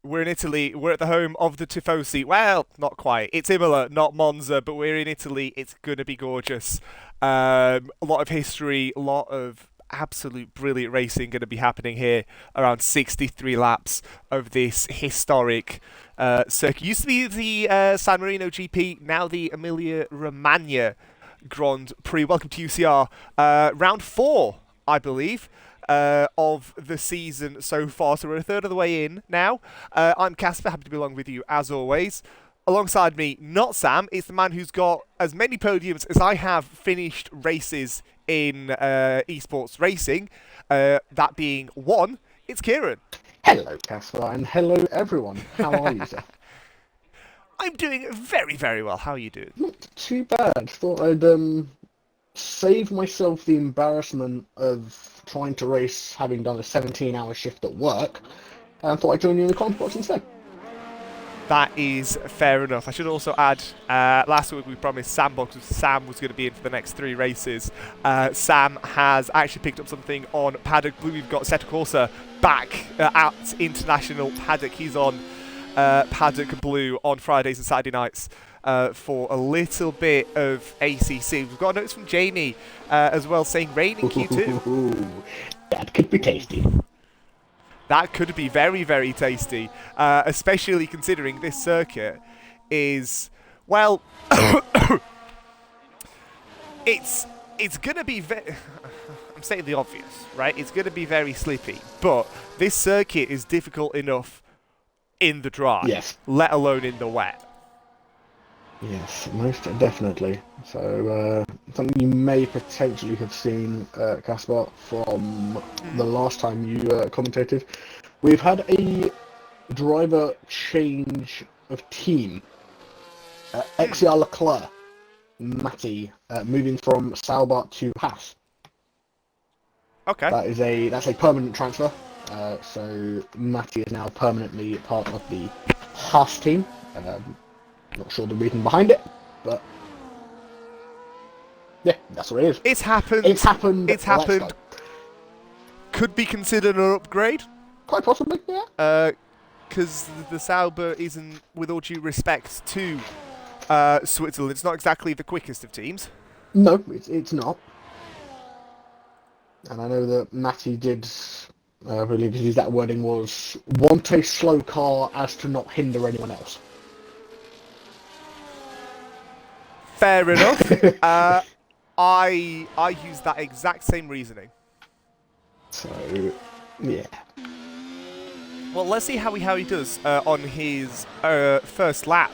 We're in Italy. We're at the home of the Tifosi. Well, not quite. It's Imola, not Monza, but we're in Italy. It's going to be gorgeous. A lot of history, a lot of absolute brilliant racing going to be happening here. Around 63 laps of this historic circuit. Used to be the San Marino GP, now the Emilia-Romagna Grand Prix. Welcome to UCR. Round 4, I believe. Of the season so far. So we're a third of the way in now. I'm Kacper, happy to be along with you as always. Alongside me, not Sam, it's the man who's got as many podiums as I have finished races in esports racing. That being 1, it's Kieran. Hello, Kacper, and hello, everyone. How are you, sir? I'm doing very, very well. How are you doing? Not too bad. Thought I'd save myself the embarrassment of trying to race having done a 17-hour shift at work, and thought I'd join you in the comms box instead. That is fair enough. I should also add, last week we promised Sam was going to be in for the next 3 races. Sam has actually picked up something on Paddock Blue. We've got Seta Corsa back at International Paddock. He's on Paddock Blue on Fridays and Saturday nights for a little bit of ACC. We've got notes from Jamie as well saying rain in Q2. That could be tasty. That could be very, very tasty, especially considering this circuit is, well, it's going to be I'm saying the obvious, right? It's going to be very slippy, but this circuit is difficult enough in the dry, yes, let alone in the wet. Yes, most definitely. So, something you may potentially have seen, Kacper, from the last time you commentated. We've had a driver change of team. XCR Leclerc, Matty, moving from Sauber to Haas. Okay. That's a permanent transfer. So Matty is now permanently part of the Haas team. Not sure the reason behind it, but yeah, that's what it is. It's happened. It's happened. It's happened. Could be considered an upgrade. Quite possibly, yeah. Because the Sauber isn't, with all due respect to Switzerland, it's not exactly the quickest of teams. No, it's not. And I know that Matty did, really use that wording, was want a slow car as to not hinder anyone else. Fair enough. I use that exact same reasoning. So, yeah. Well, let's see how he does on his first lap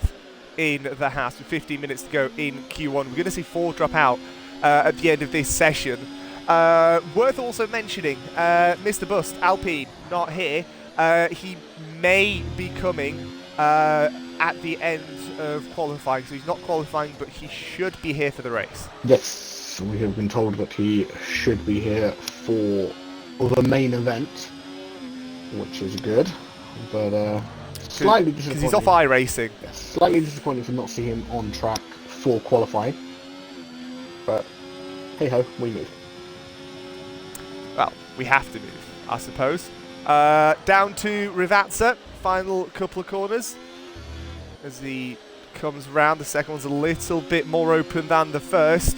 in the house with 15 minutes to go in Q1. We're going to see 4 drop out at the end of this session. Worth also mentioning, Mr. Bust, Alpine, not here. He may be coming at the end of qualifying, so he's not qualifying, but he should be here for the race. Yes, we have been told that he should be here for the main event, which is good, but slightly disappointing. Because he's off iRacing. Yes, slightly disappointing to not see him on track for qualifying, but hey ho, we move. Well, we have to move, I suppose. Down to Rivazza, final couple of corners. As he comes round, the second one's a little bit more open than the first.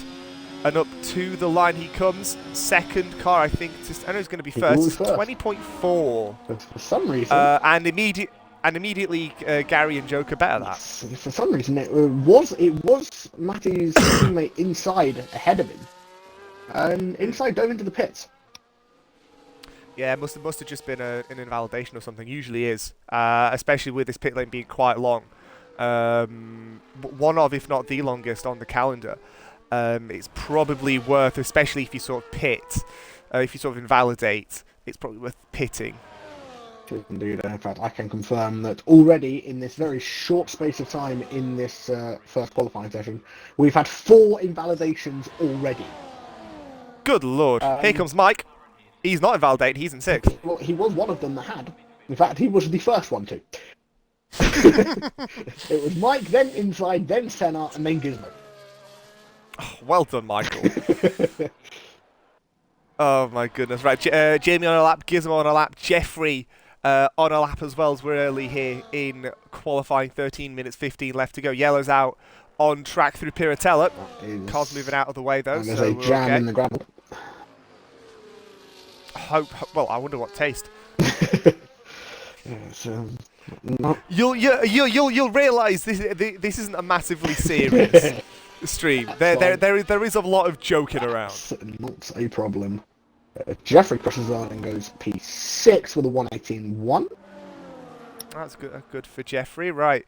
And up to the line he comes. Second car, I think, I know he's going to be first. 20.4. But for some reason... and immediately Gary and Joker better that. For some reason, it was Matty's teammate inside ahead of him. And inside dove into the pits. Yeah, it must have just been an invalidation or something. Usually is, especially with this pit lane being quite long. One of, if not the longest on the calendar. It's probably worth, especially if you sort of pit, if you sort of invalidate, it's probably worth pitting. Indeed, in fact, I can confirm that already in this very short space of time in this first qualifying session, we've had 4 invalidations already. Good lord! Here comes Mike. He's not invalidated. He's in 6th. Well, he was one of them that had. In fact, he was the first one to. It was Mike, then Inside, then Senna, and then Gizmo. Oh, well done, Michael. Oh my goodness! Right, Jamie on a lap, Gizmo on a lap, Jeffrey on a lap as well, as we're early here in qualifying. 13 minutes 15 left to go. Yellow's out on track through Piratella. Car's moving out of the way though, and there's so a we're jam okay. in the gravel. Well, I wonder what taste. It's, not... You'll realise this isn't a massively serious stream. There is a lot of joking around. That's not a problem. Jeffrey crosses the line and goes P6 with a 118.1. That's good for Jeffrey, right?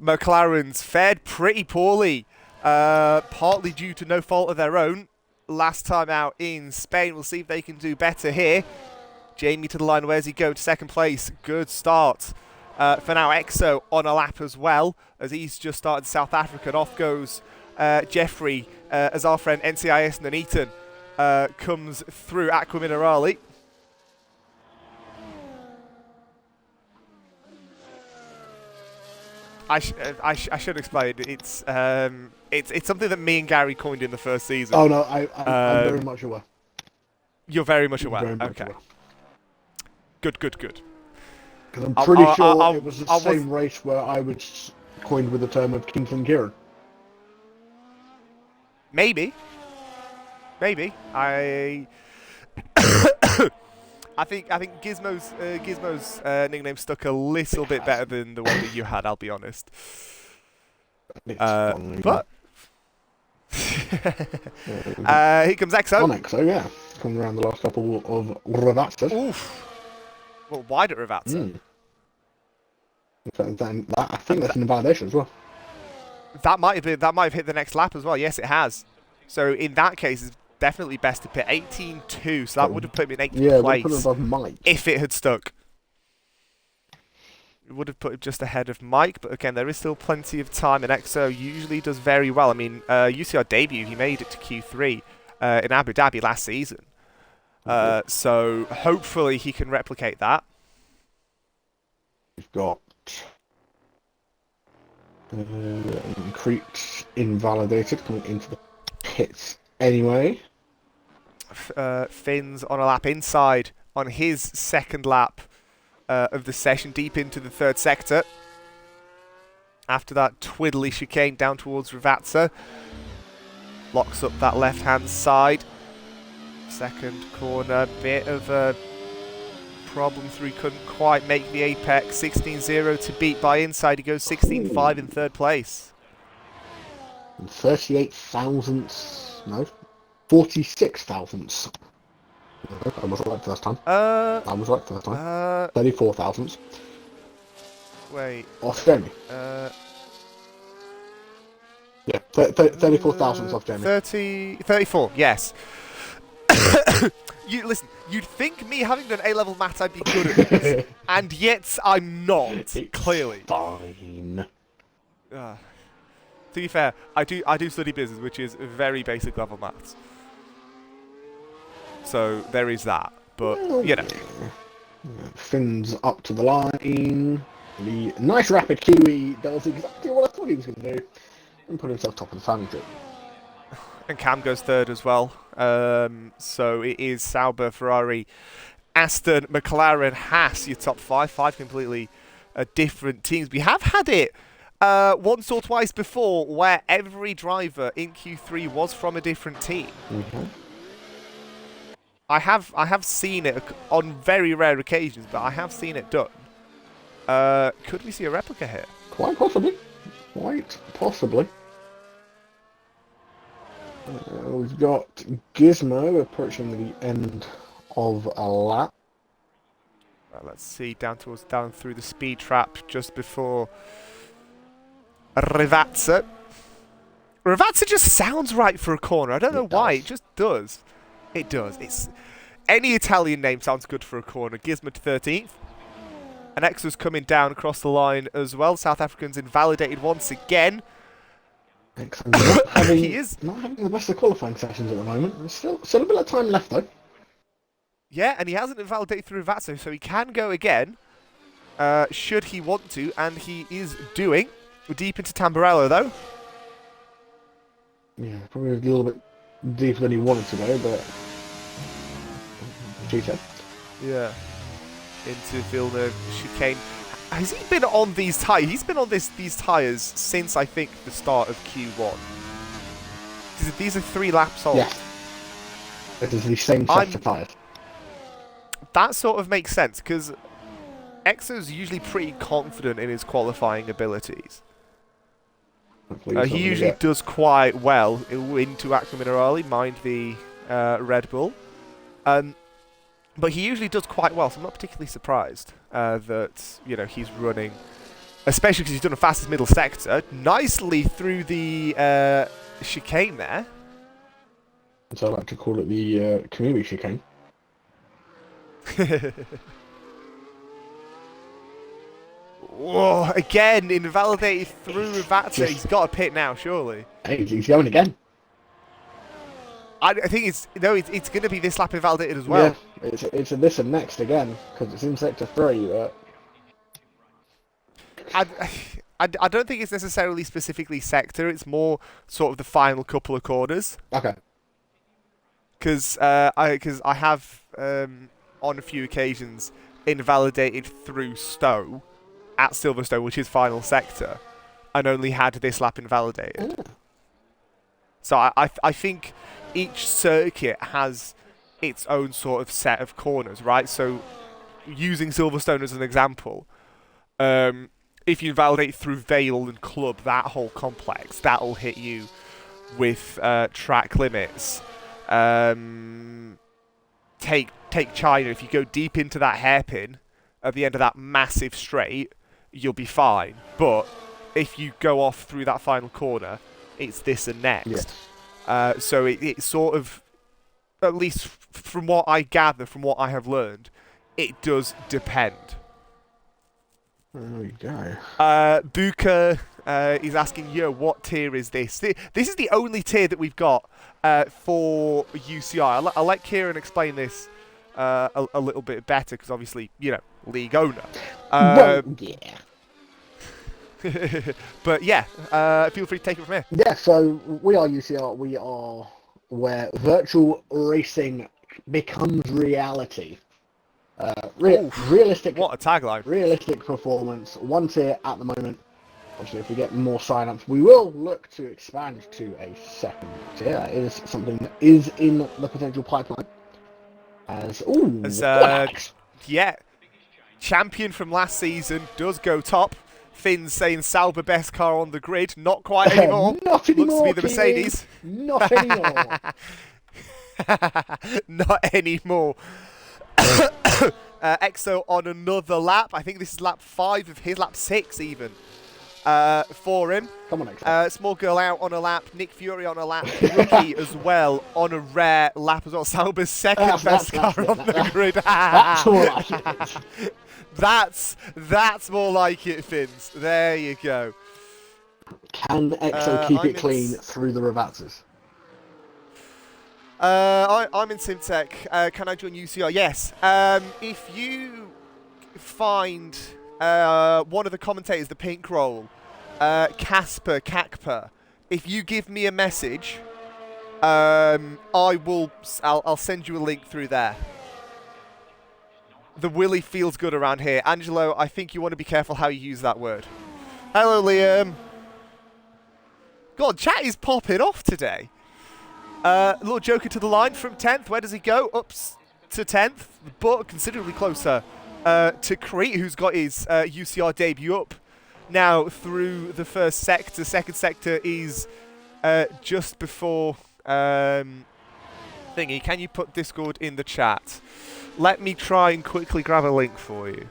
McLaren's fared pretty poorly, partly due to no fault of their own. Last time out in Spain, we'll see if they can do better here. Jamie to the line, where's he go? To second place, good start. For now, EXO on a lap as well, as he's just started South Africa. And off goes Jeffrey, as our friend NCIS Nuneaton comes through Aqua Minerale. I should explain. It's something that me and Gary coined in the first season. Oh no, I'm very much aware. You're very much aware. Very much okay. aware. Good. Because I'm pretty sure it was the same was... race where I was coined with the term of Kacper and Kieran. Maybe. I think Gizmo's nickname stuck a little bit better than the one that you had. I'll be honest. But here comes EXO. On EXO, yeah, coming around the last couple of Ravatsas. Oof. Well, wide at Ravatsa. I think that's an invalidation as well. That might have hit the next lap as well. Yes, it has. So in that case, it's definitely best to pit 18.2. So that would have put him in 8th place. Put him above Mike if it had stuck. It would have put him just ahead of Mike, but again, there is still plenty of time, and EXO usually does very well. I mean, UCR debut, he made it to Q3 in Abu Dhabi last season. So hopefully he can replicate that. We've got Crete invalidated coming into the pits anyway. Finn's on a lap inside on his second lap of the session, deep into the third sector. After that twiddly chicane down towards Ravatsa. Locks up that left-hand side. Second corner, bit of a problem through, couldn't quite make the apex. 16.0 to beat by inside. He goes 16.5 in third place. 38 thousandths, no, 46 thousandths. I was right first time. I was right first time. 34 thousandths. Wait. Off Jamie. Yeah, 34 thousandths off Jamie. 34, yes. Listen, you'd think me having done A-level maths I'd be good at this, and yet I'm not, It's clearly. Fine. To be fair, I do study business, which is very basic level maths. So there is that, but you know. Finn's up to the line. The nice rapid Kiwi does exactly what I thought he was going to do, and put himself top of the family tree. And Cam goes third as well. So it is Sauber, Ferrari, Aston, McLaren, Haas, your top five. Five completely different teams. We have had it once or twice before where every driver in Q3 was from a different team. Mm-hmm. I have seen it on very rare occasions, but I have seen it done. Could we see a replica here? Quite possibly. Quite possibly. We've got Gizmo approaching the end of a lap. Let's see, down through the speed trap just before Ravatsa. Ravatsa just sounds right for a corner. I don't know why. It just does. It does. It's any Italian name sounds good for a corner. Gizmo to 13th. And EXO's coming down across the line as well. South Africans invalidated once again. He is not having the best of qualifying sessions at the moment. There's still a bit of time left though. Yeah, and he hasn't invalidated through Vatso, so he can go again, should he want to, and he is doing. We're deep into Tamburello though. Yeah, probably a little bit deeper than he wanted to go, but G10. Yeah. into Villeneuve chicane. Has he been on these tyres? He's been on these tyres since, I think, the start of Q1. These are 3 laps old. Yes. It is the same set of tyres. That sort of makes sense, because Exo's usually pretty confident in his qualifying abilities. He usually does quite well into Acqua Minerale, mind the Red Bull. But he usually does quite well, so I'm not particularly surprised that, you know, he's running, especially because he's done a fastest middle sector, nicely through the chicane there. So I like to call it the community chicane. Whoa, again, invalidated through Rivazza. He's got a pit now, surely. Hey, he's going again. I think it's going to be this lap invalidated as well. Yeah, it's a this and next again, because it's in sector 3, but... I don't think it's necessarily specifically sector, it's more sort of the final couple of corners. Okay. Because I have, on a few occasions, invalidated through Stowe at Silverstone, which is final sector, and only had this lap invalidated. Yeah. So I think each circuit has its own sort of set of corners, right? So using Silverstone as an example, if you invalidate through Vale and Club, that whole complex, that'll hit you with track limits. Take China. If you go deep into that hairpin at the end of that massive straight, you'll be fine. But if you go off through that final corner, it's this and next. Yes. So it sort of, at least from what I gather, from what I have learned, it does depend. There we go. Buka is asking, yo, what tier is this? This is the only tier that we've got for UCR. I'll let Kieran explain this a little bit better, because obviously, you know, league owner. Well, yeah. But yeah, feel free to take it from here. Yeah, so we are UCR. We are where virtual racing becomes reality. Realistic. What a tagline. Realistic performance. 1 tier at the moment. Obviously, if we get more sign-ups, we will look to expand to a 2nd tier. That is something that is in the potential pipeline. Yeah, champion from last season does go top. Finn's saying Sauber best car on the grid. Not quite anymore. Not anymore. Looks to be the Mercedes. Not anymore. Not anymore. Exo on another lap. I think this is lap 5 of his, lap 6 even. For him. Come on, Exo. Small girl out on a lap. Nick Fury on a lap. Rookie as well on a rare lap as well. Sauber's second best car on the grid. That's all like it is. That's more like it, Finns. There you go. Can Exo keep it clean through the Rivazzas? I'm in Simtech. Can I join UCR? Yes. If you find one of the commentators, the pink roll, Kacper, if you give me a message, I'll send you a link through there. The Willy feels good around here. Angelo, I think you want to be careful how you use that word. Hello, Liam. God, chat is popping off today. Lord Joker to the line from 10th. Where does he go? Up to 10th, but considerably closer to Crete, who's got his UCR debut up now through the first sector. Second sector is just before thingy. Can you put Discord in the chat? Let me try and quickly grab a link for you.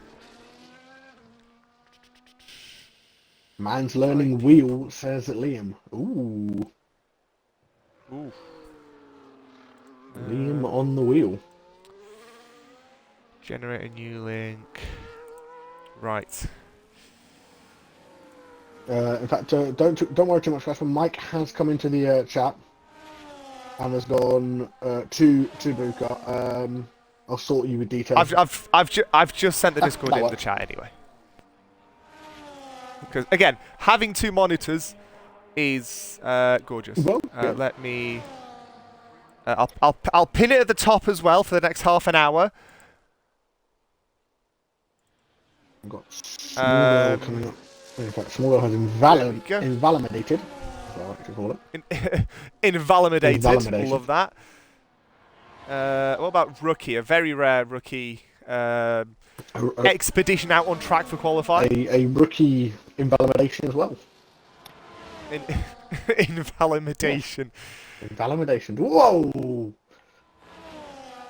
Man's learning wheel, says Liam. Ooh. Ooh. Liam on the wheel. Generate a new link. Right. In fact, don't worry too much, guys. Mike has come into the chat and has gone to Buka. I'll sort you with details. I've just sent the Discord in the chat anyway. Because again, having 2 monitors is gorgeous. Well, yeah. Let me. I'll pin it at the top as well for the next half an hour. We've got Small Girl coming up. In fact, Small Girl has invalidated. That's what I like to call it. Invalidated. Invalidated. Love that. What about Rookie? A very rare rookie expedition out on track for qualifying. A rookie invalidation as well. Invalidation. Invalidation. Whoa!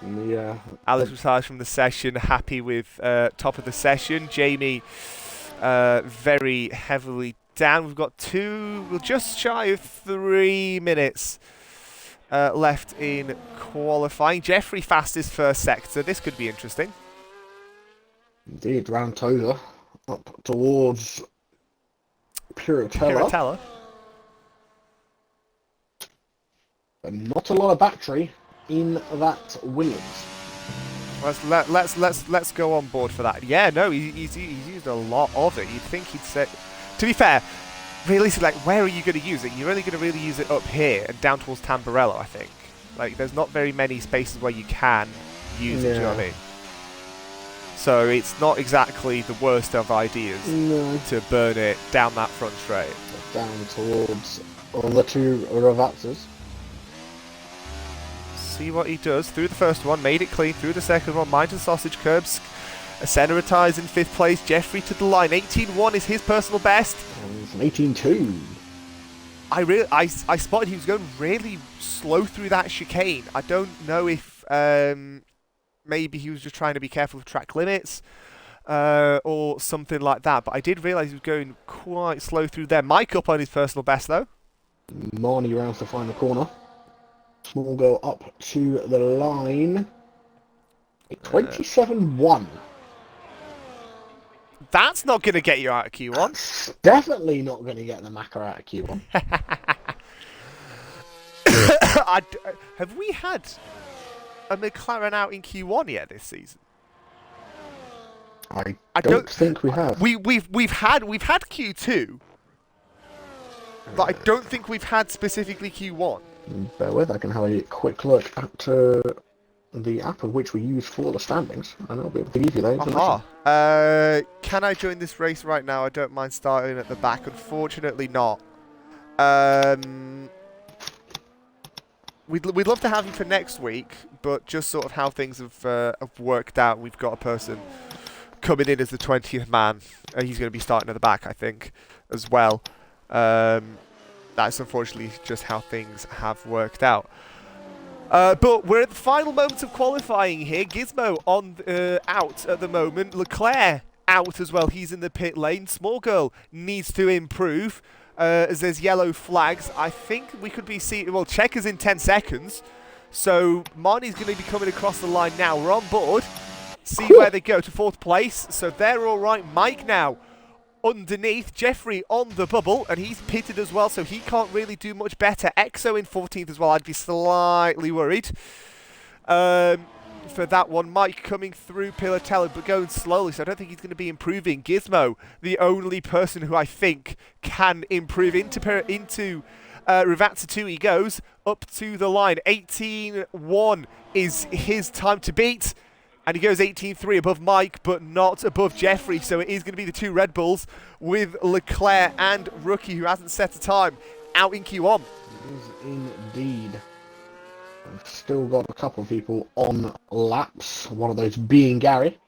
Yeah. Alex retires from the session, happy with top of the session. Jamie very heavily down. We've got just shy of 3 minutes left in qualifying. Jeffrey fastest first sector. This could be interesting. Indeed, round Tozer up towards Piratella. But not a lot of battery in that Williams. Let's go on board for that. Yeah, no, he's used a lot of it. You'd think he'd say. To be fair, realistically, like, where are you going to use it? You're only going to really use it up here and down towards Tamburello, I think. Like, there's not very many spaces where you can use it. Do you know what I mean? So it's not exactly the worst of ideas to burn it down that front straight. Down towards the two Ravazzas. See what he does. Through the first one, made it clean. Through the second one, mind and sausage curbs. Senna retires in 5th place. Jeffrey to the line. 18.1 is his personal best. And it's an 18.2. I spotted he was going really slow through that chicane. I don't know if maybe he was just trying to be careful of track limits or something like that. But I did realise he was going quite slow through there. Mike up on his personal best though. Marnie rounds the final corner. Small Girl up to the line. 27.1. That's not going to get you out of Q1. That's definitely not going to get the Macca out of Q1. Have we had a McLaren out in Q1 yet this season? I don't think we have. We've had Q2, but I don't think we've had specifically Q1. Bear with, I can have a quick look at the app of which we use for the standings, and I'll be able to give you that information. Can I join this race right now? I don't mind starting at the back. Unfortunately not. We'd love to have you for next week, but just sort of how things have worked out, we've got a person coming in as the 20th man. He's going to be starting at the back, I think, as well. That's unfortunately just how things have worked out. But we're at the final moments of qualifying here. Gizmo on out at the moment. Leclerc out as well. He's in the pit lane. Small Girl needs to improve as there's yellow flags. I think we could be seeing... Well, Checker's in 10 seconds. So Marnie's going to be coming across the line now. We're on board. See where they go to 4th place. So they're all right. Mike now underneath. Jeffrey on the bubble, and he's pitted as well, so he can't really do much better. Exo in 14th as well. I'd be slightly worried for that one. Mike coming through Pilatella, but going slowly, so I don't think he's going to be improving. Gizmo, the only person who I think can improve into Rivazza 2. He goes up to the line. 18.1 is his time to beat. And he goes 18.3 above Mike, but not above Jeffrey. So it is going to be the two Red Bulls with Leclerc and Rookie, who hasn't set a time, out in Q1. It is indeed. I've still got a couple of people on laps. One of those being Gary.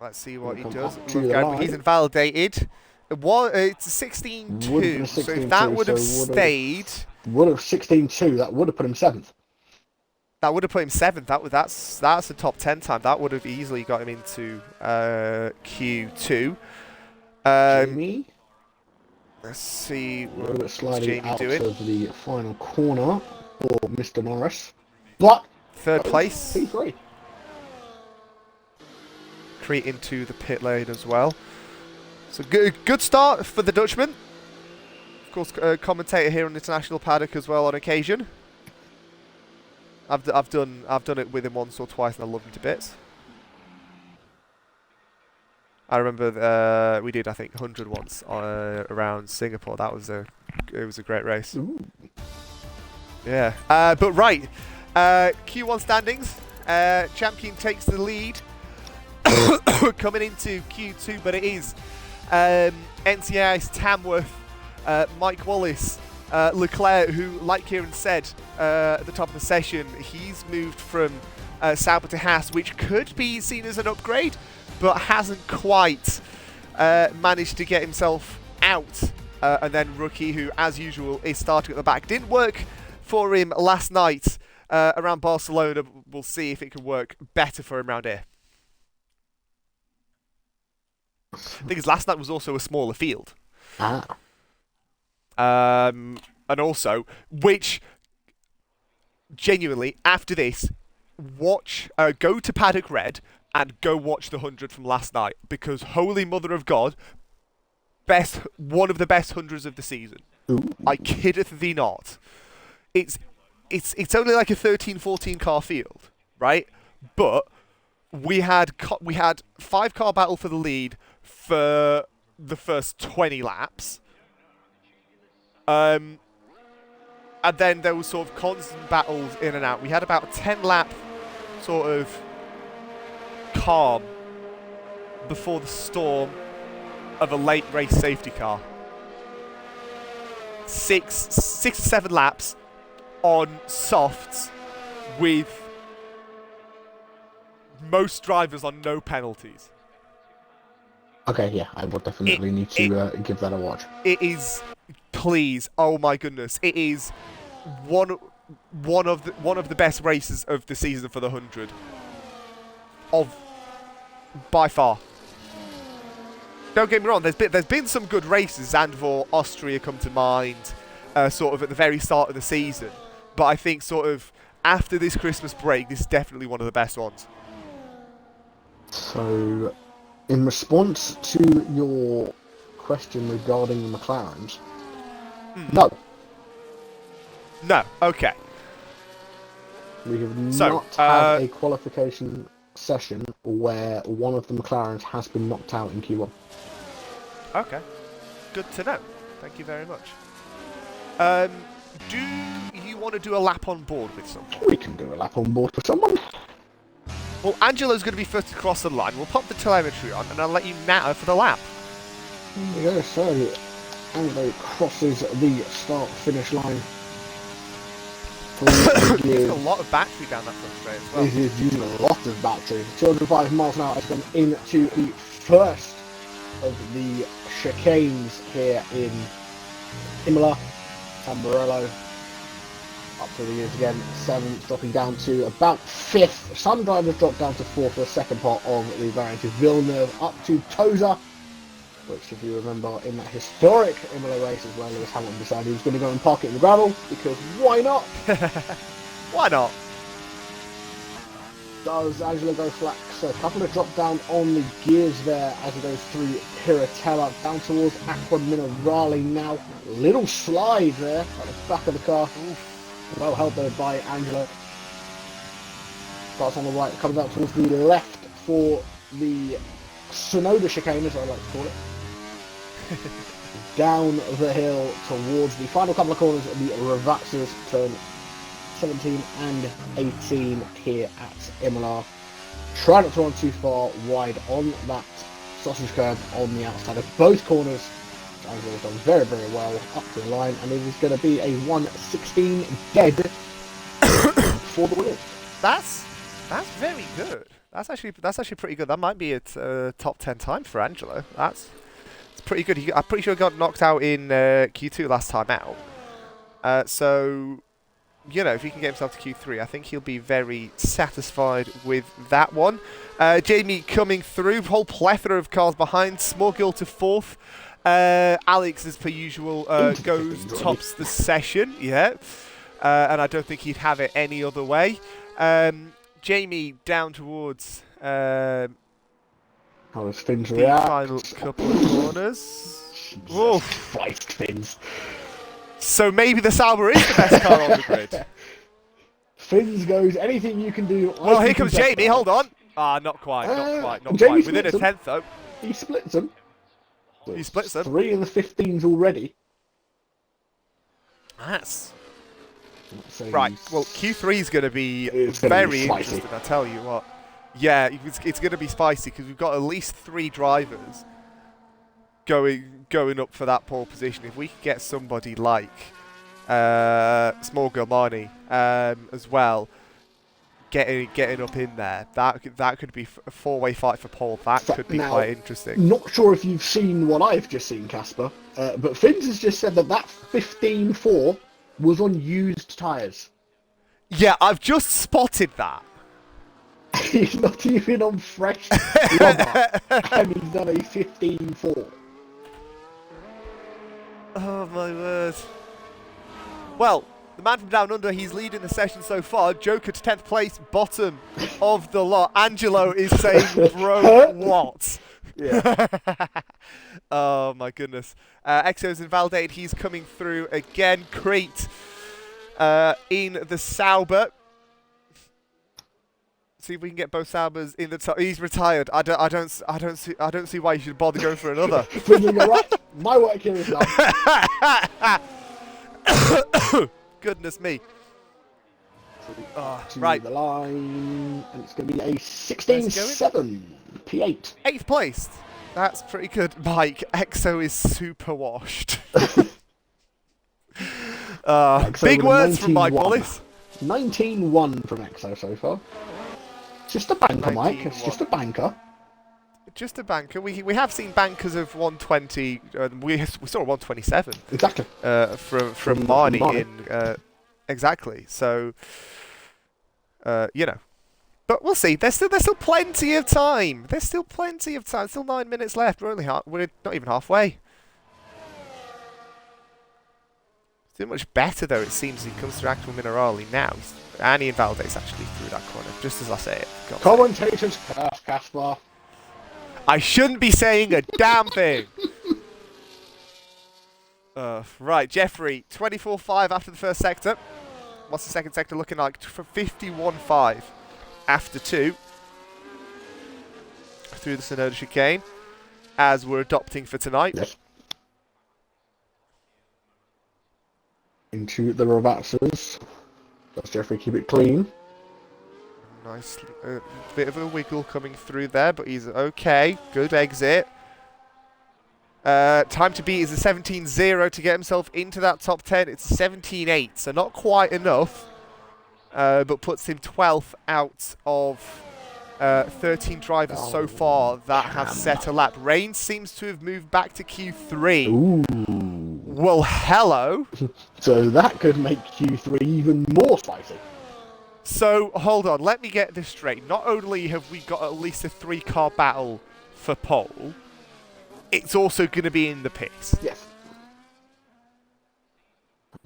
Let's see what he does. Gary, he's invalidated. It's 16.2. So if that would have stayed... Would have 16.2. That would have put him 7th. That would have put him 7th. That's a top 10 time. That would have easily got him into Q2. Jamie. Let's see what sliding Jamie out doing. of the final corner for Mr. Norris. But 3rd place. P3. Crete into the pit lane as well. So good start for the Dutchman. Of course, commentator here on International Paddock as well on occasion. I've done it with him once or twice, and I love him to bits. I remember we did, I think, 100 once around Singapore. It was a great race. Ooh. Yeah. But right, Q1 standings. Champion takes the lead coming into Q2, but it is NCI's Tamworth, Mike Wallace, Leclerc, who, like Kieran said at the top of the session, he's moved from Sauber to Haas, which could be seen as an upgrade, but hasn't quite managed to get himself out. And then Rookie, who, as usual, is starting at the back. Didn't work for him last night around Barcelona. We'll see if it can work better for him around here. I think his last night was also a smaller field. And also, which, genuinely, after this, go to Paddock Red and go watch the 100 from last night, because holy mother of God, one of the best hundreds of the season. Ooh. I kiddeth thee not. It's only like a 13, 14 car field, right? But we had 5-car battle for the lead for the first 20 laps. And then there was sort of constant battles in and out. We had about a 10-lap sort of calm before the storm of a late race safety car. 6 to 7 laps on softs with most drivers on no penalties. Okay, yeah, I will definitely need to give that a watch. It is, please, oh my goodness, it is one of the best races of the season for the 100, by far. Don't get me wrong, there's been some good races. Zandvoort, Austria come to mind, sort of at the very start of the season. But I think sort of after this Christmas break, this is definitely one of the best ones. So, in response to your question regarding the McLarens, no. No, okay. We have not had a qualification session where one of the McLarens has been knocked out in Q1. Okay. Good to know. Thank you very much. Do you want to do a lap on board with someone? We can do a lap on board with someone. Well, Angelo's going to be first across the line. We'll pop the telemetry on, and I'll let you natter for the lap. There we go. So, Angelo crosses the start-finish line. There's a lot of battery down that front straight as well. This is using a lot of battery. 205 miles an hour has come into the first of the chicanes here in Imola. Tamburello up to the years again, 7th, dropping down to about 5th. Some drivers drop down to 4th for the second part of the variant. Villeneuve up to Toza, which, if you remember, in that historic Imola race is where Lewis Hamilton decided he was going to go and park it in the gravel, because why not? Why not? Does Angelo go flat? So a couple of drop down on the gears there as he goes through Piratella down towards Aqua Minerale now. Little slide there at the back of the car. Oof. Well held though by Angelo. Starts on the right, comes out towards the left for the Sonoda chicane, as I like to call it. Down the hill towards the final couple of corners of the Ravaxas, turn 17 and 18 here at Imola. Try not to run too far wide on that sausage curb on the outside of both corners. Angelo has done very, very well up to the line, and it is going to be a 1:16 dead for the win. That's very good. That's actually pretty good. That might be a top 10 time for Angelo. It's pretty good. I'm pretty sure he got knocked out in Q2 last time out. So, you know, if he can get himself to Q3, I think he'll be very satisfied with that one. Jamie coming through, whole plethora of cars behind. Smorgil to 4th. Alex, as per usual, tops the session. Yeah. And I don't think he'd have it any other way. Jamie down towards How does Fins the react? final couple of corners. Oh, Christ, Fins. So maybe the Sauber is the best car on the grid. Fins goes, anything you can do. Well, here comes Jamie. Hold on. Not quite. Not quite. Within a 10th, though. He splits them. He splits them. 3 in the 15s already. That's right. Well, Q3 is going to be very interesting, I tell you what. Yeah, it's going to be spicy because we've got at least 3 drivers going up for that pole position. If we could get somebody like Small Girl Marnie as well, getting up in there, that could be a 4-way fight for pole. That could be Now, quite interesting. not sure if you've seen what I've just seen, Casper, but Finns has just said that 15.4 was on used tyres. Yeah, I've just spotted that. He's not even on fresh rubber, and he's done a 15.4. Oh my word. Well, the man from Down Under, he's leading the session so far. Joker to 10th place, bottom of the lot. Angelo is saying, bro, what? Yeah. Oh my goodness. Exo's invalidated, he's coming through again. Crete in the Sauber. See if we can get both Saubers in the top. He's retired. I don't see why you should bother going for another. Finns, you're right. My work here is done. Goodness me. To Right. the line, and it's going to be a 16.7 P8. 8th place. That's pretty good. Mike, Exo is super washed. Exo Big with a words from Mike 19-1. Wallace. 19.1 from Exo so far. It's just a banker, Mike. It's just a banker. Just a banker. We have seen bankers of 120. We saw a 127. Exactly. From Marnie in exactly. So you know, but we'll see. There's still plenty of time. There's still plenty of time. Still 9 minutes left. We're not even halfway. Still much better though. It seems he comes through actual Minerali now. And he invalidates actually through that corner, just as I say it. Commentators curse, Casper. I shouldn't be saying a damn thing. Right, Jeffrey, 24.5 after the first sector. What's the second sector looking like? For 51.5 after 2. Through the Sonoda chicane, as we're adopting for tonight. Yes. Into the Ravazas. Does Jeffrey keep it clean? Nice bit of a wiggle coming through there, but he's okay. Good exit. Time to beat is a 17.0 to get himself into that top 10. It's a 17.8, so not quite enough, but puts him 12th out of 13 drivers so far that have set a lap. Rain seems to have moved back to Q3. Ooh. Well, hello. So that could make Q3 even more spicy. So, hold on, let me get this straight. Not only have we got at least a 3-car battle for pole, it's also going to be in the pits. Yes.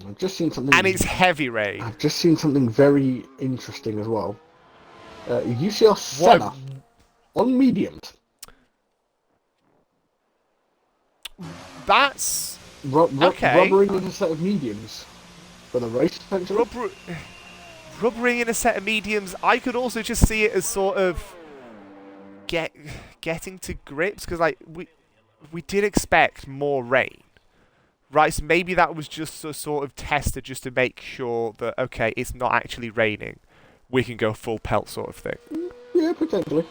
I've just seen something... And it's heavy rain. I've just seen something very interesting as well. UCR Senna on mediums. That's... okay. Rubbering in a set of mediums for the race, potentially. Rubbering in a set of mediums. I could also just see it as sort of getting to grips, because like we did expect more rain, right? So maybe that was just a sort of tester just to make sure that okay, it's not actually raining. We can go full pelt sort of thing. Yeah, potentially.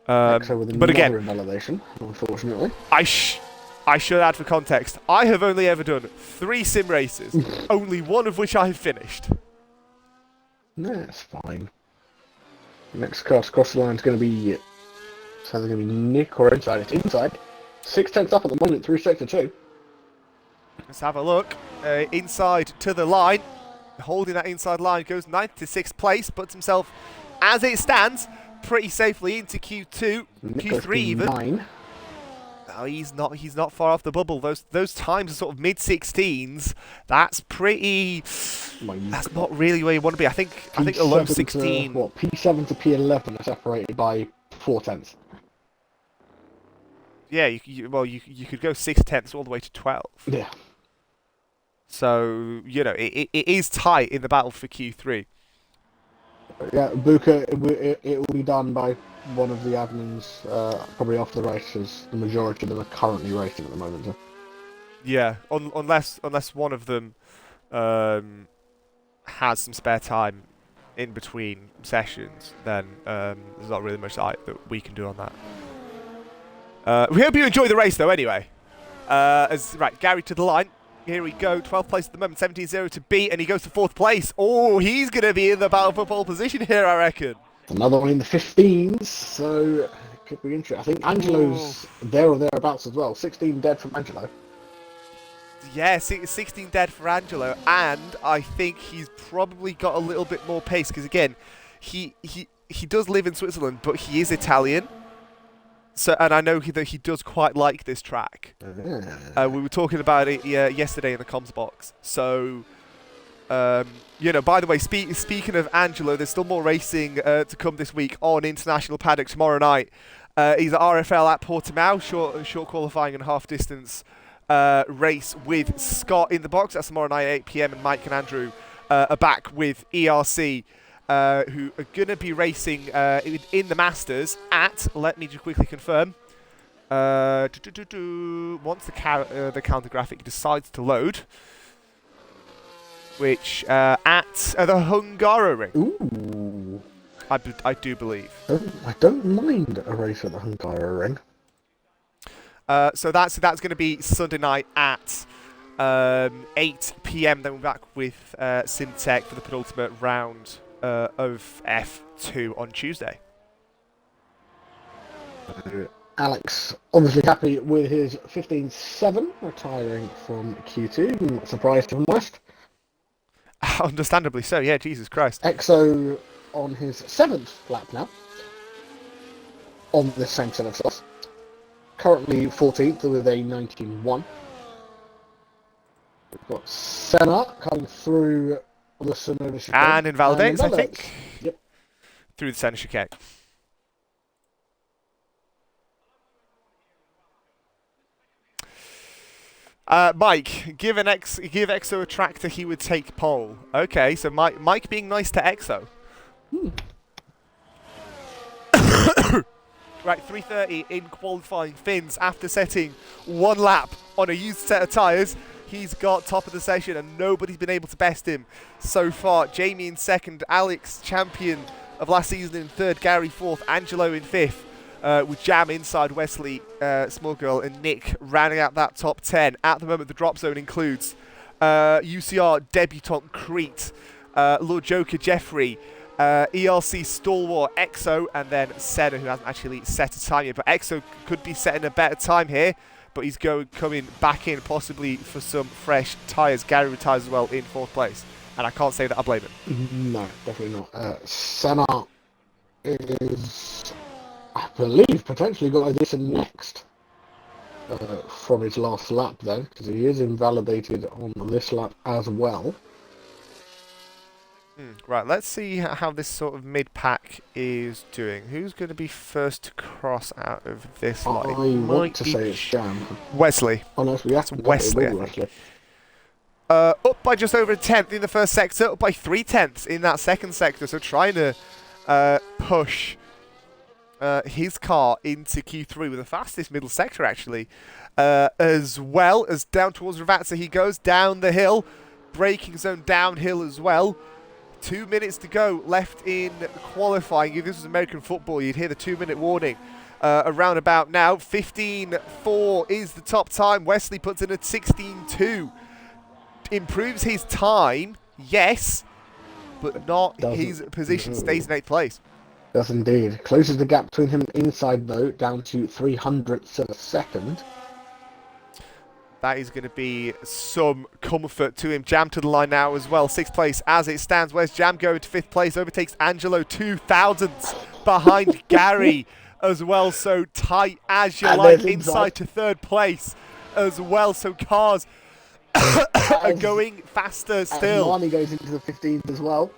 But again, invalidation, unfortunately. I should add for context, I have only ever done 3 sim races, only one of which I have finished. That's fine. Next car to cross the line is going to be... So they're going to be Nick or inside. It's inside. 6/10 up at the moment through sector 2. Let's have a look. Inside to the line. Holding that inside line, goes 9th to 6th place, puts himself, as it stands, pretty safely into Q2, Q3 even. 9. Oh, he's not far off the bubble. Those times are sort of mid-16s. That's pretty... That's not really where you want to be. I think a low 16... P7 to P11 are separated by 4/10. Yeah, you could go 6/10 all the way to 12. Yeah. So, you know, it is tight in the battle for Q3. Yeah, Buka, it will be done by one of the admins, probably after the race, as the majority of them are currently racing at the moment. So. Yeah, unless one of them has some spare time in between sessions, then there's not really much that we can do on that. We hope you enjoy the race, though, anyway. Right, Gary to the line. Here we go, 12th place at the moment, 17-0 to beat, and he goes to 4th place. Oh, he's going to be in the battle for pole position here, I reckon. Another one in the 15s, so it could be interesting. I think Angelo's there or thereabouts as well. 16 dead from Angelo. Yeah, 16 dead for Angelo, and I think he's probably got a little bit more pace, because again, he does live in Switzerland, but he is Italian. So, and I know that he does quite like this track. We were talking about it yesterday in the comms box. So, you know, by the way, speaking of Angelo, there's still more racing to come this week on International Paddock tomorrow night. He's at RFL at Portimao, short qualifying and half distance race with Scott in the box. That's tomorrow night at 8 PM, and Mike and Andrew are back with ERC. Who are going to be racing in the Masters at, let me just quickly confirm, once the calendar graphic decides to load, which at the Hungaroring. Ooh. I do believe. I don't mind a race at the Hungaroring. So that's going to be Sunday night at 8 PM. Then we're back with Syntech for the penultimate round of F2 on Tuesday. Alex obviously happy with his 15-7, retiring from Q2. Not surprised from West. Understandably so, yeah, Jesus Christ. EXO on his 7th lap now, on the same set of slots. Currently 14th with a 19-1. We've got Senna coming through the Sonoma chicane. And invalidates, I think. Yep. Through the centre chicane. Mike, give EXO a tractor, he would take pole. Okay, so Mike being nice to EXO. Right, 3:30 in qualifying Finns after setting one lap on a used set of tyres. He's got top of the session and nobody's been able to best him so far. Jamie in 2nd, Alex champion of last season in 3rd, Gary 4th, Angelo in 5th, with Jam inside, Wesley, Small Girl and Nick rounding out that top 10. At the moment the drop zone includes UCR debutant Crete, Lord Joker Jeffrey, ERC Stalwart, EXO, and then Senna, who hasn't actually set a time yet. But EXO could be setting a better time here, but he's coming back in possibly for some fresh tyres. Gary retires as well in 4th place, and I can't say that I blame him. No, definitely not. Senna is, I believe, potentially got like this next from his last lap, though, because he is invalidated on this lap as well. Right, let's see how this sort of mid-pack is doing. Who's going to be first to cross out of this lot? I want to say it's Jam. Wesley. Oh no, we have to Wesley. Up by just over a 10th in the first sector, up by 3/10 in that second sector. So trying to push his car into Q3 with the fastest middle sector, actually. As well as down towards Ravazza, he goes down the hill. Braking zone downhill as well. 2 minutes to go left in qualifying. If this was American football, you'd hear the 2-minute warning around about now. 15.4 is the top time. Wesley puts in at 16.2. Improves his time, yes, but not his position. Stays in 8th place. Does indeed. Closes the gap between him inside, though, down to 300ths of a second. That is going to be some comfort to him. Jam to the line now as well. 6th place as it stands. Where's Jam going to 5th place? Overtakes Angelo 2,000ths behind Gary as well. So tight as you like. Inside to 3rd place as well. So cars are going faster still. Marnie goes into the 15th as well.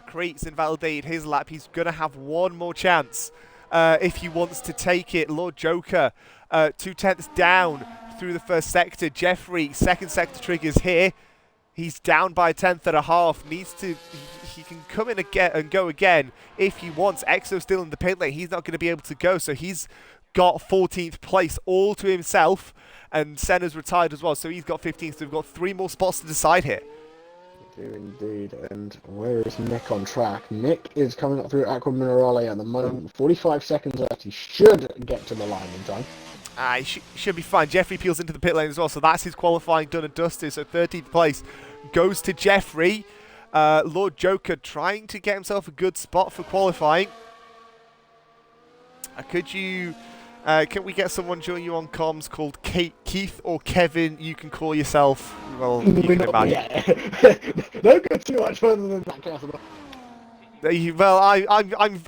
Crete's invalidated his lap. He's going to have one more chance if he wants to take it. Lord Joker, 2/10 down through the first sector. Jeffrey, second sector triggers here. He's down by a 10.5. Needs to, he can come in again and go again if he wants. EXO still in the pit lane. He's not going to be able to go, so he's got 14th place all to himself. And Senna's retired as well, so he's got 15th. So we've got 3 more spots to decide here. Do indeed. And where is Nick on track? Nick is coming up through Aqua Minerale at the moment. 45 seconds left. He should get to the line in time. He should be fine. Jeffrey peels into the pit lane as well, so that's his qualifying done and dusted. So 13th place goes to Jeffrey. Lord Joker trying to get himself a good spot for qualifying. Can we get someone join you on comms called Keith or Kevin? You can call yourself. Well, you can imagine. Don't go too much further than that, Casper. Well,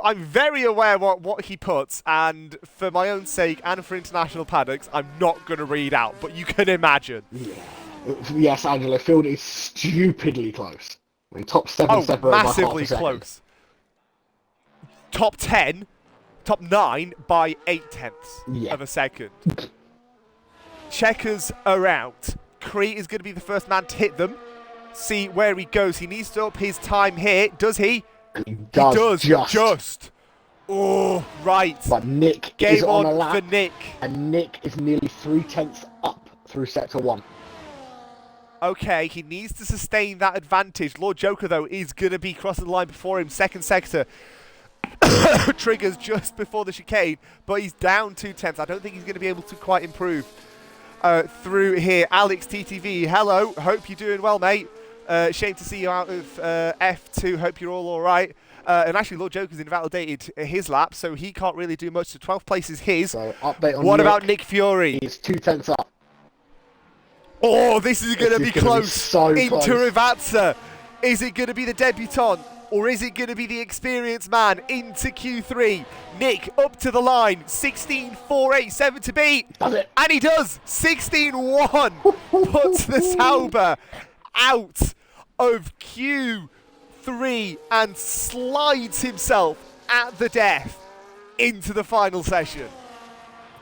I'm very aware what he puts, and for my own sake and for international paddocks, I'm not going to read out, but you can imagine. Yeah. Yes, Angelo, field is stupidly close. I mean, top 7 separate by massively half a close. Top 10, top 9 by 0.8 of a second. Checkers are out. Crete is going to be the first man to hit them. See where he goes. He needs to up his time here. Does he? He does just. Oh, right. But Nick Game is on a lap, for Nick. and Nick is nearly 3/10 up through sector 1. Okay, he needs to sustain that advantage. Lord Joker, though, is going to be crossing the line before him. Second sector triggers just before the chicane, but he's down 2/10. I don't think he's going to be able to quite improve through here. Alex TTV, hello. Hope you're doing well, mate. Shame to see you out of F2. Hope you're all right. And actually, Lord Joker's invalidated his lap, so he can't really do much. So 12th place is his. So update on what Nick. about Nick Fury? He's 2/10 up. Oh, this is going to be close. So into close. Rivazza. Is it going to be the debutant, or is it going to be the experienced man into Q3? Nick up to the line. 16.487 to beat. Does it? And he does. 16.1 puts the Sauber out of Q3 and slides himself at the death into the final session.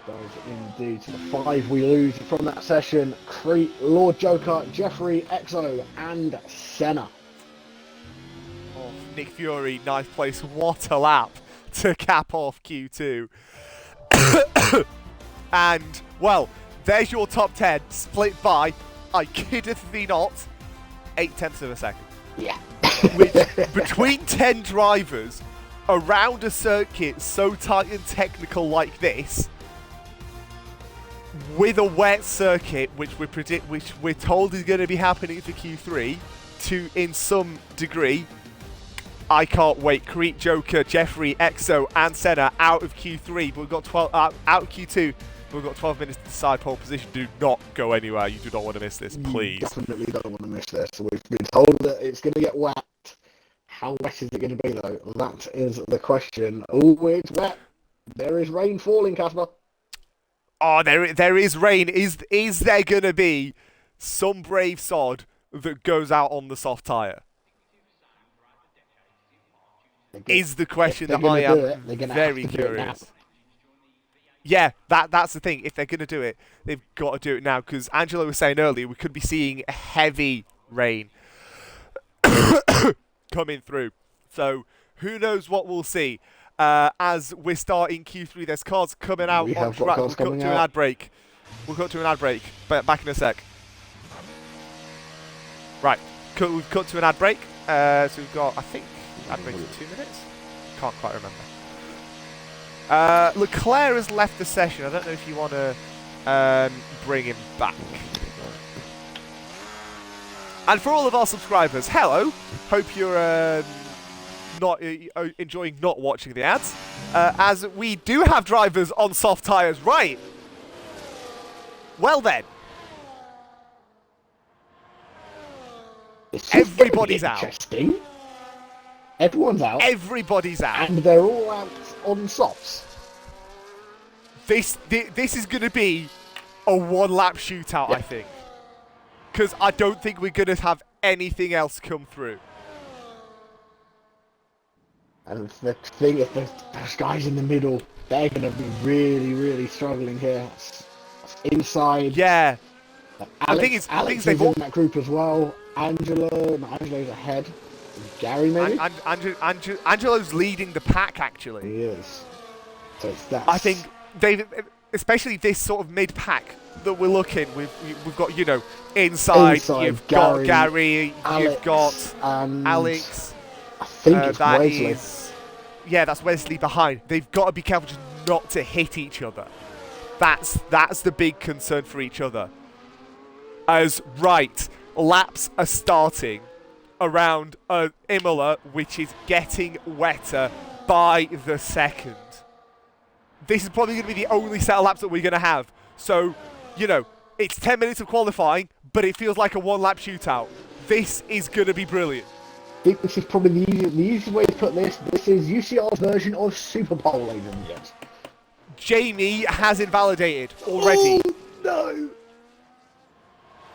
Does indeed. To the 5 we lose from that session. Crete, Lord Joker, Jeffrey, Exo, and Senna. Oh, Nick Fury, ninth place. What a lap to cap off Q2. And, well, there's your top 10 split by, I kiddeth thee not, 0.8 of a second. Yeah. Which, between 10 drivers around a circuit so tight and technical like this, with a wet circuit, which we're told is going to be happening for Q3, in some degree, I can't wait. Crete, Joker, Jeffrey, Exo, and Senna out of Q3. But we've got 12 out of Q2. We've got 12 minutes to decide pole position. Do not go anywhere. You do not want to miss this, please. You definitely don't want to miss this. We've been told that it's going to get wet. How wet is it going to be, though? That is the question. Oh, it's wet. There is rain falling, Casper. Oh, there is rain. Is there going to be some brave sod that goes out on the soft tyre? Is the question that I am very curious. Yeah, that's the thing. If they're going to do it, they've got to do it now. Because Angelo was saying earlier, we could be seeing heavy rain coming through. So who knows what we'll see as we're starting Q3. There's cars coming out on track. We'll cut to an ad break. We'll cut to an ad break. Back in a sec. Right, we've cut to an ad break. So we've got, I think, ad break for 2 minutes. Can't quite remember. Leclerc has left the session. I don't know if you want to bring him back. And for all of our subscribers, hello. Hope you're not enjoying not watching the ads, as we do have drivers on soft tyres. Right. Well then. Everybody's out. Interesting. Everyone's out. Everybody's out. And they're all out on softs. This is going to be a one-lap shootout, yeah. I think. Because I don't think we're going to have anything else come through. And the thing is, those guys in the middle, they're going to be really, really struggling here. Inside. Yeah. Alex is in that group as well. Angelo's ahead. Gary, maybe? Angelo's leading the pack, actually. He is. So it's that. I think especially this sort of mid-pack that we're looking. We've got, you know, inside you've got Gary, Alex, you've got and Alex. I think it's That Wesley. Yeah, that's Wesley behind. They've got to be careful just not to hit each other. That's the big concern for each other. As right, laps are starting around Imola, which is getting wetter by the second. This is probably going to be the only set of laps that we're going to have. So, you know, it's 10 minutes of qualifying, but it feels like a one-lap shootout. This is going to be brilliant. I think this is probably the easiest way to put this. This is UCR's version of Super Bowl, ladies and gents. Jamie has invalidated already. Oh, no.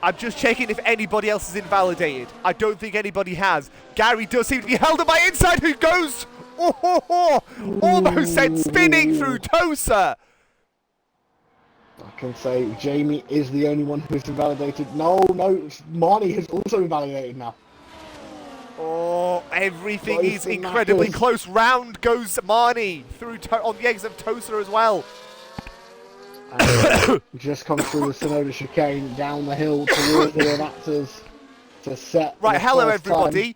I'm just checking if anybody else is invalidated. I don't think anybody has. Gary does seem to be held up by inside, who goes almost sent spinning through Tosa. I can say Jamie is the only one who's invalidated. No, Marnie has also invalidated now. Oh, everything is incredibly close. Round goes Marnie through on the eggs of Tosa as well. And just come through the Sonoda chicane down the hill towards the reactors to set. Right, hello everybody.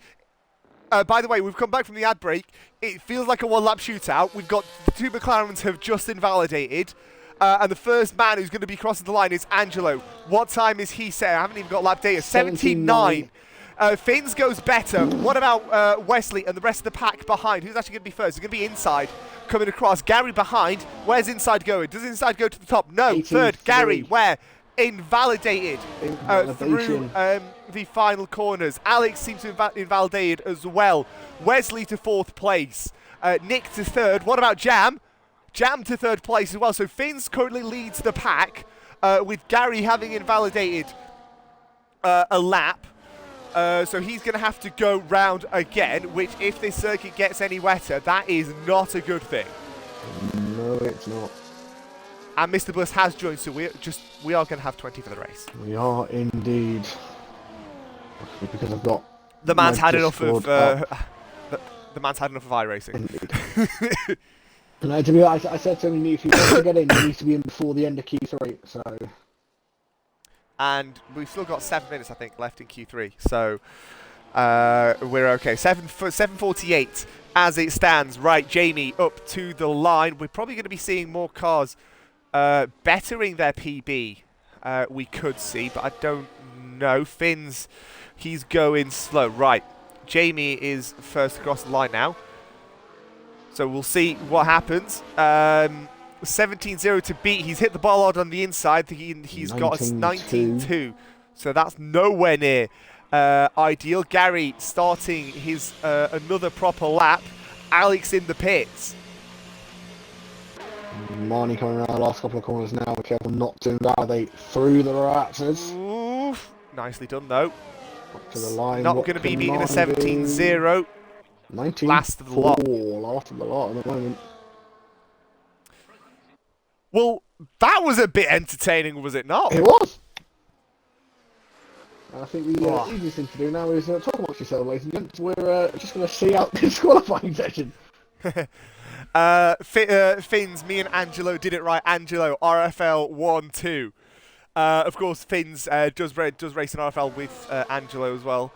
By the way, we've come back from the ad break. It feels like a one-lap shootout. We've got the two McLarens have just invalidated. And the first man who's going to be crossing the line is Angelo. What time is he set? I haven't even got lap data. 79. Finns goes better. What about Wesley and the rest of the pack behind? Who's actually going to be first? He's going to be inside, coming across. Gary behind. Where's inside going? Does inside go to the top? No. Third, Gary. Where? Invalidated through the final corners. Alex seems to have invalidated as well. Wesley to fourth place. Nick to third. What about Jam? Jam to third place as well. So Finns currently leads the pack with Gary having invalidated a lap. So he's going to have to go round again, which if this circuit gets any wetter, that is not a good thing. No, it's not. And Mr. Bliss has joined, so we are going to have 20 for the race. We are indeed. Because I've got... The man's had enough of... the man's had enough of iRacing. Indeed. No, to be honest, I said to him, if you want to get in, you need to be in before the end of Q3, so... And we've still got 7 minutes, I think, left in Q3. So we're okay. 7:48 as it stands. Right, Jamie up to the line. We're probably going to be seeing more cars bettering their PB. We could see, but I don't know. Finns, he's going slow. Right, Jamie is first across the line now. So we'll see what happens. 17-0 to beat. He's hit the bollard on the inside. He's got a 19-2. So that's nowhere near ideal. Gary starting his another proper lap. Alex in the pits. Marnie coming around the last couple of corners now. Be careful not to invalidate through the reactors. Oof. Nicely done though. Up to the line. Not going to be beating a 17-0. 19. Last of the lot. Last of the lot at the moment. Well, that was a bit entertaining, was it not? It was. I think the easiest thing to do now is talk amongst yourselves, ladies and gents. We're just going to see out this qualifying session. Finns, me and Angelo did it right. Angelo, RFL 1-2. Of course, Finns does race in RFL with Angelo as well.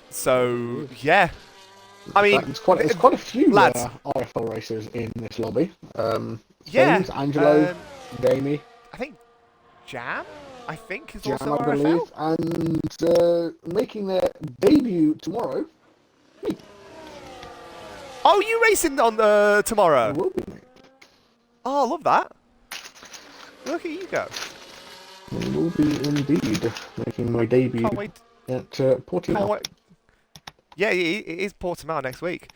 So, yeah. I mean, there's quite a few lads. RFL racers in this lobby. Yeah. Finns, Angelo, Jamie. I think Jam, is Jam, also I RFL. believe, and making their debut tomorrow. Me. Oh, you racing on tomorrow? I will be, mate. Oh, I love that. Look at you go. I will be indeed making my debut Can't wait. at Portimao. Can't wait. Yeah, it is Portimao next week.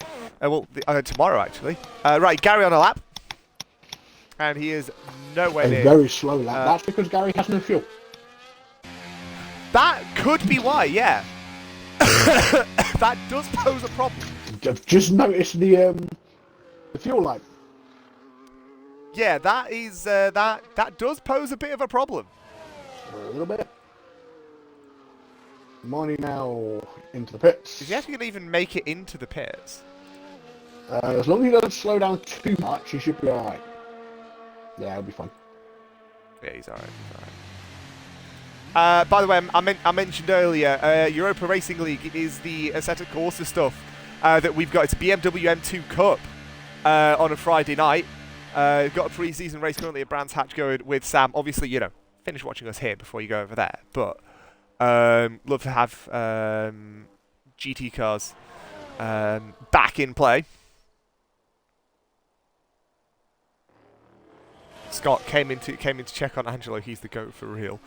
Well, tomorrow actually. Right, Gary on a lap. And he is nowhere near. A very slow lap. That's because Gary has no fuel. That could be why, yeah. That does pose a problem. I've just noticed the fuel line. Yeah, that is that does pose a bit of a problem. A little bit. Marnie now into the pits. Is he actually going to even make it into the pits? As long as he doesn't slow down too much, he should be alright. Yeah, it'll be fun. Yeah, he's alright. By the way, I mentioned earlier, Europa Racing League is the Assetto Corsa stuff that we've got. It's a BMW M2 Cup on a Friday night. Got a pre-season race currently at Brands Hatch going with Sam. Obviously, finish watching us here before you go over there. But love to have GT cars back in play. Scott came in to check on Angelo. He's the GOAT for real.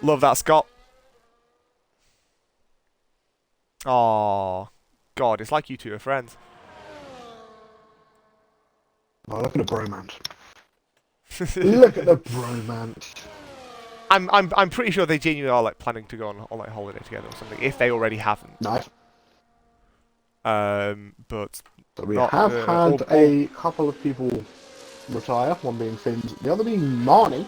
Love that, Scott. Oh, God, it's like you two are friends. Oh, look at the bromance. Look at the bromance. I'm pretty sure they genuinely are like planning to go on like holiday together or something, if they already haven't. Nice. But So we have had a couple of people retire, one being Finn's, the other being Marnie.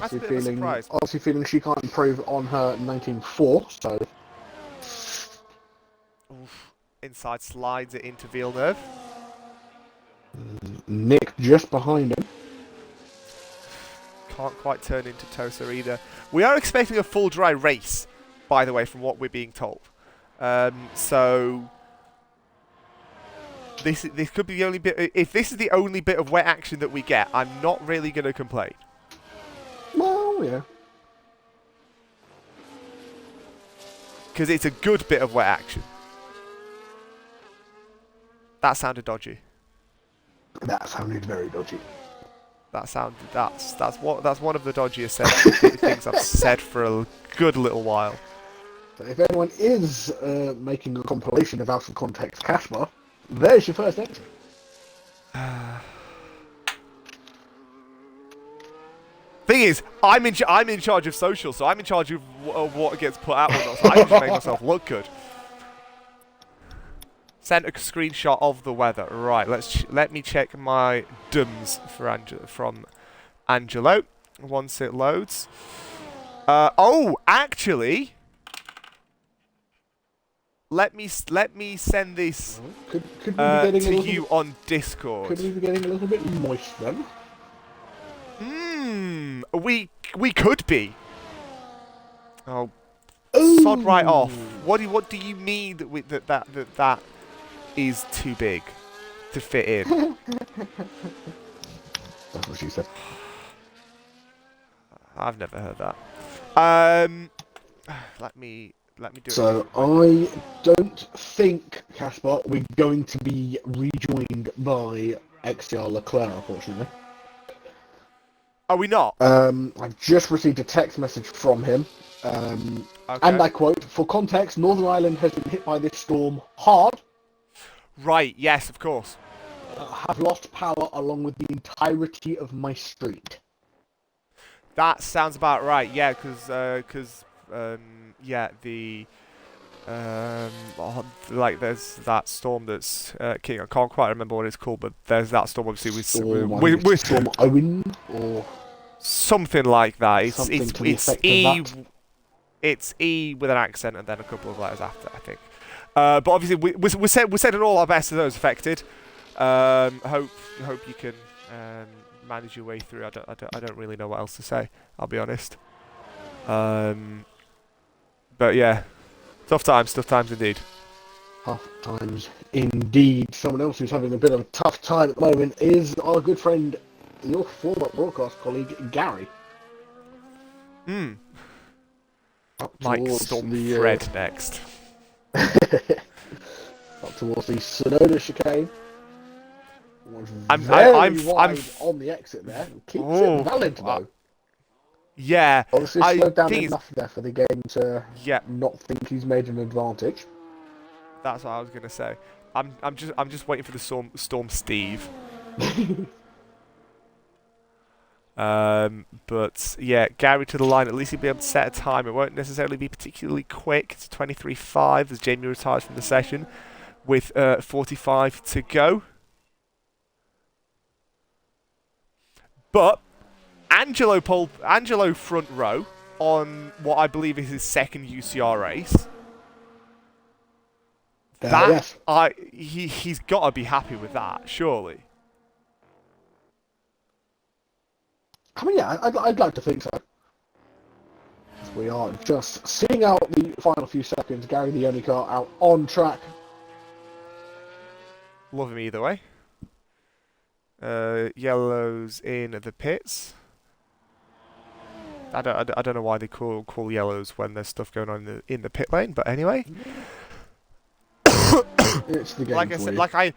obviously feeling she can't improve on her 19.4, so... Oof. Inside slides it into Villeneuve. Nick just behind him. Can't quite turn into Tosa either. We are expecting a full dry race, by the way, from what we're being told. So... This could be the only bit... If this is the only bit of wet action that we get, I'm not really going to complain. Well, yeah. Because it's a good bit of wet action. That sounded dodgy. That sounded very dodgy. That's one of the dodgiest things I've said for a good little while. So if anyone is making a compilation of out of context Kacper, there's your first entry. Thing is, I'm in charge of social, so I'm in charge of what gets put out or not. So I can just make myself look good. Send a screenshot of the weather. Right, let me check my DUMs from Angelo once it loads. Oh, actually, let me send this to you on Discord. Could we be getting a little bit moist then? We could be. Oh, Ooh. sod right off. What do you mean that is too big to fit in? That's what she said. I've never heard that. Let me do it. So I don't think, Kacper, we're going to be rejoined by XCR Leclerc, unfortunately. Are we not? I've just received a text message from him, and I quote, "For context, Northern Ireland has been hit by this storm hard. Right, yes, of course. Have lost power along with the entirety of my street." That sounds about right, yeah, because like there's that storm that's king. I can't quite remember what it's called, but there's that storm obviously with Storm Owen or something like that. It's E with an accent and then a couple of letters after, I think. But obviously we're sending all our best to those affected. Hope you can manage your way through. I don't really know what else to say. I'll be honest. But yeah, tough times indeed. Tough times indeed. Someone else who's having a bit of a tough time at the moment is our good friend, your former broadcast colleague, Gary. Mike Storm Fred next. Up towards the Sonoda chicane. I'm wide on the exit there. Keeps it valid though. Yeah, obviously slowed down enough there for the game to not think he's made an advantage. That's what I was gonna say. I'm just waiting for the Storm Steve. But yeah, Gary to the line. At least he'll be able to set a time. It won't necessarily be particularly quick. It's 23.5 as Jamie retires from the session with 45 to go. But Angelo front row on what I believe is his second UCR race. Yes. He's got to be happy with that, surely. I mean, yeah, I'd like to think so. We are just seeing out the final few seconds. Gary, the only car out on track. Love him either way. Yellow's in the pits. I don't know why they call yellows when there's stuff going on in the pit lane, but anyway. It's the game Like I for said, you.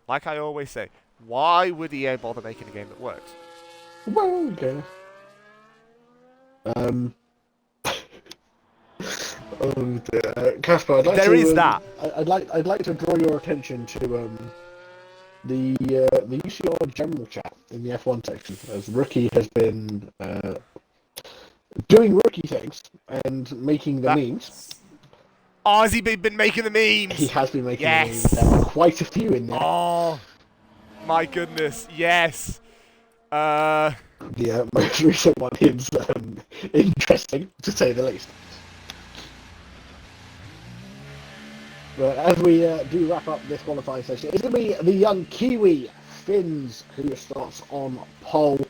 like I always say, why would EA bother making a game that works? Well, okay. Kacper, I'd like There is to that. I'd like to draw your attention to the UCR general chat in the F1 section, as Rookie has been doing rookie things and making the memes. Oh, has he been making the memes? He has been making the memes. Yes. There are quite a few in there. Oh, my goodness. Yes. The most recent one is interesting, to say the least. But as we do wrap up this qualifying session, it's going to be the young Kiwi Finns who starts on pole.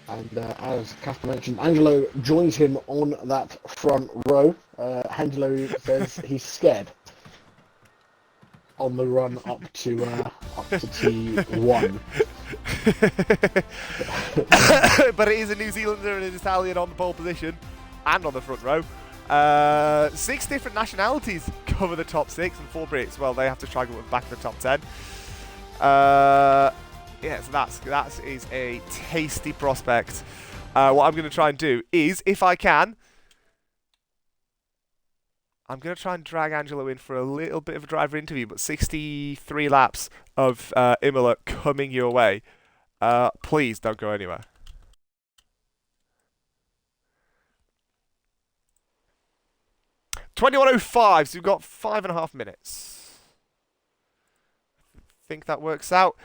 And as Kacper mentioned, Angelo joins him on that front row. Angelo says he's scared on the run up to T1. But it is a New Zealander and an Italian on the pole position and on the front row. 6 different nationalities cover the top 6 and 4 Brits. Well, they have to struggle with back in the top 10. Yeah, so that is a tasty prospect. What I'm going to try and do is, if I can, I'm going to try and drag Angelo in for a little bit of a driver interview, but 63 laps of Imola coming your way. Please don't go anywhere. .21.05, so we've got 5.5 minutes. I think that works out.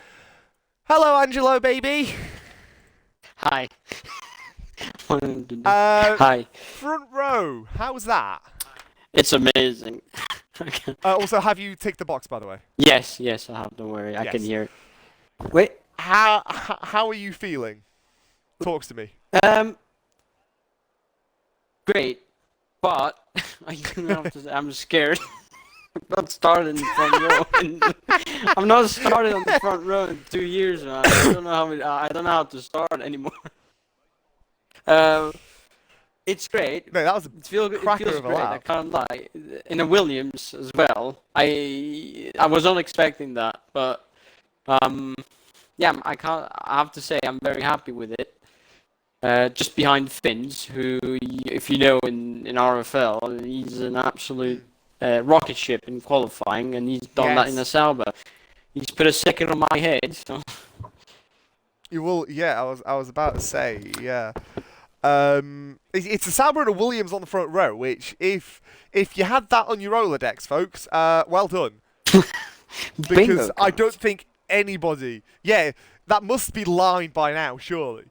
Hello, Angelo, baby. Hi. Hi. Front row, how's that? It's amazing. Also, have you ticked the box, by the way? Yes, I have. Don't worry, I can hear it. Wait. How are you feeling? Talks to me. Great, but I have to say, I'm scared. I'm not starting in the front row. I'm not starting on the front row in 2 years, man. I don't know how to start anymore. It's great. No, that was It feels great. I can't lie. In a Williams as well. I was not expecting that, but yeah, I have to say I'm very happy with it. Just behind Finns, who, if you know, in RFL, he's an absolute rocket ship in qualifying, and he's done that in a Sauber. He's put a second on my head. So. You will, yeah. I was about to say, yeah. It's a Sauber and a Williams on the front row, which if you had that on your Rolodex, folks, well done. Because I don't think anybody, that must be lined by now, surely.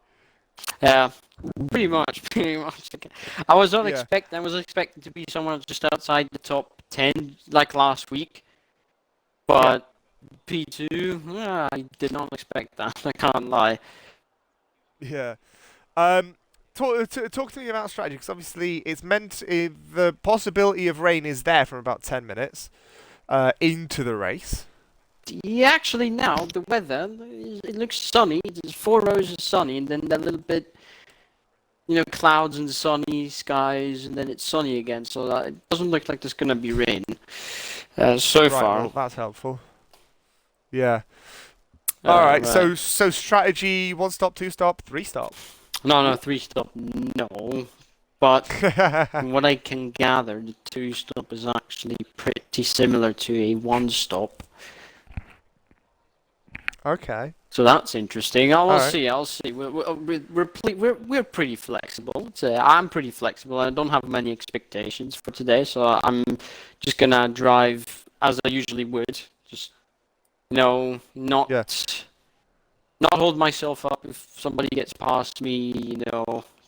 Yeah, pretty much. I was not expecting. I was expecting to be somewhere just outside the top 10, like last week. But P2, I did not expect that. I can't lie. Yeah. Talk to me about strategy, because obviously it's meant the possibility of rain is there from about 10 minutes into the race. Yeah, actually now the weather, it looks sunny. There's 4 rows of sunny, and then a little bit, clouds and sunny skies, and then it's sunny again. So it doesn't look like there's gonna be rain so far. Well, that's helpful. Yeah. All right. So strategy: 1 stop, 2 stop, 3 stop. No, 3 stop. No. But what I can gather, the 2 stop is actually pretty similar to a 1 stop. Okay. So that's interesting. I'll see. We're pretty flexible. I'm pretty flexible. I don't have many expectations for today, so I'm just gonna drive as I usually would. Just not hold myself up if somebody gets past me.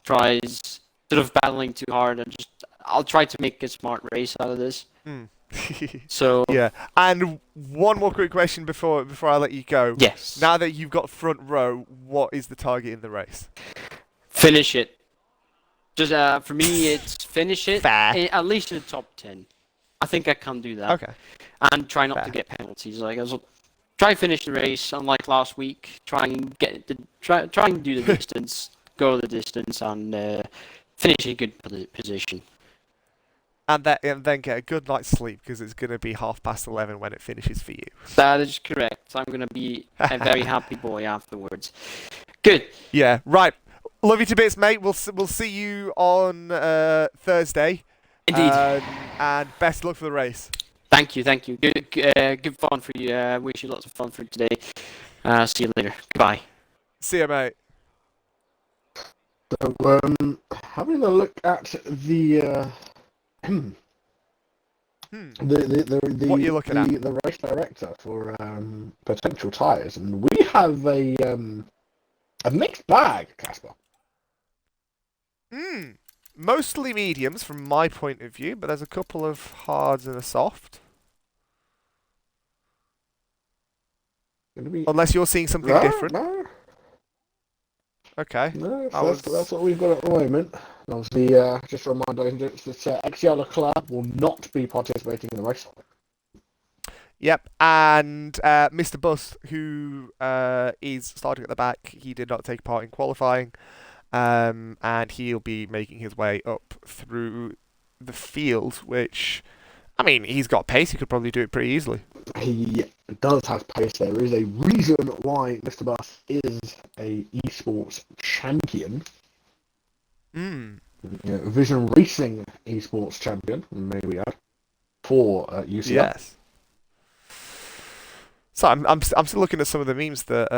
Tries sort of battling too hard, and I'll try to make a smart race out of this. So Yeah. And one more quick question before I let you go. yes, Now that you've got front row, what is the target in the race? finish it. Just for me, it's finish it Fair. at least in the top 10. I think I can do that, Okay. and try not to Fair. get penalties. Like try finish the race, unlike last week. Try and do the distance, go the distance, and finish in a good position. And then get a good night's sleep because it's going to be 11:30 when it finishes for you. That is correct. I'm gonna be a very happy boy afterwards. Good. Yeah. Right. Love you to bits, mate. We'll see you on Thursday. Indeed. And best luck for the race. Thank you. Good fun for you. Wish you lots of fun for today. See you later. Goodbye. See you, mate. So, having a look at the What you looking at? the race director for potential tyres, and we have a mixed bag, Casper. Mostly mediums from my point of view, but there's a couple of hards and a soft. Unless you're seeing something different. No, Okay. no, that's what we've got at the moment. Obviously, just a reminder, ladies and gents, that XL Club will not be participating in the race. Yep, and Mr. Bus, who is starting at the back, he did not take part in qualifying, and he'll be making his way up through the field, which, I mean, he's got pace, he could probably do it pretty easily. He does have pace. There is a reason why Mr. Bus is a esports champion. Vision Racing esports champion, may we add, for UCR. Yes. So I'm still looking at some of the memes that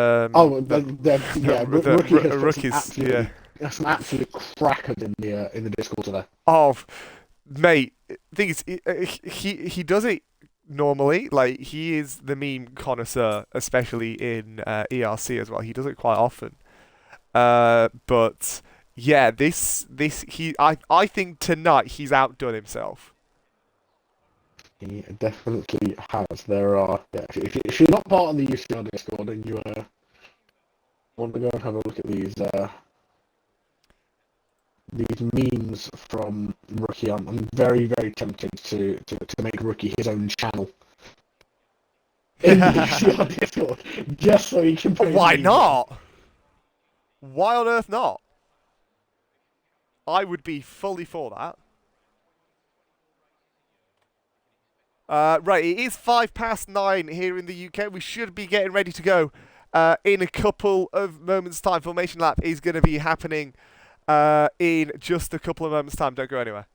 rookies. There's some absolute crackers in the Discord today. Oh, mate, thing is, he does it normally. Like, he is the meme connoisseur, especially in ERC as well. He does it quite often. But yeah, I think tonight he's outdone himself. He definitely has. There are, if you're not part of the UCR Discord and you want to go and have a look at these memes from Rookie, I'm very, very tempted to make Rookie his own channel in the UCR Discord, just so he can post Why memes. not? Why on earth not? I would be fully for that. Right, it is 9:05 here in the UK. We should be getting ready to go in a couple of moments' time. Formation lap is going to be happening in just a couple of moments' time. Don't go anywhere.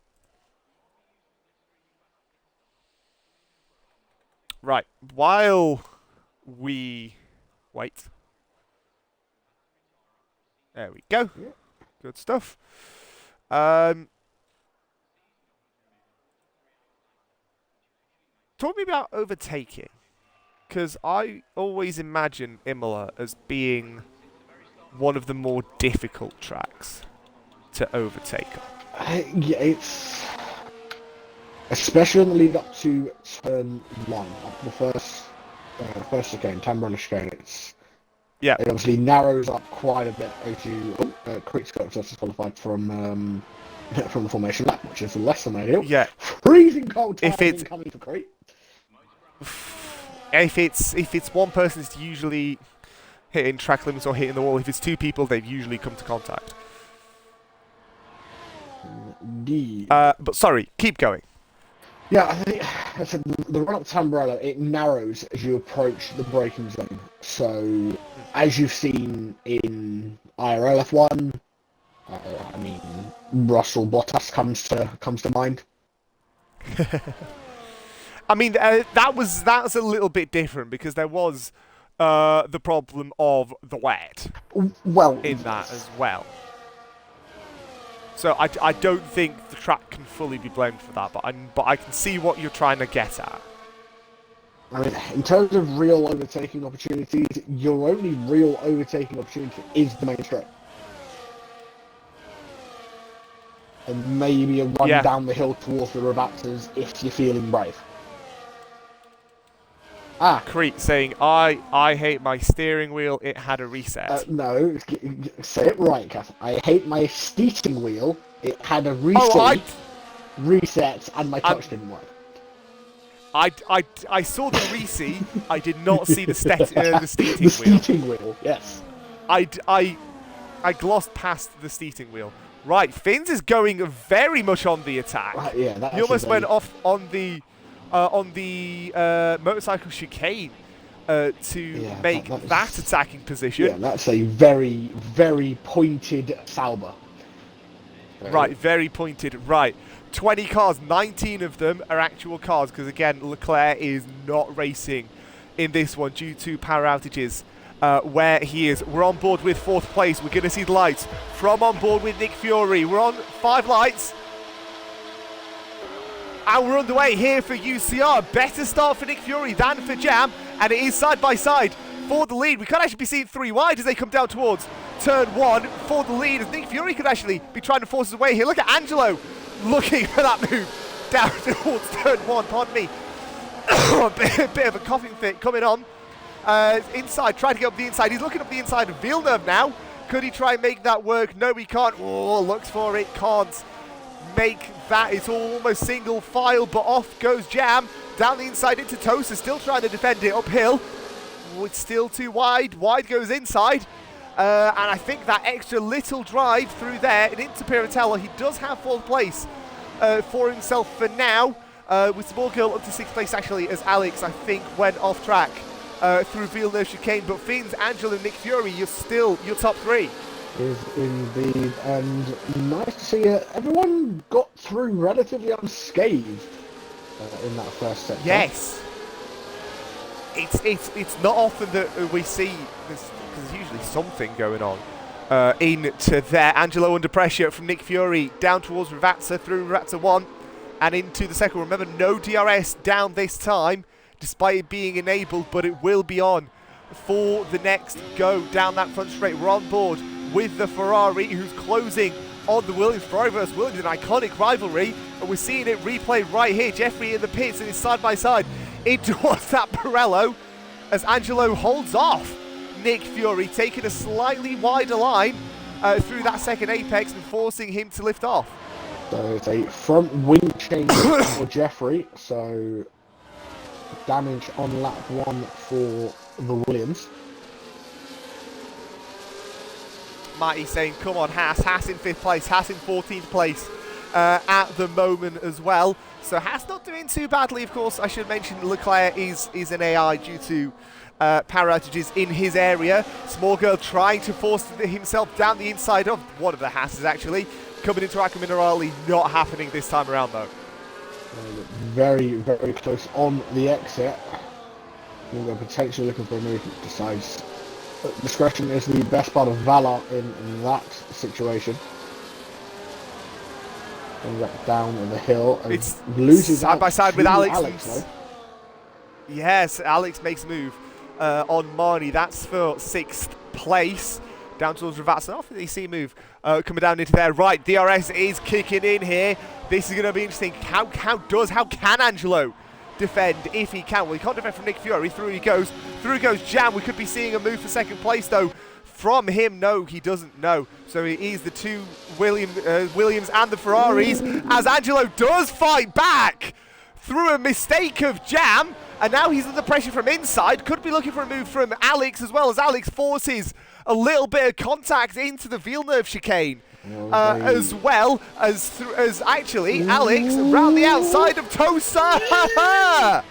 Right, while we wait. There we go. Good stuff. Talk me about overtaking, because I always imagine Imola as being one of the more difficult tracks to overtake on. Yeah, it's especially in the lead up to turn 1, the first chicane, Tamburello chicane. It obviously narrows up quite a bit as you. Creek's got just qualified from the formation lap, which is less than ideal. Yeah. Freezing cold time incoming for Creek. If it's one person, it's usually hitting track limits or hitting the wall. If it's two people, they've usually come to contact. Indeed. But sorry, keep going. Yeah, I think the run up to Tamburello, it narrows as you approach the braking zone. So, as you've seen in IRL F1, I mean, Russell Bottas comes to mind. I mean, that's a little bit different because there was the problem of the wet in that as well. So I don't think the track can fully be blamed for that, but I can see what you're trying to get at. I mean, in terms of real overtaking opportunities, your only real overtaking opportunity is the main straight. And maybe a run down the hill towards the Rabatzas if you're feeling brave. Crete saying, I hate my steering wheel, it had a reset. No, say it right, Kath. I hate my steering wheel. It had a Oh, reset, and my touch didn't work. I saw the Reese. I did not see the steering wheel. The steering wheel, yes. I glossed past the steering wheel. Right, Finns is going very much on the attack. Right, yeah, he almost went off on the motorcycle chicane to make that attacking position. Yeah, that's a very, very pointed Sauber. Right, very pointed. Right, 20 cars, 19 of them are actual cars because again, Leclerc is not racing in this one due to power outages. Where he is, we're on board with 4th place. We're going to see the lights from on board with Nick Fury. We're on 5 lights. And we're underway here for UCR. Better start for Nick Fury than for Jam. And it is side by side for the lead. We could actually be seeing 3 wide as they come down towards turn 1 for the lead. As Nick Fury could actually be trying to force his way here. Look at Angelo looking for that move down towards turn 1. Pardon me. a bit of a coughing fit coming on. Inside, trying to get up the inside. He's looking up the inside of Villeneuve now. Could he try and make that work? No, he can't. Oh, looks for it. Can't make that. It's almost single file, but off goes Jam. Down the inside into Tosa, still trying to defend it uphill. Oh, it's still too wide. Wide goes inside. And I think that extra little drive through there and into Piratella. He does have 4th place for himself for now. With Small Girl up to 6th place, actually, as Alex, I think, went off track. Through Villeneuve chicane, but Finns, Angelo, Nick Fury, you're still your top 3. Is indeed, and nice to see everyone got through relatively unscathed in that first sector. Yes, it's not often that we see this because there's usually something going on. Into there, Angelo under pressure from Nick Fury down towards Ravazza through Ravazza 1 and into the second. Remember, no DRS down this time, despite it being enabled, but it will be on for the next go down that front straight. We're on board with the Ferrari, who's closing on the Williams. Ferrari versus Williams, an iconic rivalry, and we're seeing it replayed right here. Jeffrey in the pits and is side by side in towards that Pirello as Angelo holds off Nick Fury, taking a slightly wider line through that second apex and forcing him to lift off. So it's a front wing change for Jeffrey, so damage on lap 1 for the Williams. Matty saying, come on, Haas in 5th place, Haas in 14th place at the moment as well. So Haas not doing too badly, of course. I should mention Leclerc is an AI due to power outages in his area. Small Girl trying to force himself down the inside of one of the Haas's actually. Coming into Acque Minerali, not happening this time around though. Very, very close on the exit. We're potentially looking for a move. Decides discretion is the best part of valor in that situation. Going back down the hill and it's loses side by side with Alex. Though. Yes, Alex makes a move on Marnie. That's for 6th place. Down towards Ravazza. Off the EC move coming down into there. Right, DRS is kicking in here. This is going to be interesting. How can Angelo defend if he can? Well, he can't defend from Nick Fury. Through goes Jam. We could be seeing a move for 2nd place though. From him, no, he doesn't know. So it is the 2 Williams and the Ferraris as Angelo does fight back through a mistake of Jam. And now he's under pressure from inside. Could be looking for a move from Alex as well as Alex forces a little bit of contact into the Villeneuve chicane. As well as actually Alex round the outside of Tosa.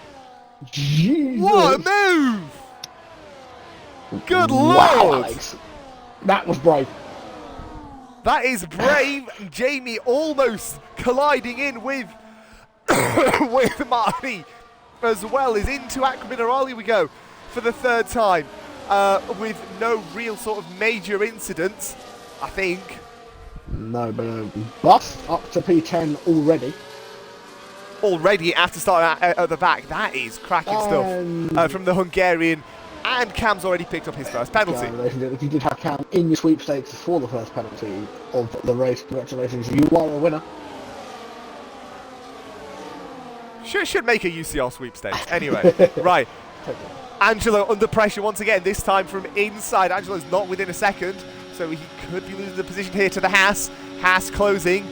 Jesus. What a move! Good Wow, lord! Alex. That was brave. That is brave. Jamie almost colliding in with with Marty as well. Is into Acque Minerali we go for the 3rd time with no real sort of major incidents, I think. No, but bust up to P10 already. Already after starting at the back. That is cracking stuff from the Hungarian. And Cam's already picked up his first penalty. If you did have Cam in your sweepstakes for the first penalty of the race, congratulations, you are a winner. Should make a UCR sweepstakes. Anyway, right. Angelo under pressure once again, this time from inside. Angelo's not within a second, so he could be losing the position here to the Haas. Haas closing.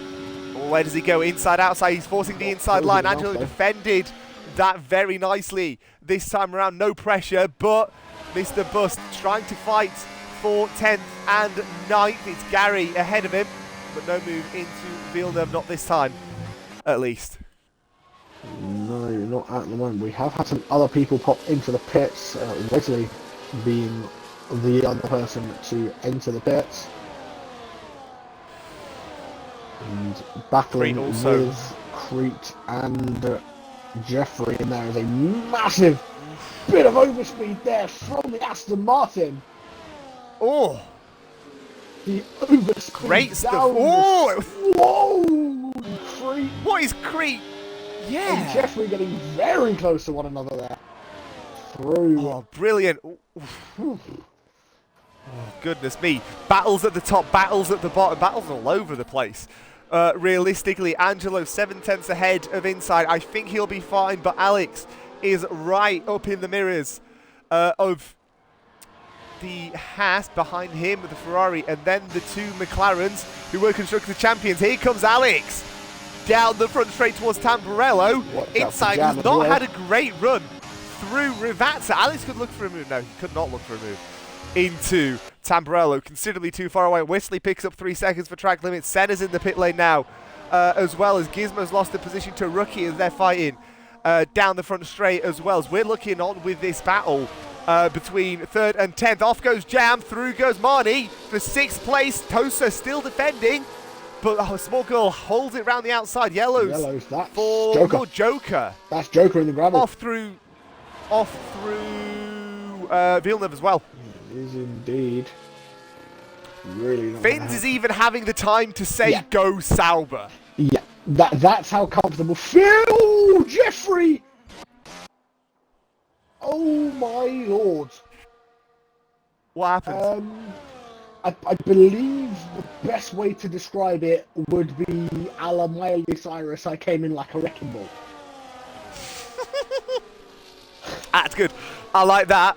Where does he go? Inside, outside. He's forcing the inside line. Angelo defended that very nicely this time around. No pressure, but Mr. Bust trying to fight for 10th and 9th. It's Gary ahead of him, but no move into Villeneuve, not this time, at least. No, not at the moment. We have had some other people pop into the pits, Wesley being the other person to enter the pits. And battling with Crete and Jeffrey, and there is a massive bit of overspeed there from the Aston Martin. Oh! The overspeed. Great stuff. Oh! Whoa! Crete. What is Crete? Yeah. And Jeffrey getting very close to one another there. Through. Oh, brilliant. Oh, goodness me. Battles at the top, battles at the bottom, battles all over the place. Realistically, Angelo 7/10 ahead of inside. I think he'll be fine, but Alex is right up in the mirrors of the Haas behind him with the Ferrari, and then the two McLarens who were constructor champions. Here comes Alex down the front straight towards Tamburello. Inside, who's not had a great run through Rivazza. Alex could look for a move. No, he could not look for a move into Tamburello, considerably too far away. Wesley picks up 3 seconds for track limit. Senna's in the pit lane now, as well as Gizmo's lost the position to Rookie as they're fighting down the front straight as well. As we're looking on with this battle between 3rd and 10th. Off goes Jam, through goes Marnie for 6th place. Tosa still defending, but Small Girl holds it round the outside. Yellows that's for Joker. That's Joker in the gravel. Off through Villeneuve as well. It is indeed. Really not. Finns is even having the time to say go Sauber. Yeah, that's how comfortable. Phil Jeffrey! Oh my lord. What happened? I believe the best way to describe it would be a la Miley Cyrus. I came in like a wrecking ball. That's good. I like that.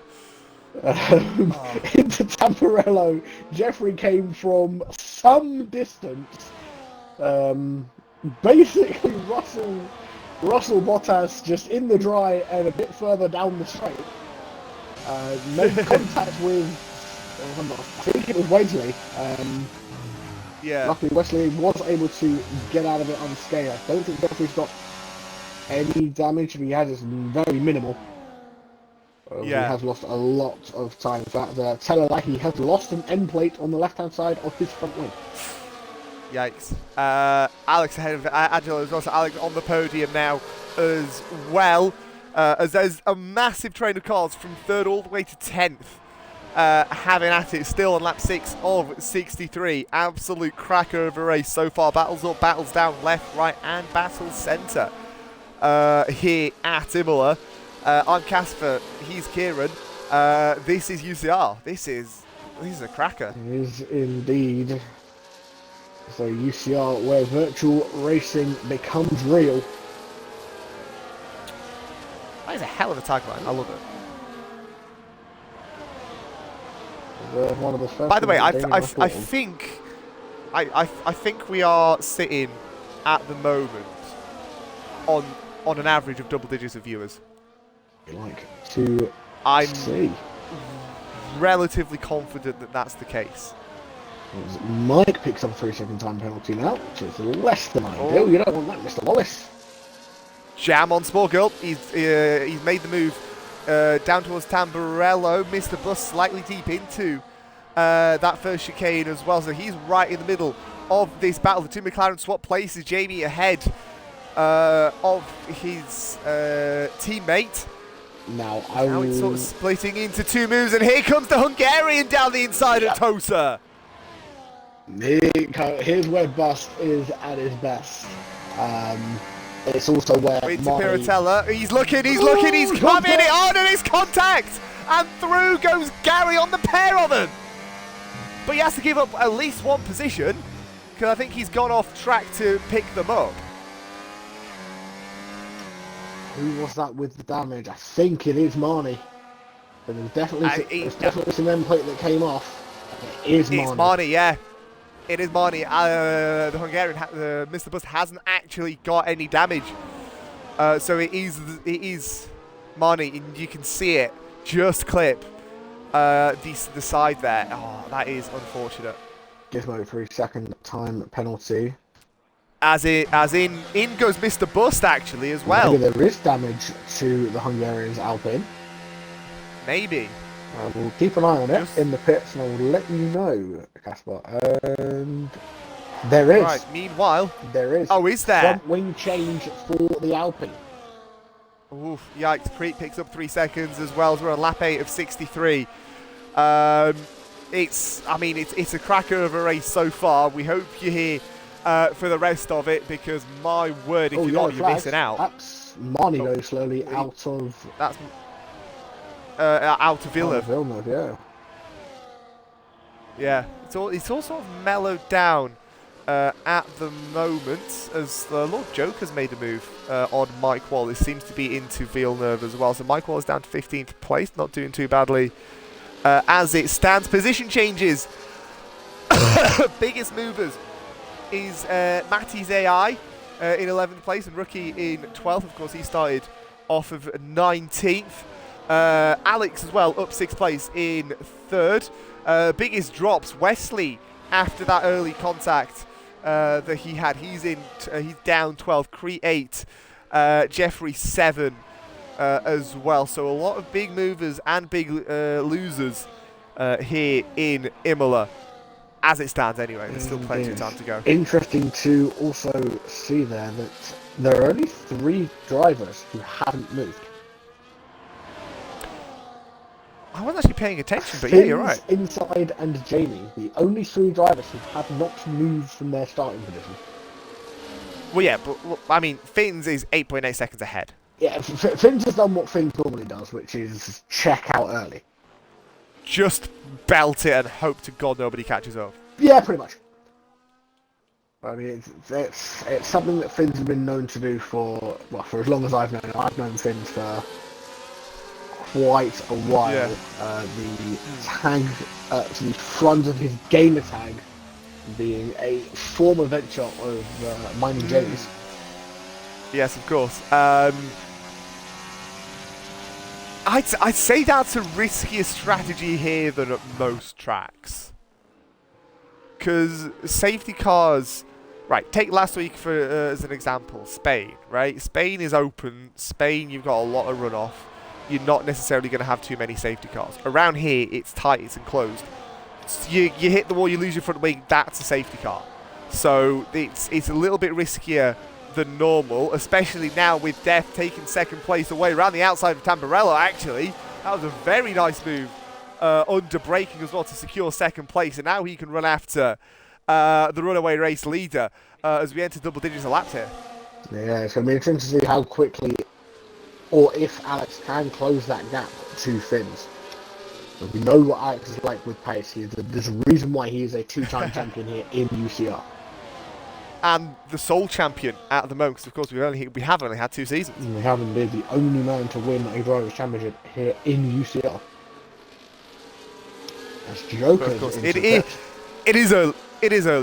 Into Tamburello, Jeffrey came from some distance. Basically, Russell Bottas just in the dry and a bit further down the straight. Made contact with, I think it was Wesley. Yeah. Luckily, Wesley was able to get out of it unscathed. I don't think Jeffrey's got any damage. If he has, it's very minimal. He has lost a lot of time. In fact, Telelaki has lost an end plate on the left-hand side of his front wing. Yikes. Alex ahead of Angelo as well, so Alex on the podium now as well. As there's a massive train of cars from 3rd all the way to 10th having at it still on lap 6 of 63. Absolute cracker of a race so far. Battles up, battles down, left, right and battle centre here at Imola. I'm Kacper, he's Kieran. This is UCR. This is a cracker. It is indeed. So UCR, where virtual racing becomes real. That is a hell of a tagline. I love it. One of the first. By the way, I think we are sitting at the moment on an average of double digits of viewers. Like to I'm see. Relatively confident that that's the case. Mike picks up a 3-second time penalty now, which is less than ideal. You don't want that, Mr. Wallace. Jam on Small Girl. He's made the move down towards Tamburello. Mr. Bus slightly deep into that first chicane as well, so he's right in the middle of this battle. The two McLaren swap places. Jamie ahead of his teammate. Now it's sort of splitting into two moves, and here comes the Hungarian down the inside of Tosa. Here's where Bust is at his best. It's also where Into Piratella. He's looking, he's coming it on, and it's contact! And through goes Gary on the pair of them! But he has to give up at least one position, because I think he's gone off track to pick them up. Who was that with the damage? I think it is Marnie. But there's definitely some end plate that came off. It is Marnie. It's Marnie, yeah. It is Marnie. The Hungarian, Mr. Bust, hasn't actually got any damage. So it is Marnie, and you can see it just clip the side there. Oh, that is unfortunate. Gizmo 3-second time penalty. In goes Mr. Bust actually as well. Maybe there is damage to the Hungarian's Alpine. Maybe. We'll keep an eye on it in the pits, and I will let you know, Kacper. And there is. Right. Meanwhile, there is. Oh, is there? Front wing change for the Alpine. Oof, yikes. Crete picks up 3 seconds as well as we're on lap 8 of 63. It's a cracker of a race so far. We hope you're here for the rest of it, because my word, if you're not, you're missing out. That's Marnie goes slowly out of... That's out of Villeneuve. Villeneuve, yeah. Yeah, it's all sort of mellowed down at the moment, as Lord Joker's made a move on Mike Wallace. Seems to be into Villeneuve as well. So Mike Wallace down to 15th place, not doing too badly as it stands. Position changes. Biggest movers is Matty's AI in 11th place and Rookie in 12th. Of course, he started off of 19th. Alex as well, up 6th place in 3rd. Biggest drops, Wesley, after that early contact that he had. He's down 12, Cree 8, Jeffrey 7 as well. So a lot of big movers and big losers here in Imola. As it stands anyway, there's still plenty of time to go. Interesting to also see there that there are only 3 drivers who haven't moved. I wasn't actually paying attention, but yeah, you're right. Inside and Jamie, the only 3 drivers who have not moved from their starting position. Well, yeah, but I mean, Finn's is 8.8 seconds ahead. Yeah, Finn's has done what Finn normally does, which is check out early. Just belt it and hope to God nobody catches up. Yeah, pretty much. I mean, it's something that Finn's been known to do for as long as I've known him. I've known Finn for quite a while. Yeah. The tag, the front of his gamer tag, being a former venture of mine and Jamie's. Yes, of course. I'd say that's a riskier strategy here than at most tracks. Because safety cars... Right, take last week for as an example, Spain, right? Spain is open. Spain, you've got a lot of runoff. You're not necessarily going to have too many safety cars. Around here, it's tight, it's enclosed. So you hit the wall, you lose your front wing, that's a safety car. So it's a little bit riskier than normal, especially now with Def taking 2nd place away around the outside of Tamburello, actually. That was a very nice move under braking as well to secure 2nd place, and now he can run after the runaway race leader as we enter double digits a lap here. Yeah, it's going to be interesting to see how quickly, or if Alex can close that gap to Finn's. We know what Alex is like with pace. There's a reason why he is a 2-time champion here in UCR. And the sole champion at the moment, because of course we have only had 2 seasons. We haven't been the only man to win a drivers' championship here in UCR. That's Joker. Of course, it is early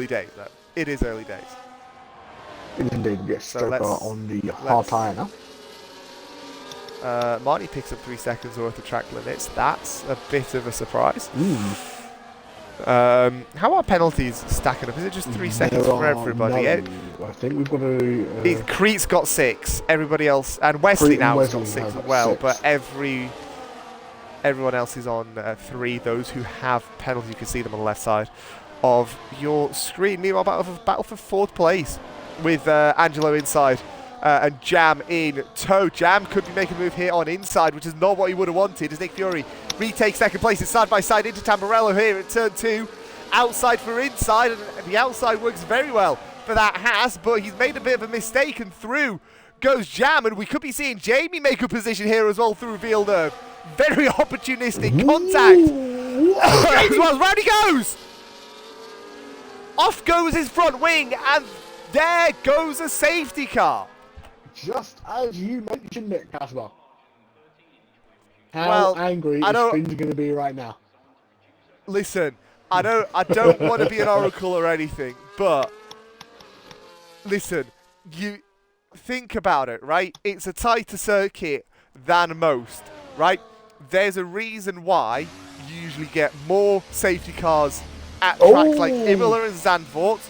days though. It is early days. It is indeed. Yes, So Joker on the hard tyre now. Marty picks up 3 seconds worth of track limits. That's a bit of a surprise. How are penalties stacking up? Is it just 3 seconds for everybody? No, I think we've got to... Crete's got 6. Everybody else... And Wesley now has got 6 as well. 6. But everyone else is on 3. Those who have penalties, you can see them on the left side of your screen. Meanwhile, battle for 4th place with Angelo inside and Jam in tow. Jam could be making a move here on inside, which is not what he would have wanted, as Nick Fury retakes 2nd place. It's side by side into Tamburello here at turn 2. Outside for inside, and the outside works very well for that Haas, but he's made a bit of a mistake, and through goes Jam, and we could be seeing Jamie make a position here as well through Villeneuve. Very opportunistic contact as well. Round he goes! Off goes his front wing, and there goes a safety car. just as you mentioned it, Kacper. How Well, angry I is don't Finn's going to be right now? listen. I don't want to be an oracle or anything, but listen, you think about it, right? It's a tighter circuit than most, right? There's a reason why you usually get more safety cars at tracks like Imola and Zandvoort.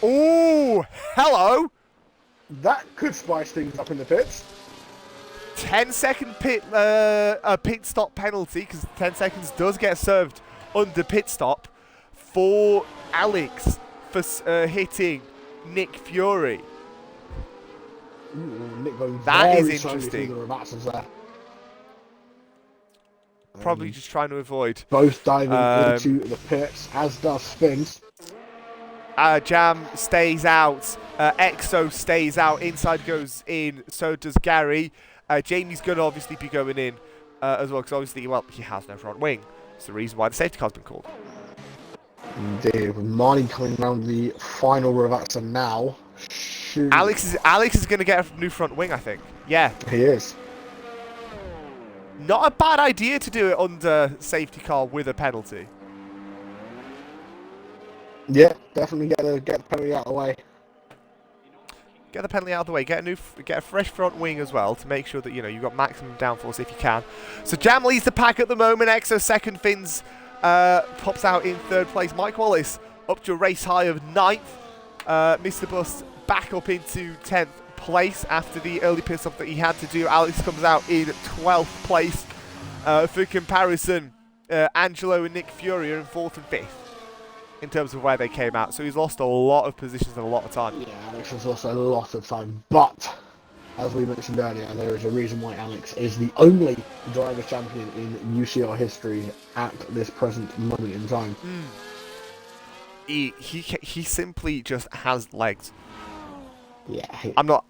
Oh, hello! That could spice things up in the pits. 10-second pit stop penalty, because 10 seconds does get served under pit stop for Alex for hitting Nick Fury. Ooh, Nick going That very is slowly through interesting. the reversals there. Probably just trying to avoid. Both diving into the pits, as does Finn's. Jam stays out. Exo stays out. Inside goes in. So does Gary. Jamie's going to obviously be going in as well, because obviously, well, he has no front wing. It's the reason why the safety car's been called. Indeed, with Marnie coming around the final reverser now. Shoot. Alex is going to get a new front wing, I think. Yeah. He is. Not a bad idea to do it under safety car with a penalty. Yeah, definitely get the penalty out of the way. Get the penalty out of the way. Get a fresh front wing as well to make sure that you've got maximum downforce if you can. So Jam leads the pack at the moment. Exo second. Finns pops out in third place. Mike Wallace up to a race high of 9th. Mr. Bust back up into 10th place after the early pit stop that he had to do. Alex comes out in 12th place. For comparison, Angelo and Nick Fury are in 4th and 5th in terms of where they came out. So he's lost a lot of positions and a lot of time. Yeah, Alex has lost a lot of time, but as we mentioned earlier, there is a reason why Alex is the only driver champion in UCR history at this present moment in time. He simply just has legs. Yeah, I'm not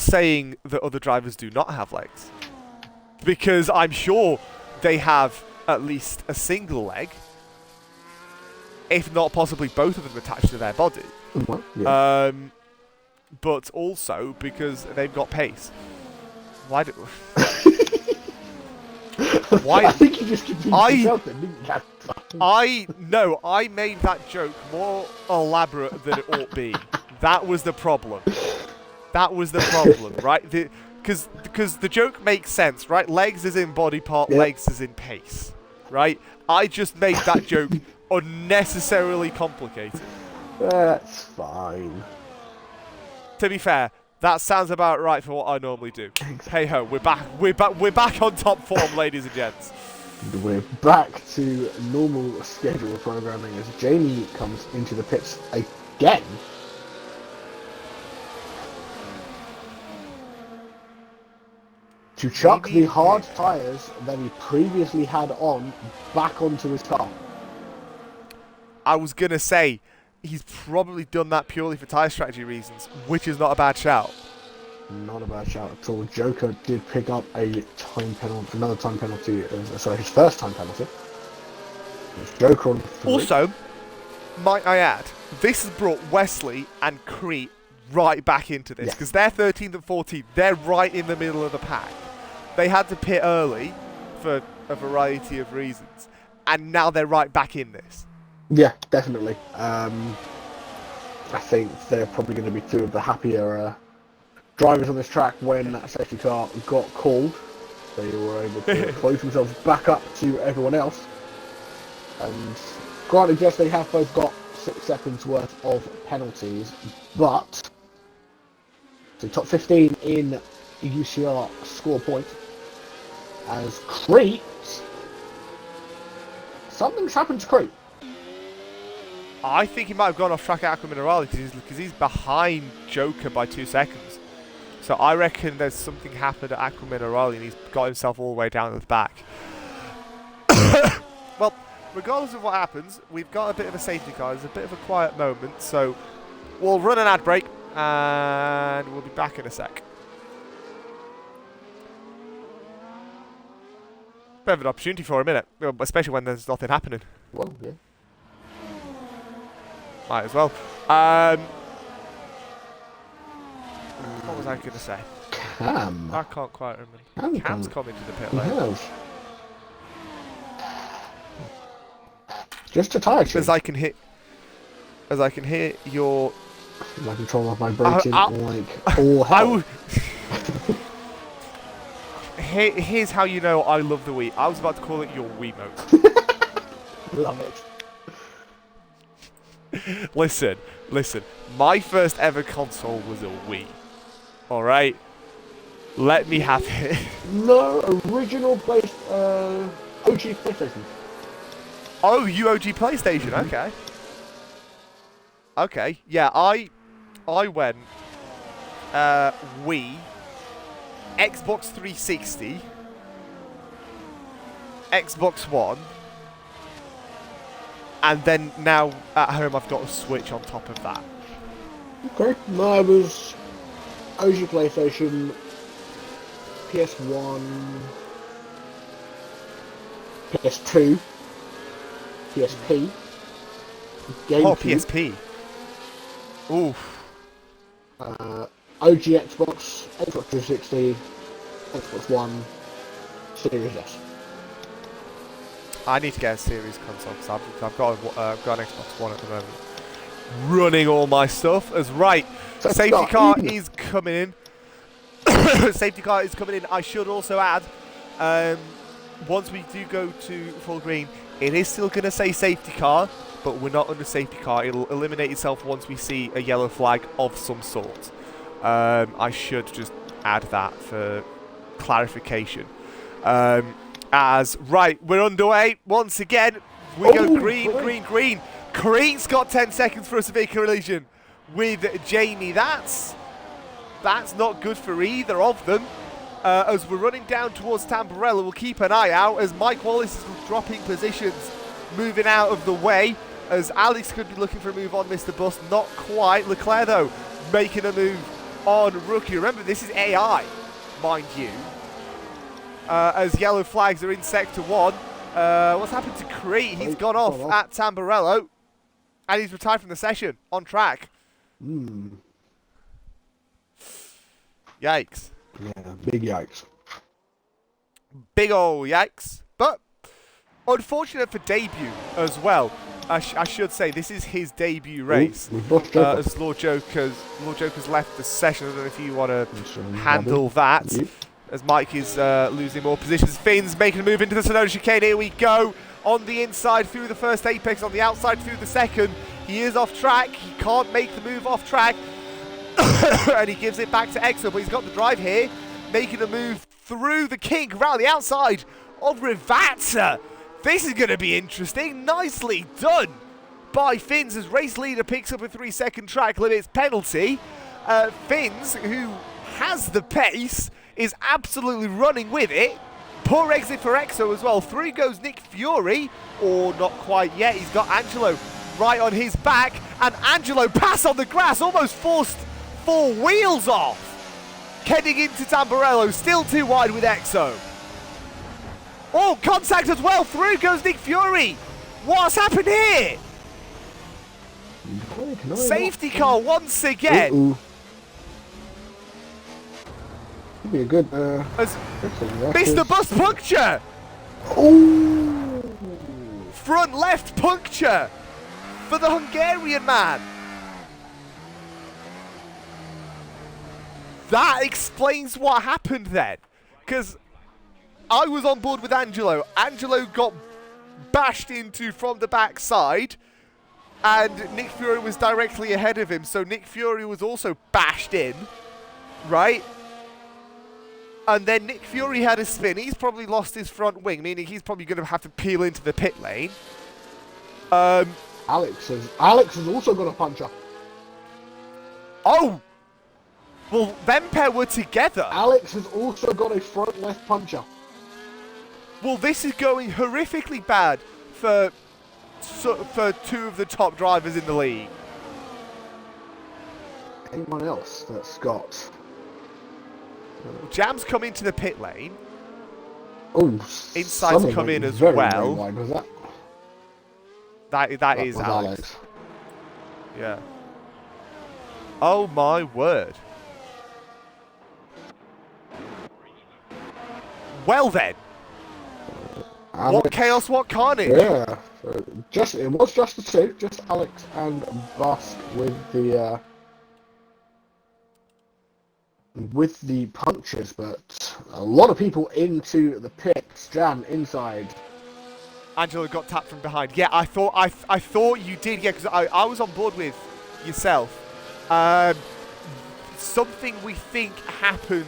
saying that other drivers do not have legs, because I'm sure they have at least a single leg, if not possibly both of them attached to their body. Yeah. But also because they've got pace. Why do? Why? I think you just confused yourself then, didn't you? I made that joke more elaborate than it ought to be. That was the problem. That was the problem, right? Because the joke makes sense, right? Legs is in body part, legs is in pace, right? I just made that joke unnecessarily complicated. That's fine. To be fair, that sounds about right for what I normally do. Hey ho, we're back on top form, ladies and gents. We're back to normal schedule programming as Jamie comes into the pits again. To chuck the hard tyres that he previously had on back onto his car. I was going to say, he's probably done that purely for tyre strategy reasons, which is not a bad shout. Not a bad shout at all. Joker did pick up a time penalty, another time penalty, his first time penalty. It's Joker on 3. Also, might I add, this has brought Wesley and Crete right back into this, because they're 13th and 14th. They're right in the middle of the pack. They had to pit early for a variety of reasons, and now they're right back in this. Yeah, definitely. I think they're probably going to be two of the happier drivers on this track when that safety car got called. They were able to close themselves back up to everyone else. And granted, yes, they have both got 6 seconds worth of penalties, but the top 15 in UCR score point as Crete. Something's happened to Crete. I think he might have gone off track at Aqua Minerale because he's behind Joker by 2 seconds. So I reckon there's something happened at Aqua Minerale and he's got himself all the way down to the back. Well, regardless of what happens, we've got a bit of a safety car. There's a bit of a quiet moment, so we'll run an ad break and we'll be back in a sec. Bit of an opportunity for a minute, especially when there's nothing happening. Well, yeah. Might as well. was I going to say? Cam. I can't quite remember. Cam's coming to the pit lane. Yes. Just a tire change. As I can hear your... My controller vibrating like all hell. Here's how you know I love the Wii. I was about to call it your Wiimote. Love it. Listen. My first ever console was a Wii. Alright? Let me have it. No, original OG PlayStation. Oh, you OG PlayStation, okay. Okay, yeah, I went Wii, Xbox 360, Xbox One, and then now at home I've got a Switch on top of that. Okay, no, I was OG PlayStation, PS1, PS2, PSP, GameCube. Oh, PSP. Oof. OG Xbox, Xbox 360, Xbox One, Series S. I need to get a Series console because I've got an Xbox One at the moment. Running all my stuff as right. Safety car is coming in. Safety car is coming in. I should also add, once we do go to full green, it is still going to say safety car, but we're not under safety car. It'll eliminate itself once we see a yellow flag of some sort. I should just add that for clarification. Right, we're underway once again. We go green. Kareem's got 10 seconds for a severe collision with Jamie. That's not good for either of them. As we're running down towards Tamburello, we'll keep an eye out as Mike Wallace is dropping positions, moving out of the way, as Alex could be looking for a move on Mr. Bus. Not quite. Leclerc, though, making a move on Rookie. Remember, this is AI, mind you. As yellow flags are in Sector 1. What's happened to Crete? He's gone off at Tamburello. And he's retired from the session, on track. Yikes. Yeah, big yikes. Big ol' yikes. But unfortunate for debut as well. I should say this is his debut race. As Lord Joker's left the session. I don't know if you want to handle that. Yep. As Mike is losing more positions. Finn's making a move into the Sonoma chicane. Here we go. On the inside through the first apex, on the outside through the second. He is off track. He can't make the move off track. And he gives it back to Exo, but he's got the drive here. Making a move through the kink around the outside of Rivazza. This is going to be interesting. Nicely done by Finns as race leader picks up a 3-second track limits penalty. Finns, who has the pace, is absolutely running with it. Poor exit for Exo as well. Through goes Nick Fury, or not quite yet. He's got Angelo right on his back, and Angelo pass on the grass, almost forced 4 wheels off. Heading into Tamburello, still too wide with Exo. Oh, contact as well. Through goes Nick Fury. What's happened here? Safety car once again. Could be a good. Mr. Bus puncture. Oh! Front left puncture for the Hungarian man. That explains what happened then, because I was on board with Angelo. Angelo got bashed into from the backside, and Nick Fury was directly ahead of him, so Nick Fury was also bashed in, right? And then Nick Fury had a spin. He's probably lost his front wing, meaning he's probably going to have to peel into the pit lane. Alex has also got a puncher. Oh! Well, them pair were together. Alex has also got a front left puncher. Well, this is going horrifically bad for 2 of the top drivers in the league. Anyone else that's got... Jam's come into the pit lane. Oh, Inside's come in as very, well. Very wide, was that? That is Alex. Yeah. Oh my word. Well then, what chaos, what carnage? Yeah, it was just the two, just Alex and Busk with the punches, but a lot of people into the pits. Jan inside. Angelo got tapped from behind. Yeah, I thought you did. Yeah, because I was on board with yourself. Something we think happened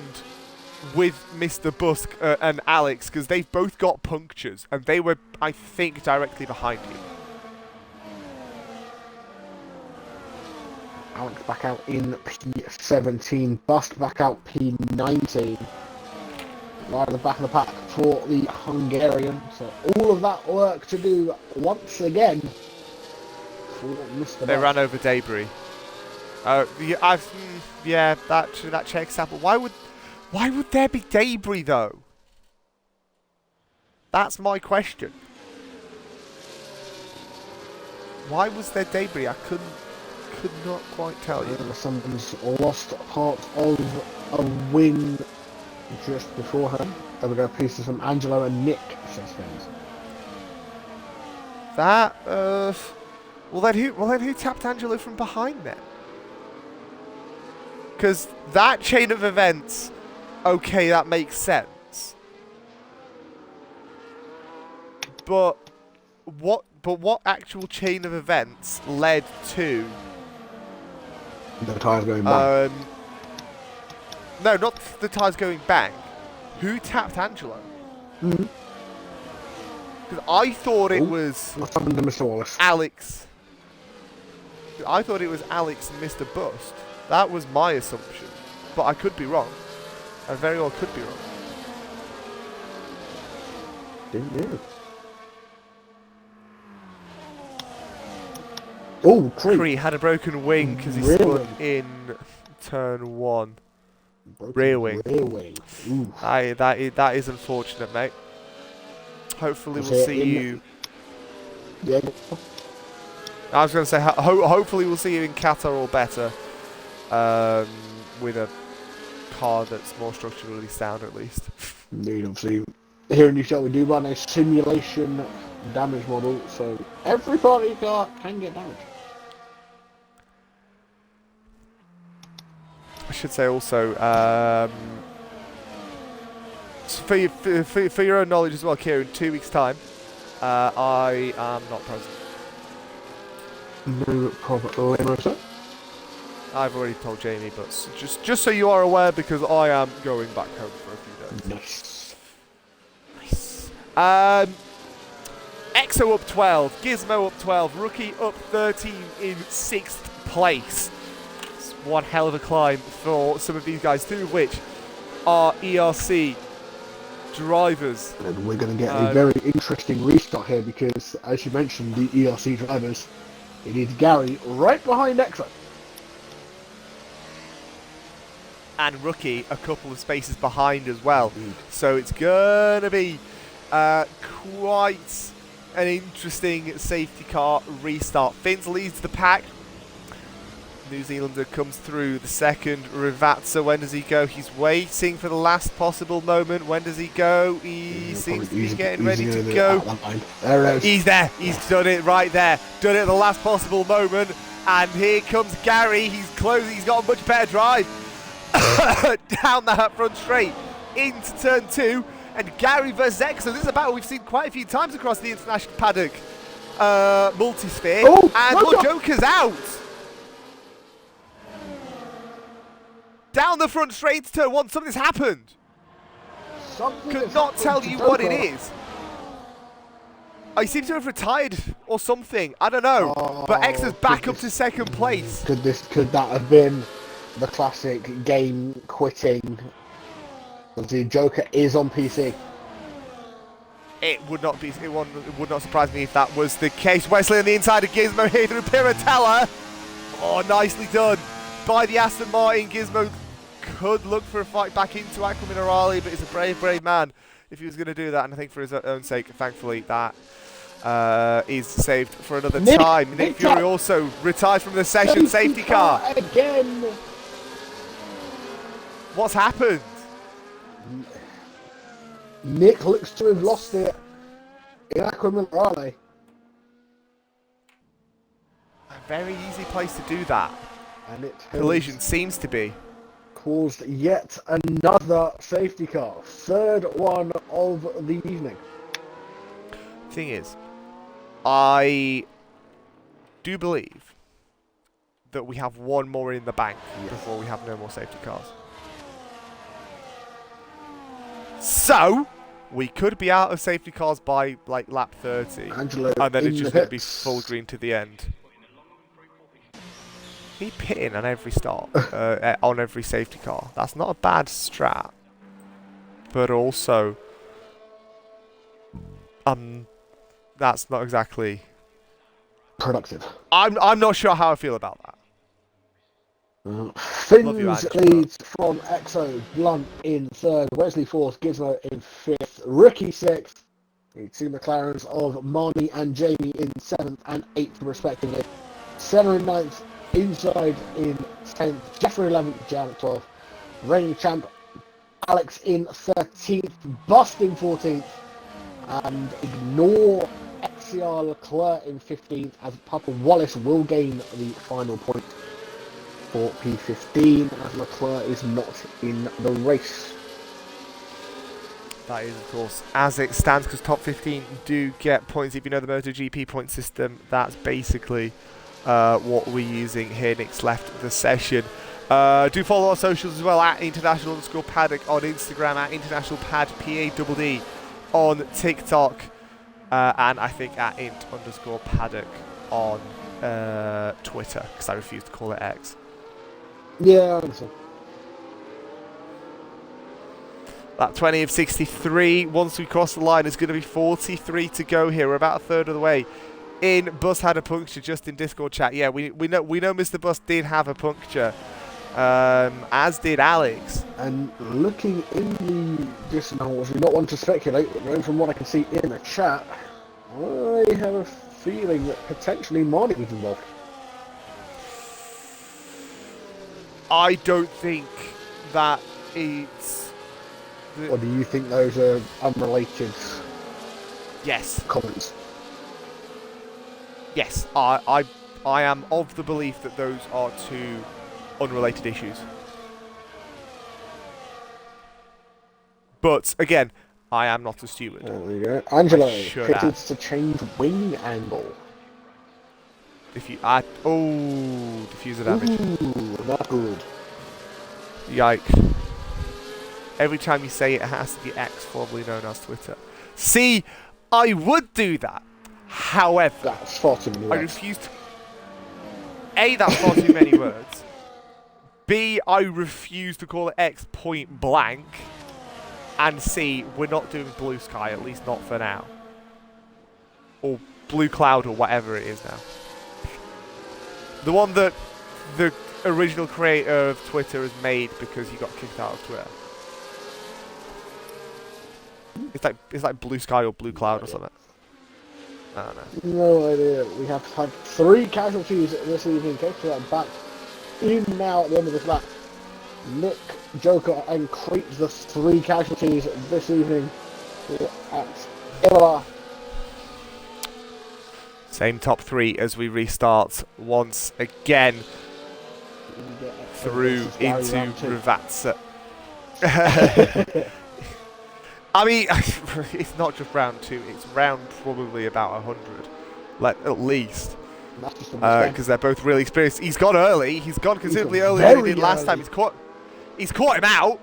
with Mr. Busk and Alex, because they've both got punctures, and they were, I think, directly behind you. Alex back out in P17, Busk back out P19. Right at the back of the pack for the Hungarian. So all of that work to do once again for Mr. Busk. They ran over debris. Yeah, that checks out. But why would there be debris though? That's my question. Why was there debris? I could not quite tell you. Someone's lost part of a wing just beforehand. There we go, pieces from Angelo and Nick, says things. That well then who tapped Angelo from behind then? Because that chain of events, okay, that makes sense. But what actual chain of events led to the tyres going bang? No, not the tyres going bang. Who tapped Angelo? Because I thought it was What's happened to Mr. Wallace? Alex. I thought it was Alex and Mr. Bust. That was my assumption, but I could be wrong. I very well could be wrong. Didn't you? Oh, Cree had a broken wing because he spun in turn 1. Rear wing. That is unfortunate, mate. Hopefully we'll see you. Yeah. I was going to say, hopefully we'll see you in Qatar or better, with a car that's more structurally sound at least. Indeed, obviously, here in UCR we do run a simulation damage model, so every part of your car can get damaged. I should say also, for your own knowledge as well, Kieran, 2 weeks' time, I am not present. No problem, sir. I've already told Jamie, but just so you are aware, because I am going back home for a few days. Nice. Exo up 12, Gizmo up 12, Rookie up 13 in 6th place. It's one hell of a climb for some of these guys, 2 of which are ERC drivers. And we're going to get a very interesting restart here because, as you mentioned, the ERC drivers, it is Gary right behind Exo. And Rookie a couple of spaces behind as well. So it's going to be quite an interesting safety car restart. Finns leads the pack. New Zealander comes through the second. Rivatsa, when does he go? He's waiting for the last possible moment. When does he go? He seems to be getting ready to go. There it is. He's there. He's done it right there. Done it at the last possible moment. And here comes Gary. He's closing. He's got a much better drive. Down that front straight into turn 2. And Gary versus Exo. This is a battle we've seen quite a few times across the international Paddock multisphere. Oh, and look, Joker's out. Down the front straight to turn 1. Something's happened. Could not tell you what it is. He seems to have retired or something. I don't know. But Exo's back up to second place. Could that have been the classic game quitting? The Joker is on PC. It would not surprise me if that was the case. Wesley on the inside of Gizmo here through Piratella. Oh, nicely done by the Aston Martin. Gizmo could look for a fight back into Aqua Minerale, but he's a brave man if he was going to do that. And I think for his own sake, thankfully, that is saved for another time. Nick Fury also retired from the session. Safety car again. What's happened? Nick looks to have lost it in Aquamilare. A very easy place to do that. And it Collision seems to be. Caused yet another safety car. Third one of the evening. Thing is, I do believe that we have one more in the bank before we have no more safety cars. So, we could be out of safety cars by like lap 30. Angelo and then it's in just the going to be pits. full green to the end. He pitting on every start, on every safety car. That's not a bad strat. But also, that's not exactly productive. I'm not sure how I feel about that. Finns leads from Exo, Blunt in third, Wesley fourth, Gizmo in fifth, Rookie sixth, the two McLarens of Marnie and Jamie in seventh and eighth respectively. Senna in ninth, Inside in 10th, Jeffrey 11th, Jan at 12th, reigning champ Alex in 13th, Bust in 14th, and ignore XCR Leclerc in 15th, as Papa Wallace will gain the final point for P15, as Leclerc is not in the race. That is, of course, as it stands, because top 15 do get points. If you know the MotoGP point system, that's basically what we're using here. Nick's left the session. Do follow our socials as well, at international_paddock on Instagram, at internationalpad, PADD on TikTok, and I think at int_paddock on Twitter, because I refuse to call it X. Yeah, I understand. That 20 of 63, once we cross the line, is going to be 43 to go here. We're about a third of the way. Bus had a puncture just in Discord chat. Yeah, we know Mr. Bus did have a puncture, as did Alex. And looking in the just now, obviously not one to speculate, but going from what I can see in the chat, I have a feeling that potentially Marnie was involved. I don't think that it's... Or do you think those are unrelated Yes. comments? Yes, I am of the belief that those are two unrelated issues. But, again, I am not a steward. There we go. Angelo should pitted have. to change wing angle. Diffuser damage. Ooh, not good. Yikes. Every time you say it has to be X, formerly known as Twitter. See, I would do that. However, That's far too many I words. refuse to... A, that's far too many words. B, I refuse to call it X point blank. And C, we're not doing blue sky, at least not for now. Or blue cloud, or whatever it is now. The one that the original creator of Twitter has made because he got kicked out of Twitter. It's like blue sky or blue cloud or something. I don't know. No idea. We have had 3 casualties this evening. Get to that back in now at the end of this lap. Nick, Joker, and Creep, the 3 casualties this evening here at Imola. Same top 3 as we restart once again through into Ravazza. I mean, it's not just round 2, it's round probably about 100, like, at least. Because they're both really experienced. He's gone early. He's gone considerably earlier than he did last time. He's caught him out,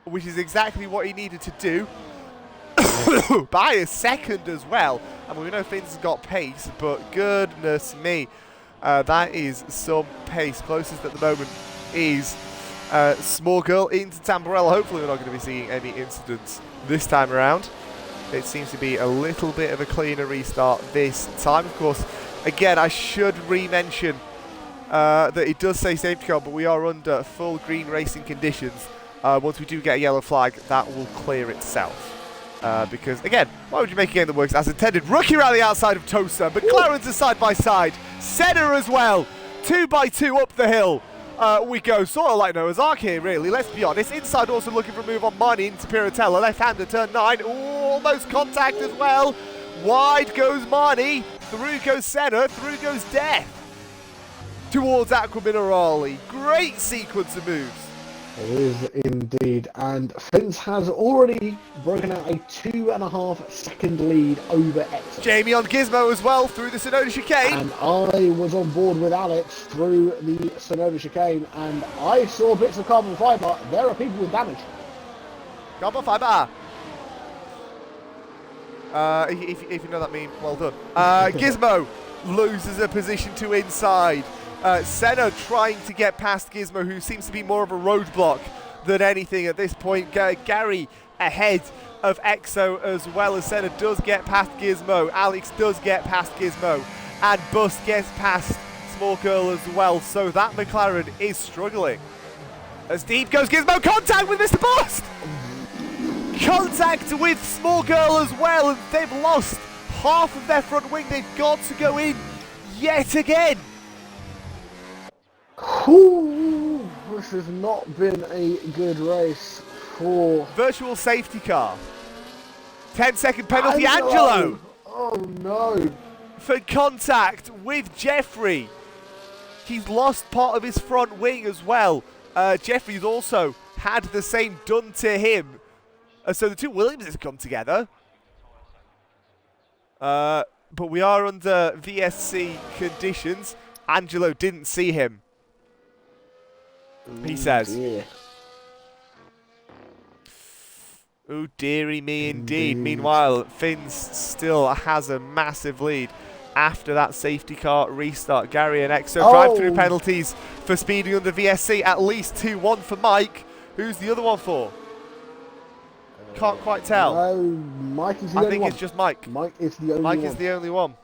which is exactly what he needed to do. By a second as well. I mean, we know Finn's has got pace, but goodness me, that is some pace. Closest at the moment is Small Girl into Tamburello. Hopefully we're not going to be seeing any incidents this time around. It seems to be a little bit of a cleaner restart this time. Of course, again, I should re-mention that it does say safety car, but we are under full green racing conditions. Once we do get a yellow flag, that will clear itself. Because, again, why would you make a game that works as intended? Rookie around the outside of Toaster. McLaren's are side by side. Senna as well. 2x2 up the hill. we go sort of like Noah's Ark here, really. Let's be honest. Inside also looking for a move on Marnie into Piratella. Left-hander, turn 9. Ooh, almost contact as well. Wide goes Marnie. Through goes Senna. Through goes Death. Towards Aqua Minerali. Great sequence of moves. It is indeed, and Finns has already broken out a 2.5 second lead over Exo. Jamie on Gizmo as well through the Sonoda Chicane. And I was on board with Alex through the Sonoda Chicane, and I saw bits of carbon fibre. There are people with damage. Carbon fibre. If you know that meme, well done. Gizmo loses a position to inside. Senna trying to get past Gizmo, who seems to be more of a roadblock than anything at this point. Gary ahead of Exo as well as Senna does get past Gizmo. Alex does get past Gizmo. And Bust gets past Small Girl as well. So that McLaren is struggling. As deep goes Gizmo. Contact with Mr. Bust! Contact with Small Girl as well. And they've lost half of their front wing. They've got to go in yet again. Ooh, this has not been a good race for... Virtual safety car. 10-second penalty, Angelo! Oh no! For contact with Jeffrey. He's lost part of his front wing as well. Jeffrey's also had the same done to him. So the two Williamses come together. But we are under VSC conditions. Angelo didn't see him. He says. Yeah. Oh, dearie me indeed. Meanwhile, Finns still has a massive lead after that safety car restart. Gary and Exo drive-through penalties for speeding under VSC. At least 2-1 for Mike. Who's the other one for? Can't quite tell. No, Mike is the only one. I think it's just Mike. Mike is the only one. Mike is the only one.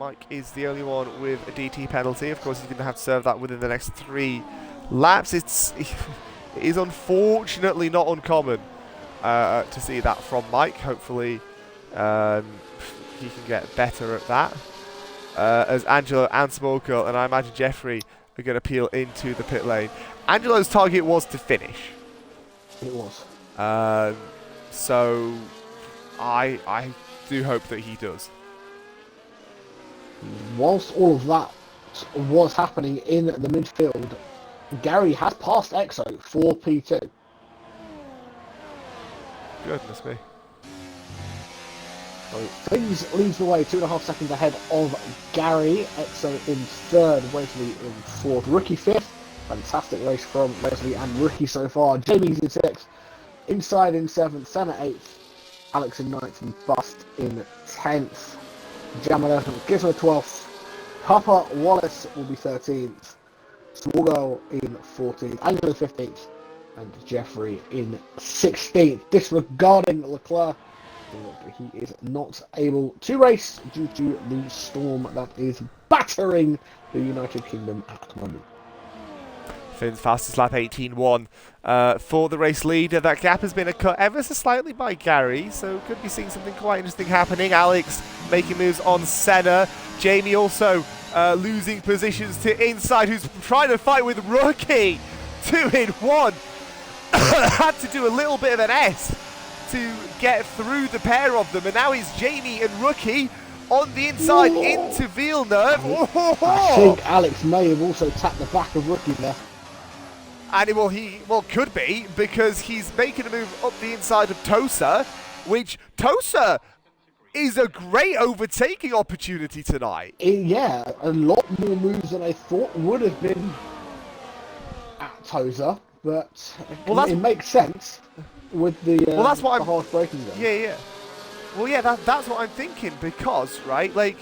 Mike is the only one with a DT penalty. Of course, he's going to have to serve that within the next 3 laps. It is unfortunately not uncommon to see that from Mike. Hopefully, he can get better at that. As Angelo and Small Girl, and I imagine Jeffrey, are going to peel into the pit lane. Angelo's target was to finish. It was. So, I do hope that he does. Whilst all of that was happening in the midfield, Gary has passed Exo for P2. Goodness me. So Finns leads the way 2.5 seconds ahead of Gary. Exo in 3rd, Wesley in 4th, Rookie 5th. Fantastic race from Wesley and Rookie so far. Jamie's in 6th, Inside in 7th, Senna 8th, Alex in 9th, and Bust in 10th. Jam 11th, Gizmo 12th, Papa Wallace will be 13th, Small Girl in 14th, Angelo 15th, and Jeffrey in 16th. Disregarding Leclerc, he is not able to race due to the storm that is battering the United Kingdom at the moment. Finn's fastest lap 18.1 for the race leader. That gap has been cut ever so slightly by Gary, so could be seeing something quite interesting happening. Alex making moves on Senna. Jamie also losing positions to Inside, who's trying to fight with Rookie. 2 in 1. Had to do a little bit of an S to get through the pair of them, and now it's Jamie and Rookie on the inside into Villeneuve. I think Alex may have also tapped the back of Rookie there. And he could be, because he's making a move up the inside of Tosa, which Tosa is a great overtaking opportunity tonight. Yeah, a lot more moves than I thought would have been at Tosa, but it makes sense with the that's what the harsh braking zone. Yeah. Well, yeah, that's what I'm thinking, because, right, like,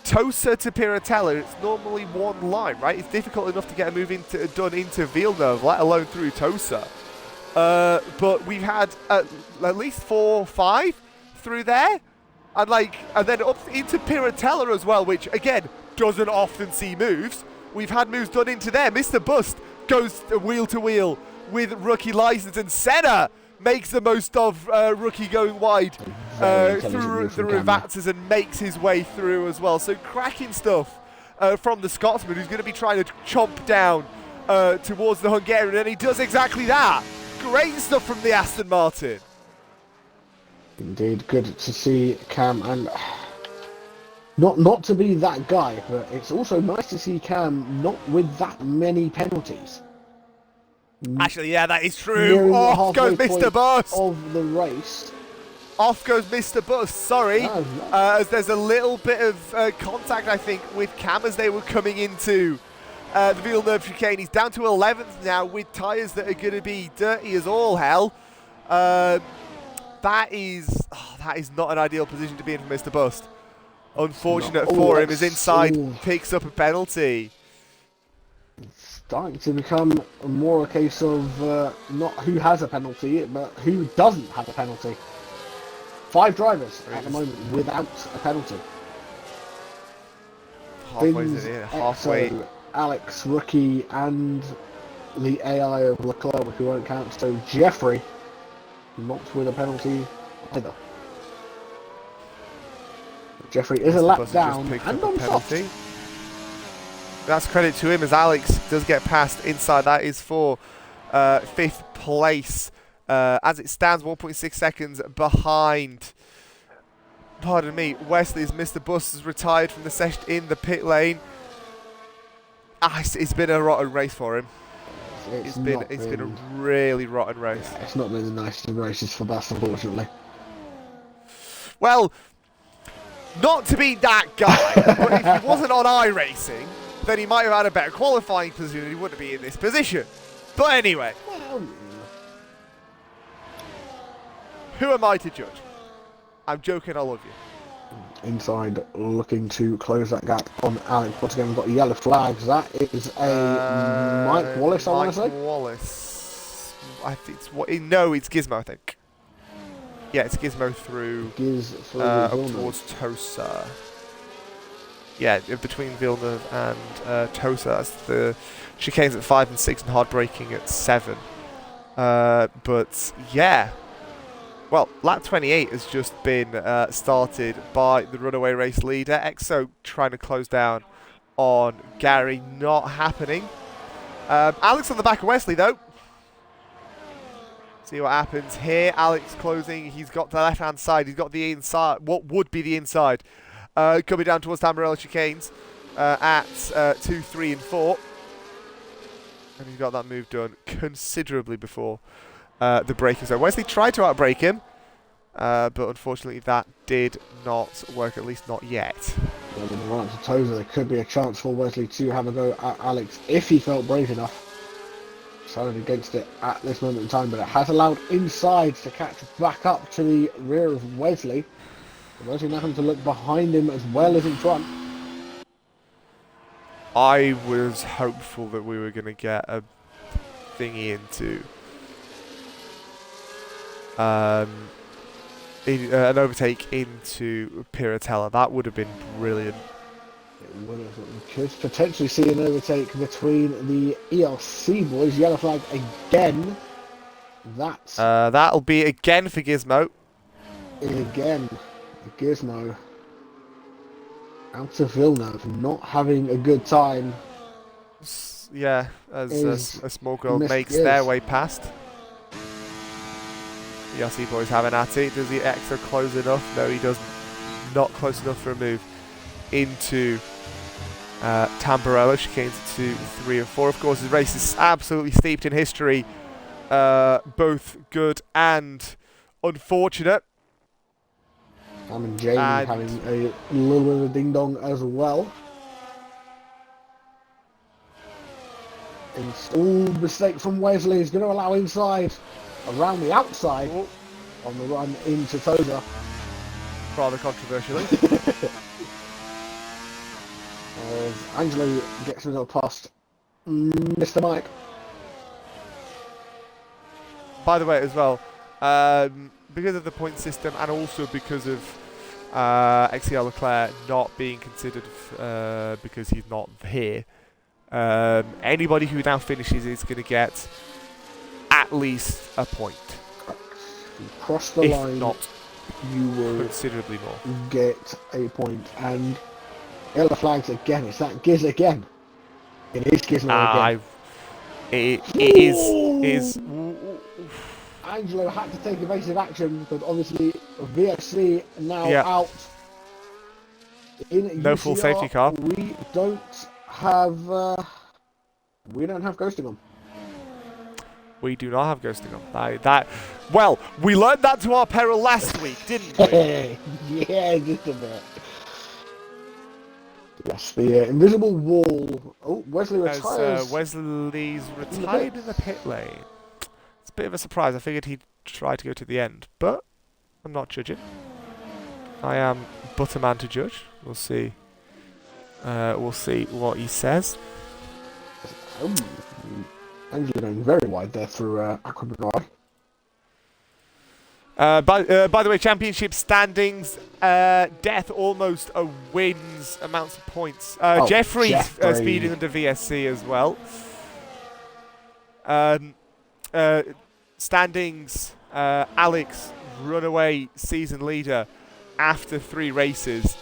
Tosa to Piratella, it's normally one line, right? It's difficult enough to get a move done into Villeneuve, let alone through Tosa. But we've had at least 4 or 5 through there, and then up into Piratella as well, which again doesn't often see moves. We've had moves done into there. Mr. Bust goes wheel to wheel with Rookie license, and Senna makes the most of Rookie going wide through the Rivatas and makes his way through as well. So cracking stuff from the Scotsman, who's going to be trying to chomp down towards the Hungarian, and he does exactly that. Great stuff from the Aston Martin. Indeed, good to see Cam, and not to be that guy, but it's also nice to see Cam not with that many penalties. Actually, yeah, that is true. Nearing the Off goes halfway Mr. point Bust. of the race. Off goes Mr. Bust, sorry. No. As there's a little bit of contact, I think, with Cam as they were coming into the Villeneuve chicane. He's down to 11th now with tyres that are going to be dirty as all hell. That is not an ideal position to be in for Mr. Bust. Unfortunate for him, as inside picks up a penalty. It's starting to become more a case of not who has a penalty, but who doesn't have a penalty. 5 drivers at the moment without a penalty. Halfway. Alex, Rookie, and the AI of Leclerc, who won't count. So Jeffrey, not with a penalty either. Jeffrey is a lap down and on penalty. That's credit to him, as Alex does get past inside. That is for 5th place. As it stands, 1.6 seconds behind. Pardon me, Wesley's Mr. Bus has retired from the session in the pit lane. It's been a rotten race for him. It's been a really rotten race. Yeah, it's not been the nicest of races for Bus, unfortunately. Well, not to be that guy, but if he wasn't on iRacing, then he might have had a better qualifying position and he wouldn't be in this position. But anyway, who am I to judge? I'm joking, I love you. Inside, looking to close that gap on Alex. Once again, we've got yellow flags. That is a Mike Wallace, I want to say. Mike Wallace. I think it's Gizmo, I think. Yeah, it's Gizmo through up towards Tosa. Yeah, between Villeneuve and Tosa. That's the chicanes at 5 and 6 and hard braking at 7. But yeah. Well, lap 28 has just been started by the runaway race leader. Exo trying to close down on Gary, not happening. Alex on the back of Wesley, though. See what happens here. Alex closing. He's got the left-hand side. He's got the inside, what would be the inside. Coming down towards Tamburello chicanes at 2, 3, and 4. And he's got that move done considerably before the braking zone. Wesley tried to outbrake him, but unfortunately that did not work, at least not yet. Well, with the run up to Tosa, there could be a chance for Wesley to have a go at Alex if he felt brave enough. Decided against it at this moment in time, but it has allowed inside to catch back up to the rear of Wesley. Wesley now having to look behind him as well as in front. I was hopeful that we were going to get a thingy into an overtake into Piratella. That would have been brilliant. It would have. We could potentially see an overtake between the ELC boys. Yellow flag again. That'll be again for Gizmo. Again, Gizmo. Out of Villeneuve, not having a good time. Yeah, as a small girl makes their way past. The ELC boys having at it. Does the Exo close enough? No, he does not close enough for a move into Tamburello. Chicanes 2, 3, and 4. Of course, the race is absolutely steeped in history, both good and unfortunate. Sam and James having a little bit of a ding-dong as well. Installed mistake from Wesley is going to allow inside, around the outside, on the run into Tosa. Rather controversially. As Angelo gets himself past Mr. Mike. By the way, as well, because of the point system and also because of XCL Leclerc not being considered because he's not here, anybody who now finishes is going to get at least a point. You cross the line, not you will considerably more. Get a point. And Yellow flags again. It's that Giz again. It is Gizmo again. It is. Angelo had to take evasive action because obviously VSC now Yeah. out. In No UCR, full safety car. We don't have ghosting on. We do not have ghosting on. Well, we learned that to our peril last week, didn't we? Yeah, just a bit. Yes, the invisible wall. Oh, Wesley retires. As Wesley's retired in the pit lane. It's a bit of a surprise. I figured he'd try to go to the end, but I'm not judging. I am but a man to judge. We'll see. We'll see what he says. Angelo going very wide there through Aquamarine. By the way, championship standings, Death almost wins amounts of points. Jeffrey's speeding under VSC as well. Standings, Alex, runaway season leader after 3 races.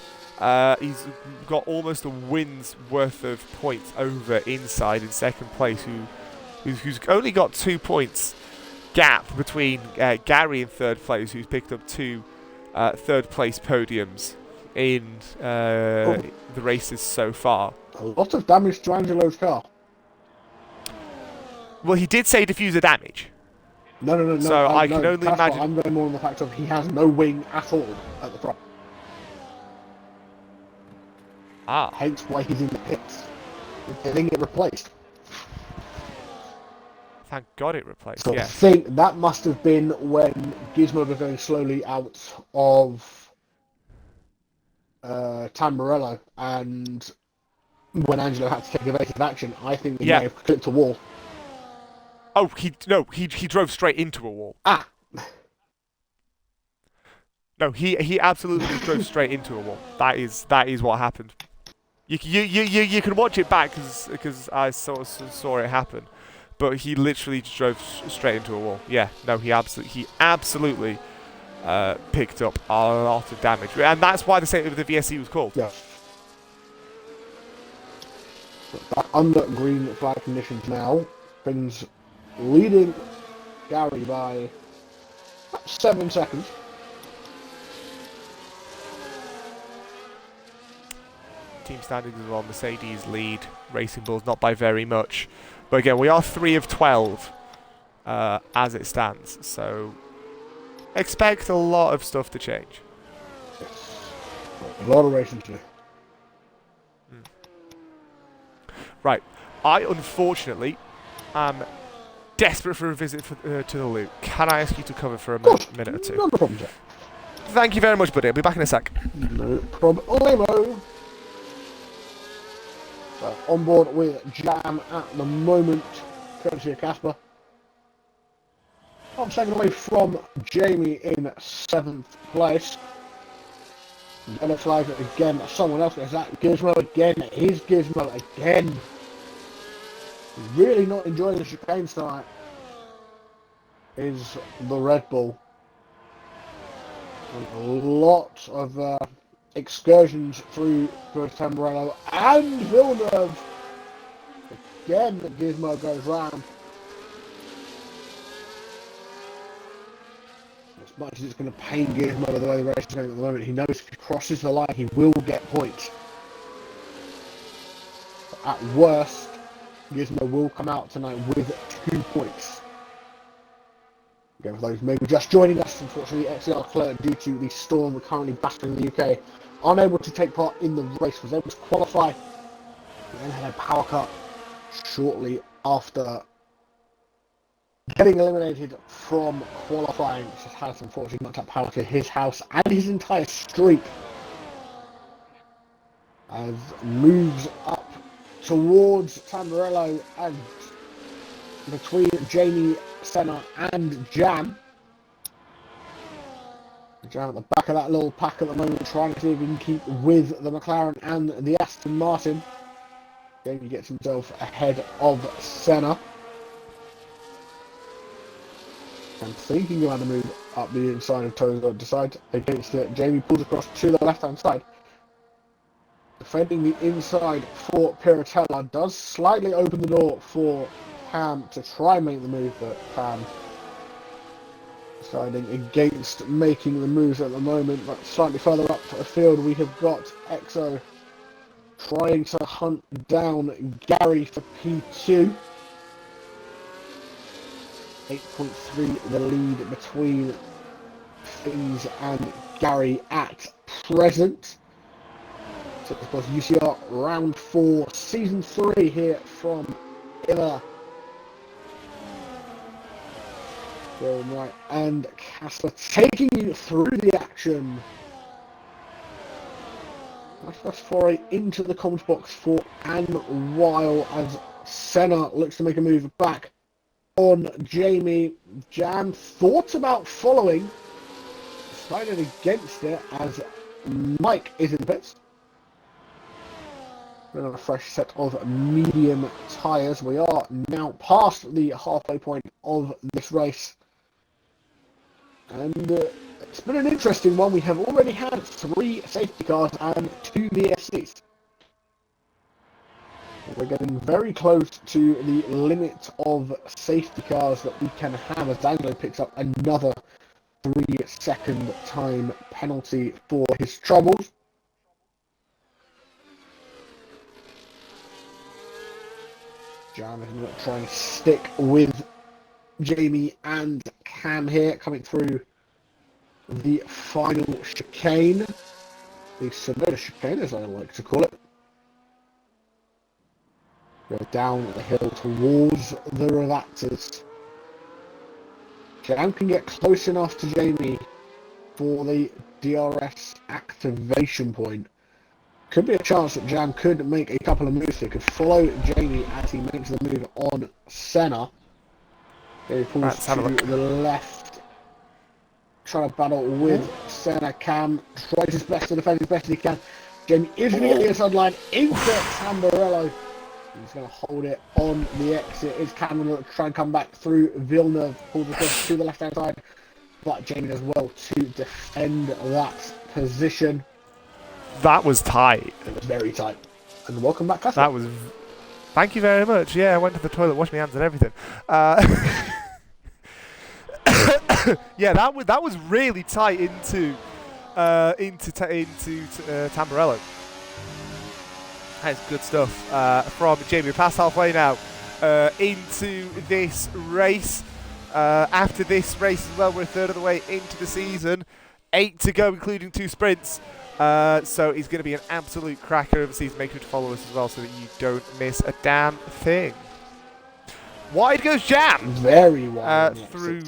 He's got almost a win's worth of points over Inside in second place, who's only got 2 points gap between Gary in third place, who's picked up 2 third place podiums in the races so far. A lot of damage to Angelo's car. Well, he did say diffuser damage. No. So I can only imagine. I'm going more on the fact of he has no wing at all at the front. Hence why he's in the pits. Getting it replaced. Thank God it replaced. So yeah. I think that must have been when Gizmo was going slowly out of Tamburello, and when Angelo had to take evasive action, I think he may have clipped a wall. Oh, he drove straight into a wall. No, he absolutely drove straight into a wall. That is what happened. You can watch it back because I saw it happen, but he literally just drove straight into a wall. Yeah, no, he absolutely picked up a lot of damage, and that's why the VSC was called. Yeah. Back under green flag conditions now. Finn's leading Gary by 7 seconds. Team standings as well. Mercedes lead Racing Bulls, not by very much. But again, we are 3 of 12 as it stands. So expect a lot of stuff to change. Yes. A lot of racing to do. Right. I, unfortunately, am desperate for a visit to the loop. Can I ask you to cover for a minute or two? No problem, Jeff. Thank you very much, buddy. I'll be back in a sec. No problem. On board with Jam at the moment, courtesy of Kacper. I'm taken away from Jamie in 7th place. Yellow flag again, someone else. Is that Gizmo again? It is Gizmo again. Really not enjoying the chicane tonight. Is the Red Bull. And a lot of excursions through Tamburello and Villeneuve. Again, Gizmo goes round. As much as it's going to pain Gizmo the way the race is going at the moment, he knows if he crosses the line, he will get points. But at worst, Gizmo will come out tonight with 2 points. Again, for those maybe just joining us, unfortunately, XCR Clerk, due to the storm currently battering the UK, unable to take part in the race, was able to qualify, and then had a power cut shortly after getting eliminated from qualifying, which has unfortunately knocked up power to his house and his entire streak, as moves up towards Tamburello and between Jamie, Senna and Jam. Jam at the back of that little pack at the moment, trying to see if he can keep with the McLaren and the Aston Martin. Jamie gets himself ahead of Senna. And thinking about the move up the inside of Tozo, decides against it. Jamie pulls across to the left hand side. Defending the inside for Piratella does slightly open the door for Cam to try and make the move, but Cam deciding against making the moves at the moment. But slightly further up the field, we have got Exo trying to hunt down Gary for P2. 8.3 the lead between FaZe and Gary at present. So of course UCR round 4, season 3 here from Imola. Going right, and Kacper taking you through the action. Nice first foray into the comment box for Ann, while as Senna looks to make a move back on Jamie. Jam thought about following, decided against it as Mike is in the pits. Another fresh set of medium tyres. We are now past the halfway point of this race. And it's been an interesting one. We have already had 3 safety cars and 2 VSCs. We're getting very close to the limit of safety cars that we can have as Angelo picks up another 3-second time penalty for his troubles. Jam is going to try and stick with Jamie and Cam here, coming through the final chicane, the Sonoda chicane as I like to call it. Go down the hill towards the Revators. Jam can get close enough to Jamie for the DRS activation point. Could be a chance that Jam could make a couple of moves here, could follow Jamie as he makes the move on Senna. He pulls to the left, trying to battle with Senna. Cam tries his best to defend as best as he can. Jamie is going to get the inside line into Tamburello. He's going to hold it on the exit. Is Cam going to try and come back through Villeneuve, pulls across to the left-hand side, but Jamie does well to defend that position. That was tight. It was very tight. And welcome back, Kacper. That was... Thank you very much. Yeah, I went to the toilet, washed my hands and everything. Yeah, that was really tight into Tamburello. That's good stuff from Jamie. We're past halfway now into this race. After this race as well, we're a third of the way into the season. 8 to go, including 2 sprints. So he's going to be an absolute cracker over the season. Make sure to follow us as well so that you don't miss a damn thing. Wide goes Jam. Very wide. Through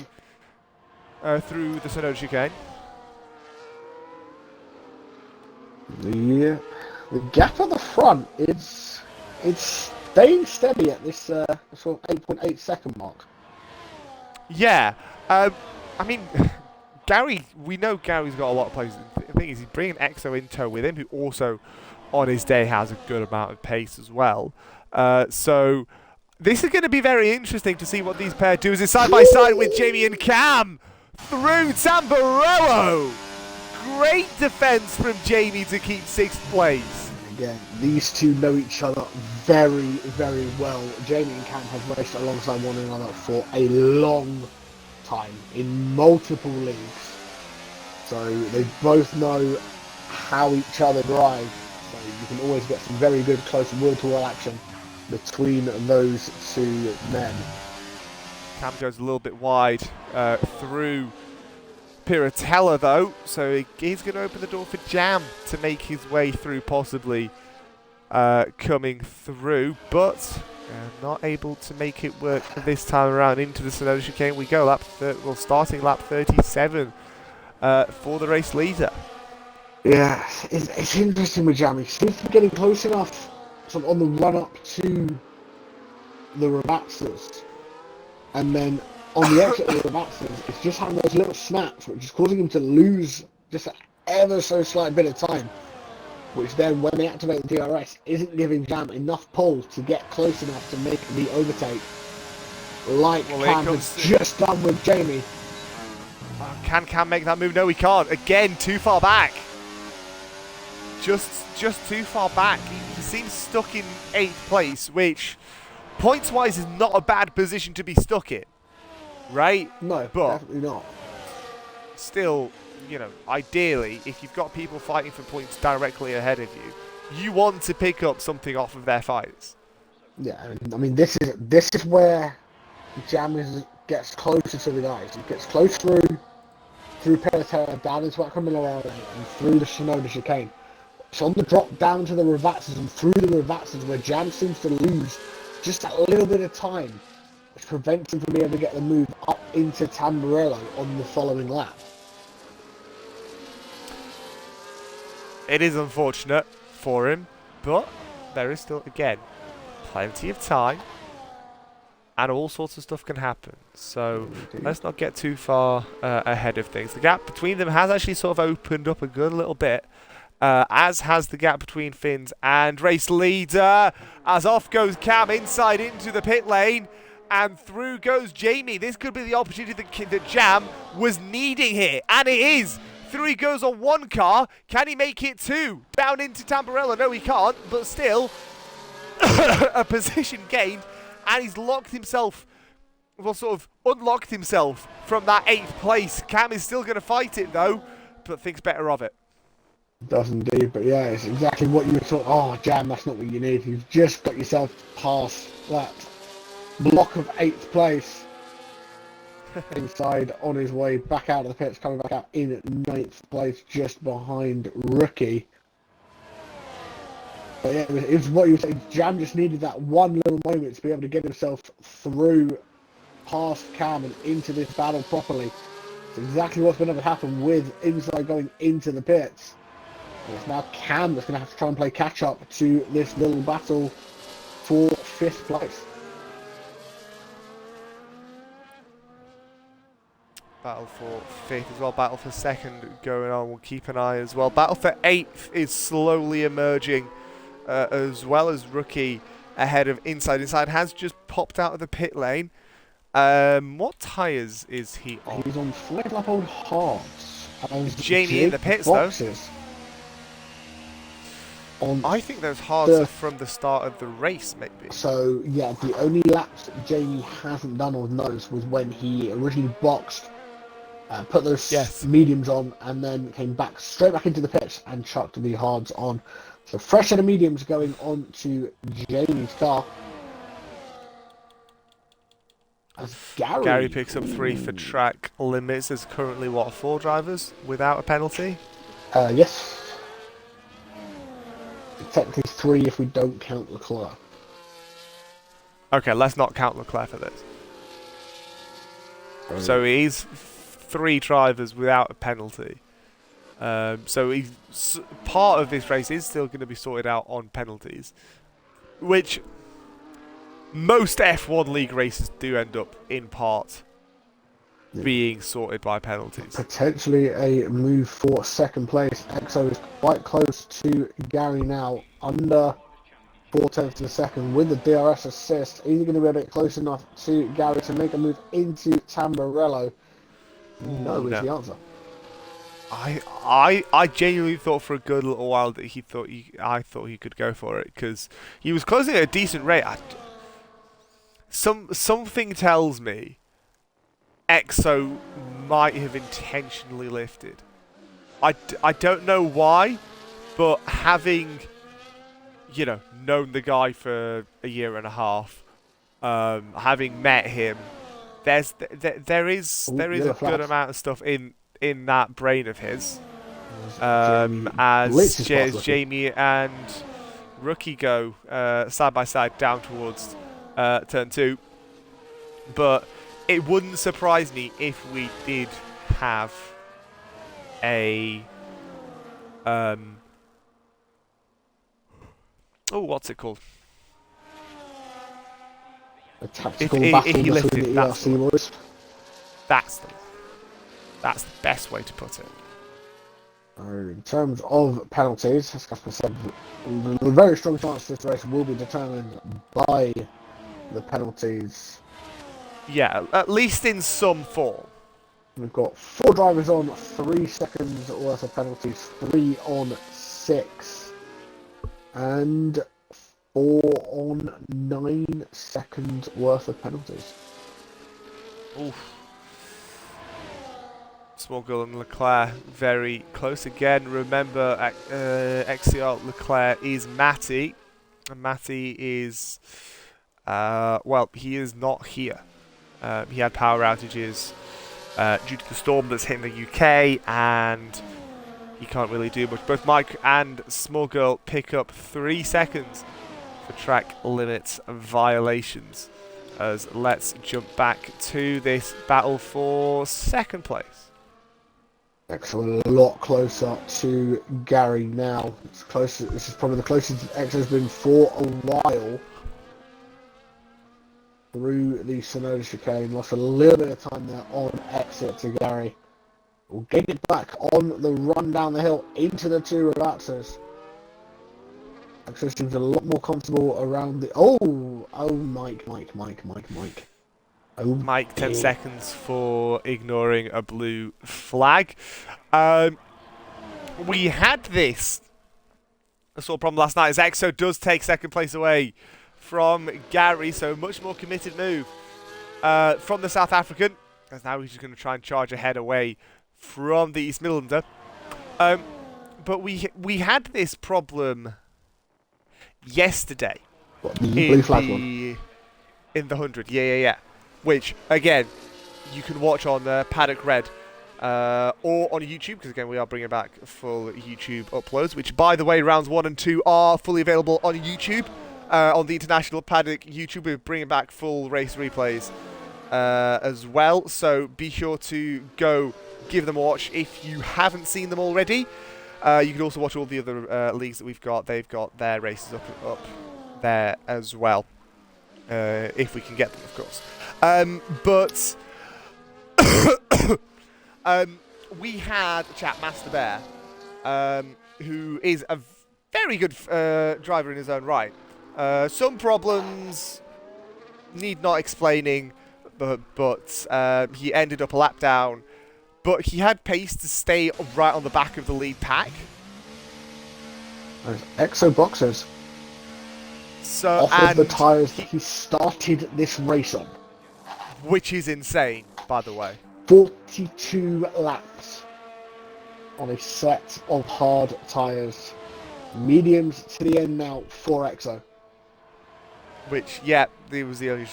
the Sonoda chicane. The gap at the front is staying steady at this sort of 8.8 second mark. Yeah. I mean, Gary, we know Gary's got a lot of places. The thing is, he's bringing Exo in tow with him, who also, on his day, has a good amount of pace as well. So, this is going to be very interesting to see what these pair do as it's side by side with Jamie and Cam through Tamburello. Great defense from Jamie to keep 6th place. Again, these two know each other very, very well. Jamie and Cam have raced alongside one another for a long time in multiple leagues, so they both know how each other drive, so you can always get some very good close wheel-to-wheel action between those 2 men. Cam goes a little bit wide through Piratella though, so he's going to open the door for Jam to make his way through, possibly coming through, but not able to make it work this time around. Into the Sonoda chicane we go. Starting lap 37 for the race leader. Yeah, it's interesting with Jam. He seems to be getting close enough sort of on the run up to the Revators, and then on the exit of the Revators, it's just having those little snaps, which is causing him to lose just an ever so slight bit of time, which then, when they activate the DRS, isn't giving Jam enough pull to get close enough to make the overtake, like Cam has just done with Jamie. Can Cam make that move? No, he can't. Again, too far back. just too far back. He seems stuck in 8th place, which points-wise is not a bad position to be stuck in, right? No, but definitely not. still, you know, ideally, if you've got people fighting for points directly ahead of you, you want to pick up something off of their fights. Yeah, I mean, this is where Jam gets closer to the guys. He gets close through Peloton, down into Camilla and through the Shinoda chicane. It's on the drop down to the Ravatsas and through the Ravatsas where Jam seems to lose just that little bit of time, which prevents him from being able to get the move up into Tamburello on the following lap. It is unfortunate for him, but there is still, again, plenty of time, and all sorts of stuff can happen. So let's not get too far ahead of things. The gap between them has actually sort of opened up a good little bit, as has the gap between Finn's and race leader. As off goes Cam inside into the pit lane, and through goes Jamie. This could be the opportunity that Jam was needing here, and it is. Through he goes on one car. Can he make it two? Down into Tamburello. No, he can't, but still a position gained, and he's locked himself, well, sort of unlocked himself from that 8th place. Cam is still going to fight it, though, but thinks better of it. Does indeed, but yeah, it's exactly what you were talking. Oh, Jam, that's not what you need. You've just got yourself past that block of 8th place. Inside on his way back out of the pits, coming back out in 9th place, just behind Rookie. But yeah, it was what you were saying. Jam just needed that one little moment to be able to get himself through past Cam and into this battle properly. It's exactly what's going to happen with Inside going into the pits. And it's now Cam that's going to have to try and play catch up to this little battle for 5th place. Battle for 5th as well. Battle for 2nd going on. We'll keep an eye as well. Battle for 8th is slowly emerging, as well as Rookie ahead of Inside. Inside has just popped out of the pit lane. What tyres is he on? He's on 5-lap-old hards. Jamie in the pits, boxes. Though. I think those hards are from the start of the race, maybe. So, yeah, the only laps that Jamie hasn't done on those was when he originally boxed, put those mediums on, and then came back straight back into the pits and chucked the hards on. So fresh set of mediums going on to Jamie's car. As Gary picks up 3 for track limits. There's currently, 4 drivers without a penalty? Yes. Technically 3 if we don't count Leclerc. Okay, let's not count Leclerc for this. So he's 3 drivers without a penalty. So part of this race is still going to be sorted out on penalties, which most F1 League races do end up in part being sorted by penalties. Potentially a move for 2nd place. EXO is quite close to Gary now, under 4/10 to the second with the DRS assist. Is he going to be a bit close enough to Gary to make a move into Tamburello? No is the answer. I genuinely thought for a good little while that I thought he could go for it, because he was closing at a decent rate. Something tells me EXO might have intentionally lifted. I don't know why, but having, you know, known the guy for a year and a half, having met him, there is a good amount of stuff in that brain of his, as Jamie and Rookie go side by side down towards turn 2. But it wouldn't surprise me if we did have a what's it called? A tactical battle if he between lifted, the ERC boys. That's the best way to put it. In terms of penalties, as Kacper said, a very strong chance this race will be determined by the penalties. Yeah, at least in some form. We've got 4 drivers on 3 seconds worth of penalties, 3 on 6, and 4 on 9 seconds worth of penalties. Oof. Smogel and Leclerc very close again. Remember, XCR Leclerc is Matty, and Matty is, well, he is not here. He had power outages due to the storm that's hitting the UK, and he can't really do much. Both Mike and Smogel pick up 3 seconds for track limits violations. As let's jump back to this battle for second place. Exo a lot closer to Gary now. It's close. This is probably the closest Exo's been for a while. Through the Sonoda chicane, lost a little bit of time there on exit to Gary. We'll get it back on the run down the hill into the 2 relaxers. Exo seems a lot more comfortable around the. Oh, Mike. Oh, Mike, 10 seconds for ignoring a blue flag. We had this sort of problem last night as Exo does take second place away from Gary, so much more committed move from the South African, as now he's just going to try and charge ahead away from the East Midlander. But we had this problem yesterday what, the blue flag one? In the 100, yeah. Which, again, you can watch on Paddock Red or on YouTube, because, again, we are bringing back full YouTube uploads, which, by the way, rounds 1 and 2 are fully available on YouTube. On the International Paddock YouTube, we're bringing back full race replays as well. So be sure to go give them a watch if you haven't seen them already. You can also watch all the other leagues that we've got. They've got their races up there as well. If we can get them, of course. But we had a chap, Master Bear, who is a very good driver in his own right. Some problems need not explaining, but he ended up a lap down. But he had pace to stay right on the back of the lead pack. Those Exo boxers. So, off of the tyres that he started this race on. Which is insane, by the way. 42 laps on a set of hard tyres. Mediums to the end now for Exo. Which, yeah, it was the only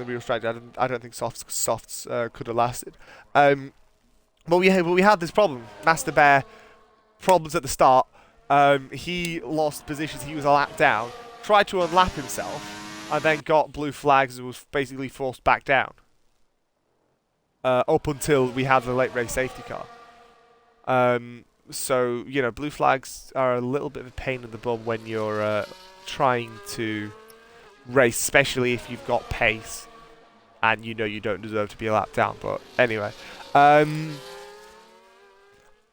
real strategy. I don't think softs could have lasted. But we had this problem. Master Bear, problems at the start. He lost positions. He was a lap down. Tried to unlap himself, and then got blue flags and was basically forced back down. Up until we had the late race safety car. So, you know, blue flags are a little bit of a pain in the bum when you're trying to race, especially if you've got pace and you know you don't deserve to be a lap down. But anyway, I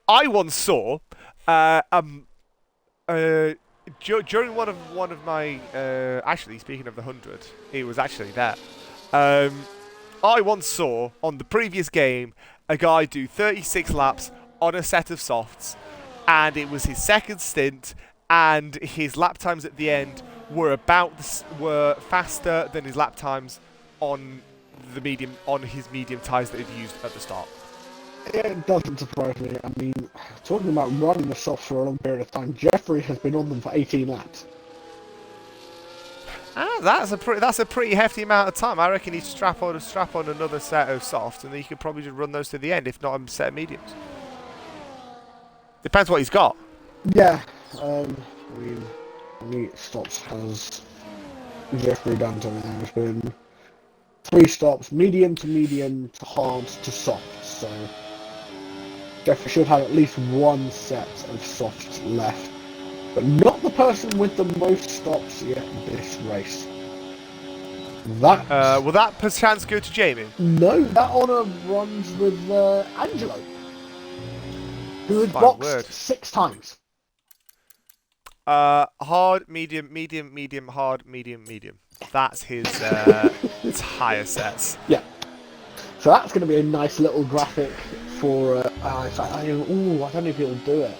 once saw during one of my actually, speaking of the 100, it was actually there. I once saw on the previous game a guy do 36 laps on a set of softs, and it was his second stint, and his lap times at the end were were faster than his lap times on his medium tyres that he'd used at the start. It doesn't surprise me. I mean, talking about running the softs for a long period of time, Jeffrey has been on them for 18 laps. That's a pretty hefty amount of time. I reckon he'd strap on another set of softs, and then he could probably just run those to the end, if not a set of mediums. Depends what he's got. Yeah, I mean, how many stops has Jeffrey done to everything? There's been 3 stops, medium to hard to soft, so Jeffrey should have at least 1 set of softs left, but not the person with the most stops yet this race. That will that perchance go to Jamie? No, that honour runs with Angelo, who has boxed 6 times. Hard, medium, hard, medium. That's his tyre sets. Yeah. So that's going to be a nice little graphic for. In fact, I don't know if he'll do it.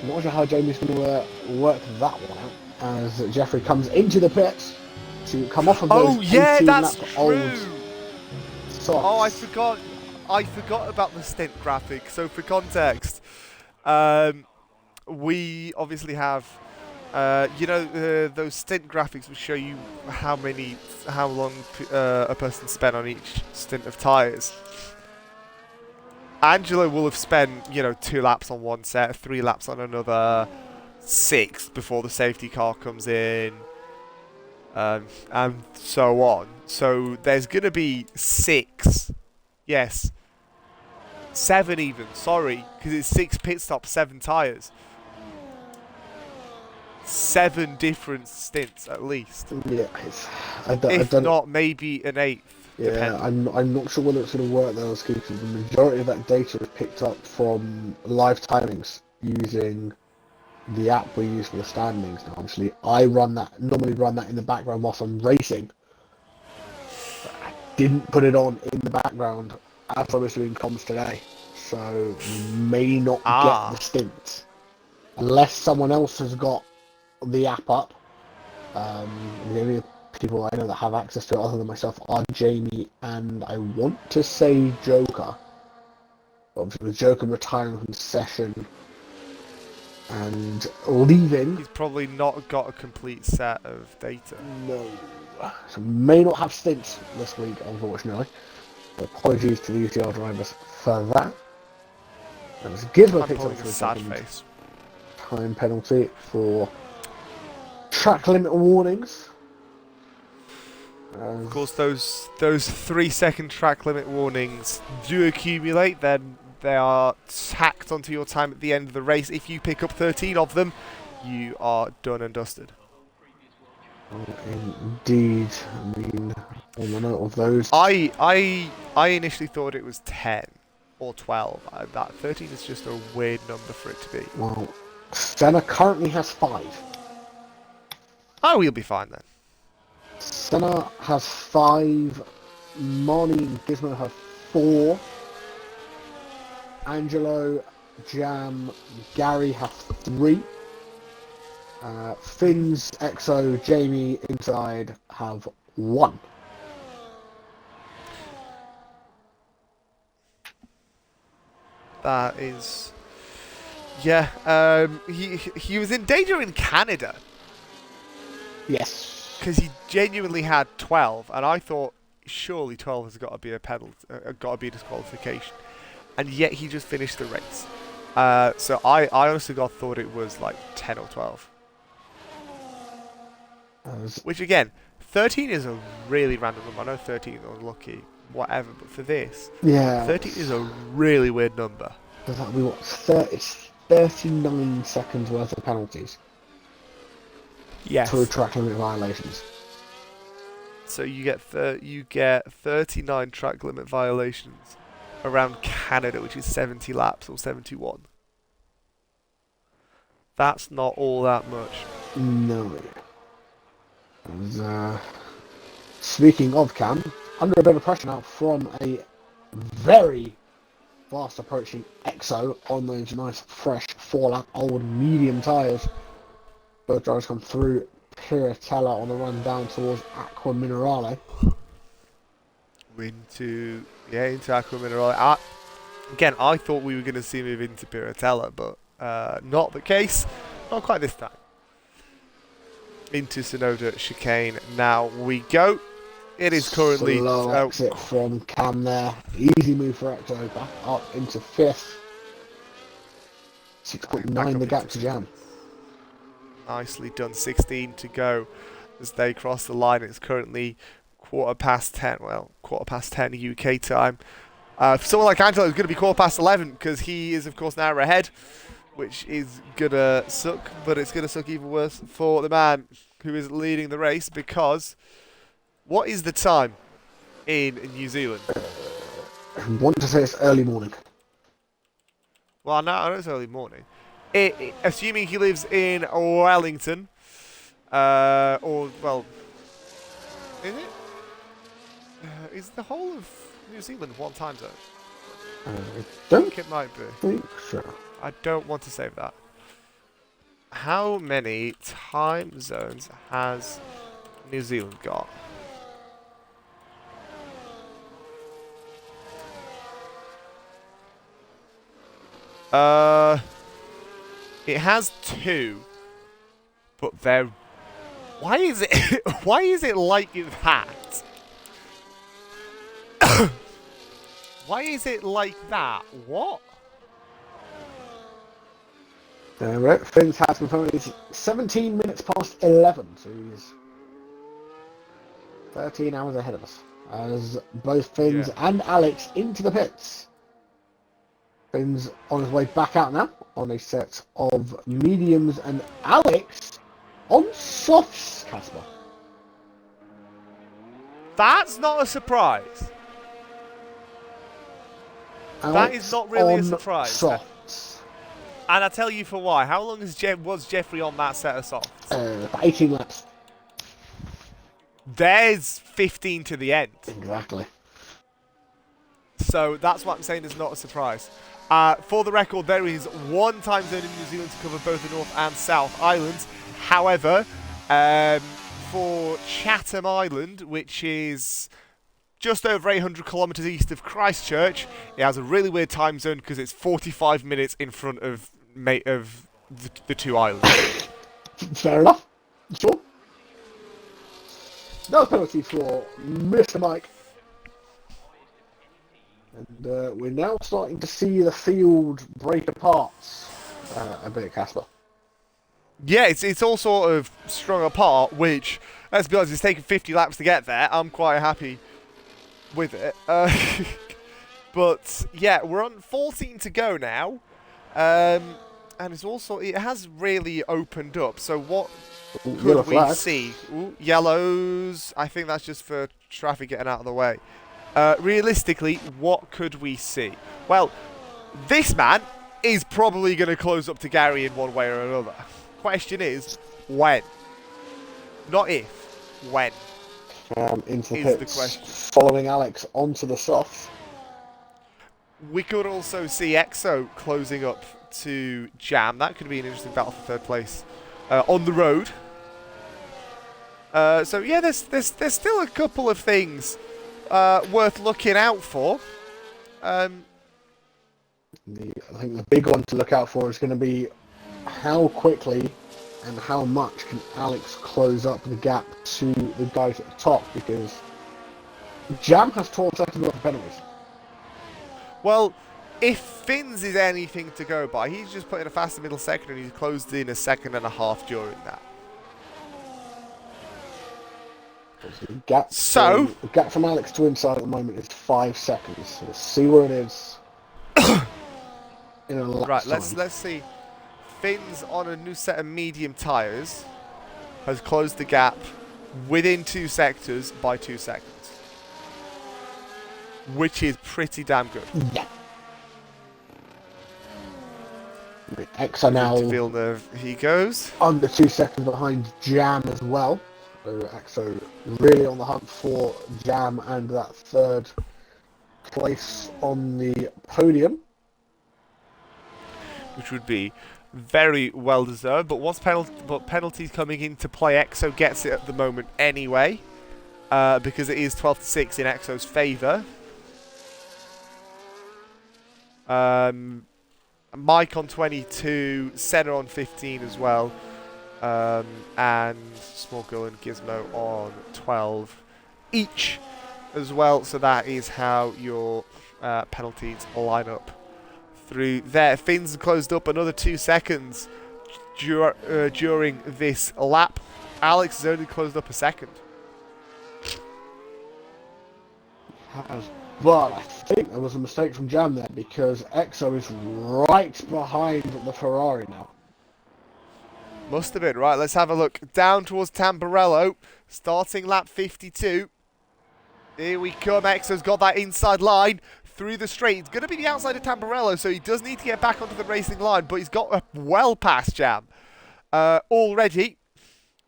I'm not sure how Jamie's going to work that one out as Jeffrey comes into the pits to come off of those 18 that's lap true. old socks. Oh, I forgot about the stint graphic. So for context, we obviously have, those stint graphics will show you how long a person spent on each stint of tyres. Angelo will have spent, 2 laps on one set, 3 laps on another, 6 before the safety car comes in, and so on. So there's going to be 6, yes, 7 even, sorry, because it's 6 pit stops, 7 tyres. 7 different stints at least. Yeah, If not, maybe an 8th. Yeah, I'm not sure whether it's going to work though, because the majority of that data is picked up from live timings using the app we use for the standings. Now, obviously, I normally run that in the background whilst I'm racing. But I didn't put it on in the background as I was doing comms today, so you may not get the stints unless someone else has got the app up. The only people I know that have access to it other than myself are Jamie and I want to say Joker. Obviously with Joker retiring from the session and leaving. He's probably not got a complete set of data. No. So may not have stints this week, unfortunately. Apologies to the UCR drivers for that. And Gizmo picks up for a sad second face. time penalty for track limit warnings. Of course, those 3-second track limit warnings do accumulate. Then they are tacked onto your time at the end of the race. If you pick up 13 of them, you are done and dusted. Indeed. I mean, on the note of those, I initially thought it was 10 or 12. That 13 is just a weird number for it to be. well, Senna currently has 5. Oh, we'll be fine then. Senna has 5. Marnie and Gizmo have 4. Angelo, Jam, Gary have 3. Finns, Exo, Jamie, Inside have 1. That is, yeah. He was in danger in Canada. Yes. Because he genuinely had 12, and I thought surely 12 has got to be a penalty, got to be a disqualification, and yet he just finished the race. So I honestly thought it was like 10 or 12. Which again, 13 is a really random number. I know 13 is unlucky, whatever, but for this, 13 is a really weird number. So that'll be what? 39 seconds worth of penalties. Yes. For track limit violations. So you get 39 track limit violations around Canada, which is 70 laps or 71. That's not all that much. No. And, speaking of Cam, under a bit of pressure now from a very fast approaching Exo on those nice fresh 4-lap old medium tyres. Both drivers come through Piratella on the run down towards Aqua Minerale. Into Aqua Minerale. Again, I thought we were going to see move into Piratella, but not the case. Not quite this time. Into Sonoda chicane. Now we go. It is currently slow exit from Cam there. Easy move for Exo, back up into 5th. 6.9 the gap to Jam. Nicely done. 16 to go as they cross the line. It's currently 10:15. Well, 10:15 UK time. For someone like Angelo, it's going to be 11:15 because he is, of course, an hour ahead, which is going to suck. But it's going to suck even worse for the man who is leading the race because what is the time in New Zealand? I want to say it's early morning. Well, I know it's early morning. Assuming he lives in Wellington, is it? Is the whole of New Zealand one time zone? I I don't think it might be. think so. I don't want to save that. How many time zones has New Zealand got? It has 2, but they're. Why is it? Why is it like that? Why is it like that? What? Right, Finn's has confirmed it's 17 minutes past 11, so he's 13 hours ahead of us. As both Finn's and Alex into the pits. Finn's on his way back out now on a set of mediums, and Alex on softs, Kacper. That's not a surprise. That is not really a surprise. Softs. And I'll tell you for why. How long was Jeffrey on that set of softs? 18 laps. There's 15 to the end. Exactly. So that's what I'm saying is not a surprise. For the record, there is one time zone in New Zealand to cover both the North and South Islands. However, for Chatham Island, which is just over 800 kilometres east of Christchurch, it has a really weird time zone because it's 45 minutes in front of the 2 islands. Fair enough. Sure. No penalty for Mr. Mike. And we're now starting to see the field break apart a bit, Kacper. Yeah, it's all sort of strung apart, which, let's be honest, it's taken 50 laps to get there. I'm quite happy with it. But, yeah, we're on 14 to go now. And it has really opened up. So what could we see? Ooh, yellows. I think that's just for traffic getting out of the way. Realistically, what could we see? Well, this man is probably going to close up to Gary in one way or another. Question is, when? Not if, when? Into is pits, the question. following Alex onto the soft. We could also see EXO closing up to Jam. That could be an interesting battle for third place on the road. So yeah, there's still a couple of things worth looking out for. I think the big one to look out for is going to be how quickly and how much can Alex close up the gap to the guys at the top, because Jam has 12 seconds worth of penalties. Well, if Finn's is anything to go by, he's just put in a faster middle second and he's closed in a second and a half during that. The gap from Alex to inside at the moment is 5 seconds. So let's see where it is. In a lap's right, time. let's see. Finn's on a new set of medium tyres has closed the gap within 2 sectors by 2 seconds, which is pretty damn good. Yeah. X are now Villeneuve, he goes under 2 seconds behind Jam as well. So EXO really on the hunt for Jam and that third place on the podium, which would be very well deserved. But once penalties coming into play, EXO gets it at the moment anyway, because it is 12-6 in EXO's favour. Mike on 22, Senna on 15 as well. And Small Girl and Gizmo on 12 each as well. So that is how your penalties line up through there. Finn's closed up another 2 seconds during this lap. Alex has only closed up a second. But I think there was a mistake from Jam there, because EXO is right behind the Ferrari now. Must have been. Right, let's have a look. Down towards Tamburello. Starting lap 52. Here we come. EXO's got that inside line through the straight. It's going to be the outside of Tamburello, so he does need to get back onto the racing line, but he's got well past Jam already.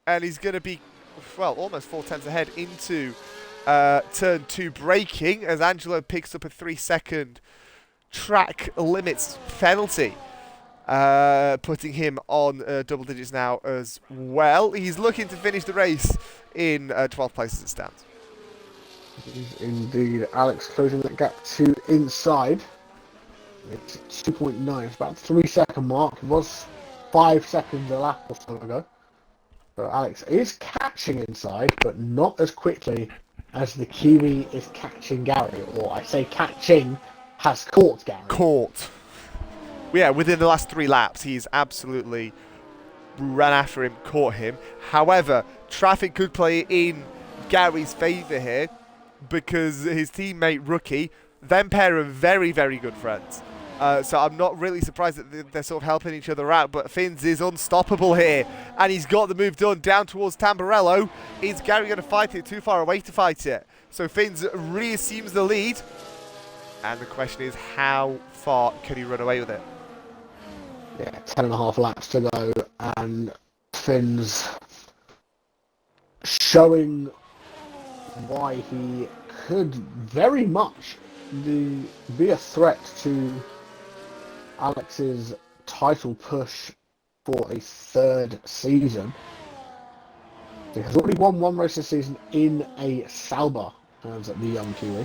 And he's going to be, well, almost 4 tenths ahead into turn 2 braking as Angelo picks up a 3-second track limits penalty, putting him on double digits now as well. He's looking to finish the race in 12th place as it stands. Indeed, Alex closing that gap to inside. It's 2.9. It's about the 3-second mark. It was 5 seconds a lap or so ago. So Alex is catching inside, but not as quickly as the Kiwi is catching Gary. Or I say catching, has caught Gary. Caught. Yeah, within the last 3 laps, he's absolutely ran after him, caught him. However, traffic could play in Gary's favour here because his teammate Rookie, them pair are very, very good friends. So I'm not really surprised that they're sort of helping each other out, but Finns is unstoppable here, and he's got the move done down towards Tamburello. Is Gary going to fight it? Too far away to fight it. So Finns reassumes the lead, and the question is, how far can he run away with it? Yeah, 10.5 laps to go, and Finn's showing why he could very much be a threat to Alex's title push for a 3rd season. He has already won 1 race this season in a Sauber as the young Kiwi.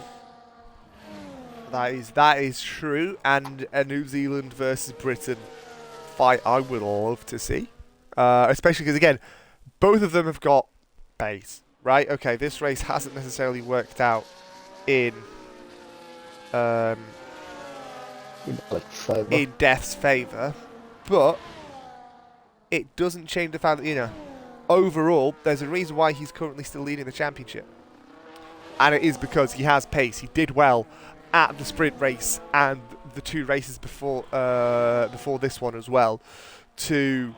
That is true, and a New Zealand versus Britain fight I would love to see, especially because again, both of them have got pace, right? Okay, this race hasn't necessarily worked out in Death's favour, but it doesn't change the fact that, overall, there's a reason why he's currently still leading the championship. And it is because he has pace. He did well at the sprint race and the 2 races before this one as well, to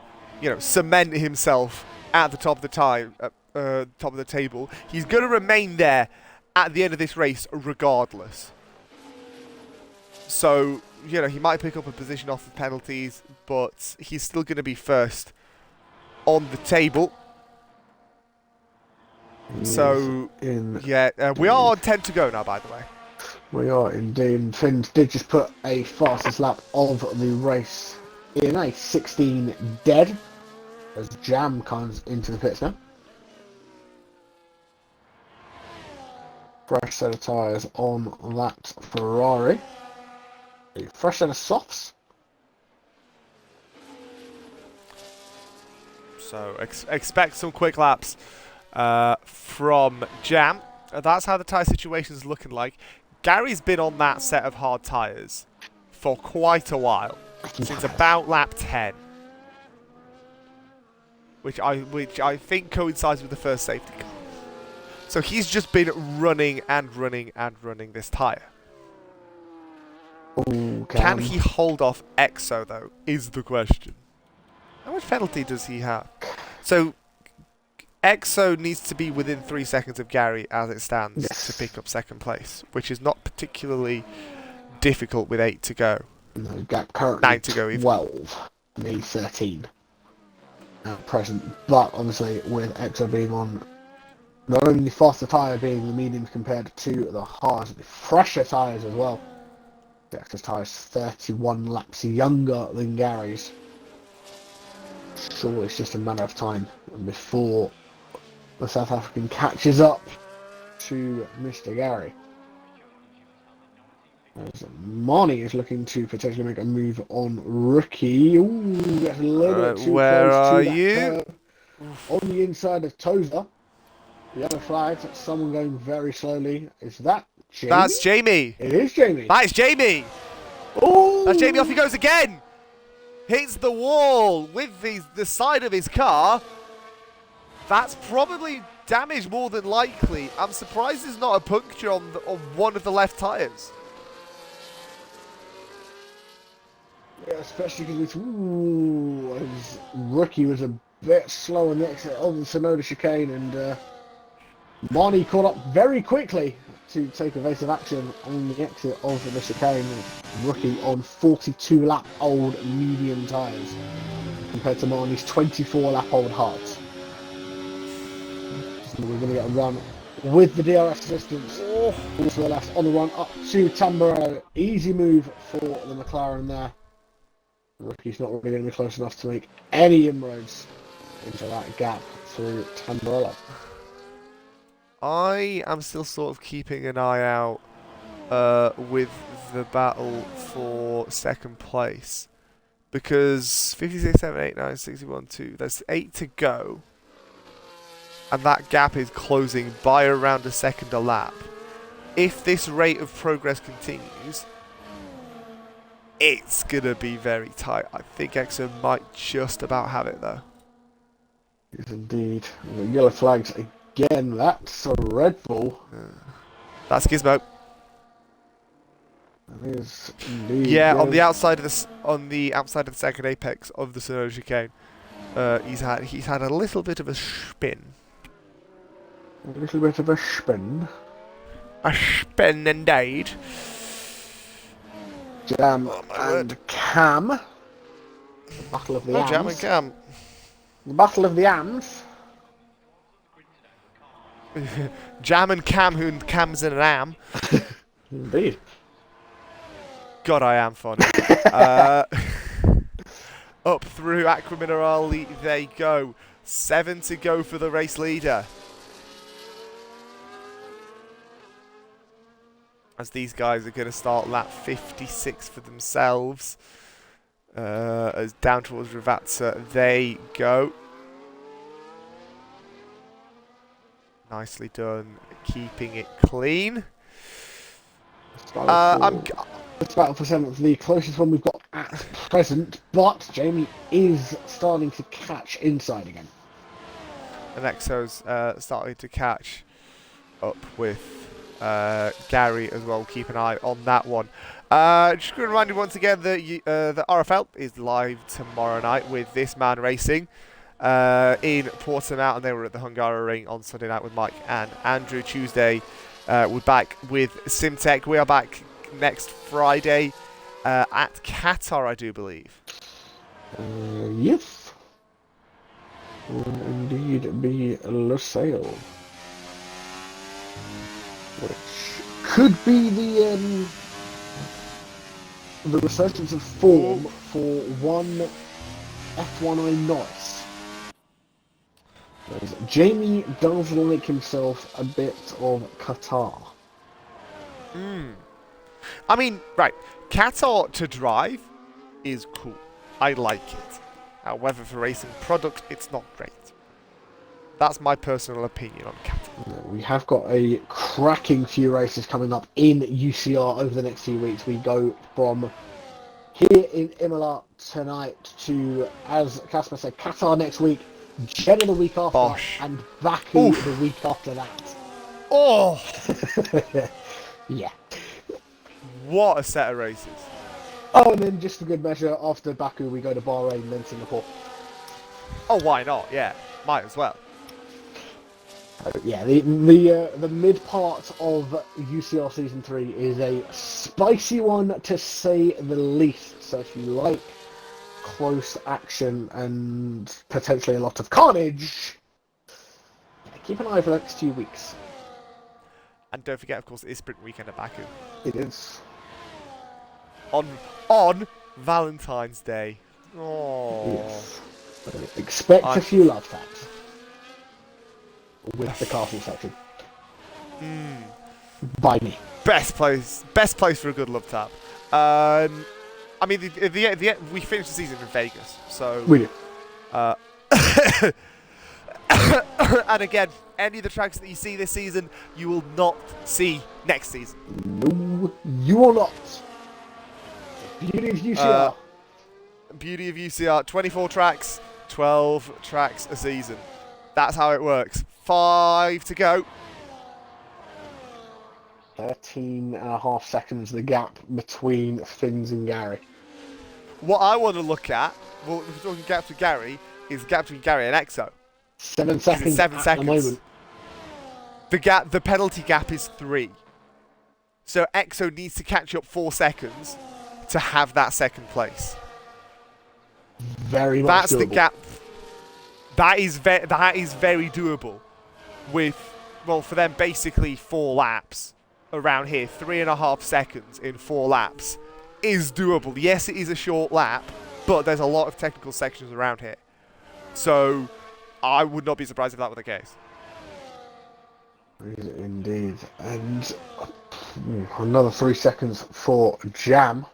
cement himself at the top of the table. He's going to remain there at the end of this race regardless. So, he might pick up a position off the penalties, but he's still going to be first on the table. So, we are on 10 to go now, by the way. We are indeed. Finns did just put a fastest lap of the race in a 16 dead as Jam comes into the pits now. Fresh set of tyres on that Ferrari. A fresh set of softs. So expect some quick laps from Jam. That's how the tyre situation is looking like. Gary's been on that set of hard tyres for quite a while, since about lap 10, which I think coincides with the first safety car. So he's just been running and running and running this tyre. Ooh, Can he hold off Exo, though, is the question. How much penalty does he have? So Exo needs to be within 3 seconds of Gary as it stands to pick up 2nd place, which is not particularly difficult with 8 to go. No, gap currently 9 to go even. 12, me 13 at present. But obviously with Exo being on not only the faster tyre being the mediums compared to the hards, the fresher tyres as well. The Exo's tyre is 31 laps younger than Gary's. Sure, it's just a matter of time before the South African catches up to Mr. Gary. As Marnie is looking to potentially make a move on Rookie. Ooh, that's a little bit too where close are to that you? On the inside of Tozer. Yellow flags, someone going very slowly. Is that Jamie? That's Jamie. It is Jamie. That is Jamie. Oh, That's Jamie. Off he goes again. Hits the wall with the side of his car. That's probably damage more than likely. I'm surprised there's not a puncture on one of the left tyres. Yeah, especially because his Rookie was a bit slow on the exit of the Sonoda chicane, and Marnie caught up very quickly to take evasive action on the exit of the chicane. Rookie on 42 lap old medium tyres compared to Marnie's 24 lap old hards. So we're going to get a run with the DRS assistance. To the left, on the run, up to Tamburello. Easy move for the McLaren there. Rookie's not really going to be close enough to make any inroads into that gap through Tamburello. I am still sort of keeping an eye out with the battle for second place. Because 56, 7, 8, 9, 61, 2, there's 8 to go. And that gap is closing by around a second a lap. If this rate of progress continues, it's going to be very tight. I think Exo might just about have it though. Yes, indeed. The yellow flags again. That's a Red Bull. That's Gizmo. That is indeed. Yeah, on the outside of the second apex of the Sonoda chicane, he's had a little bit of a spin. A little bit of a spin. A spin indeed. Jam and Cam. The battle of the Ams. Jam and Cam. The battle of the Ams. Jam and Cam, who Cam's in an am. Indeed. God, I am funny. Up through Aqua Minerale they go. 7 to go for the race leader. As these guys are going to start lap 56 for themselves. As down towards Ravazza they go. Nicely done, keeping it clean. This battle for 7th, the closest one we've got at present, but Jamie is starting to catch inside again. And Exo's starting to catch up with Gary as well. Keep an eye on that one. Just going to remind you once again that the RFL is live tomorrow night with This Man Racing in Portimao, and they were at the Hungaroring on Sunday night with Mike and Andrew. Tuesday, we're back with Simtech. We are back next Friday at Qatar, I do believe. Yes. Will indeed be Lusail. Which could be the resurgence of form for one F1i Norris. Jamie does like himself a bit of Qatar. I mean, right, Qatar to drive is cool. I like it. However, for racing product, it's not great. That's my personal opinion on Qatar. We have got a cracking few races coming up in UCR over the next few weeks. We go from here in Imola tonight to, as Kacper said, Qatar next week, Jeddah the week after, Bosh. and Baku the week after that. Oh! Yeah. What a set of races. Oh, and then just for good measure, after Baku we go to Bahrain, then Singapore. Oh, why not? Yeah, might as well. Yeah, the mid part of UCR Season 3 is a spicy one, to say the least. So if you like close action and potentially a lot of carnage, keep an eye for the next few weeks. And don't forget, of course, it is Sprint Weekend at Baku. It is. On Valentine's Day. Oh. Yes. Expect a few love taps with the castle section. By me. Best place for a good love tap. I mean, we finished the season in Vegas, so We do. And again, any of the tracks that you see this season, you will not see next season. No, you will not. The beauty of UCR. Beauty of UCR, 24 tracks, 12 tracks a season. That's how it works. 5 to go. 13.5 seconds, the gap between Finns and Gary. What I want to look at, well, if we're talking gap to Gary, is gap between Gary and Exo. 7 seconds. 7 at seconds. the moment. The penalty gap is 3. So Exo needs to catch up 4 seconds to have that second place. Very much That's doable. the gap. That is very doable with well, for them, basically 4 laps around here, 3.5 seconds in 4 laps is doable. Yes, it is a short lap, but there's a lot of technical sections around here. So I would not be surprised if that were the case. Indeed. And another 3 seconds for Jam.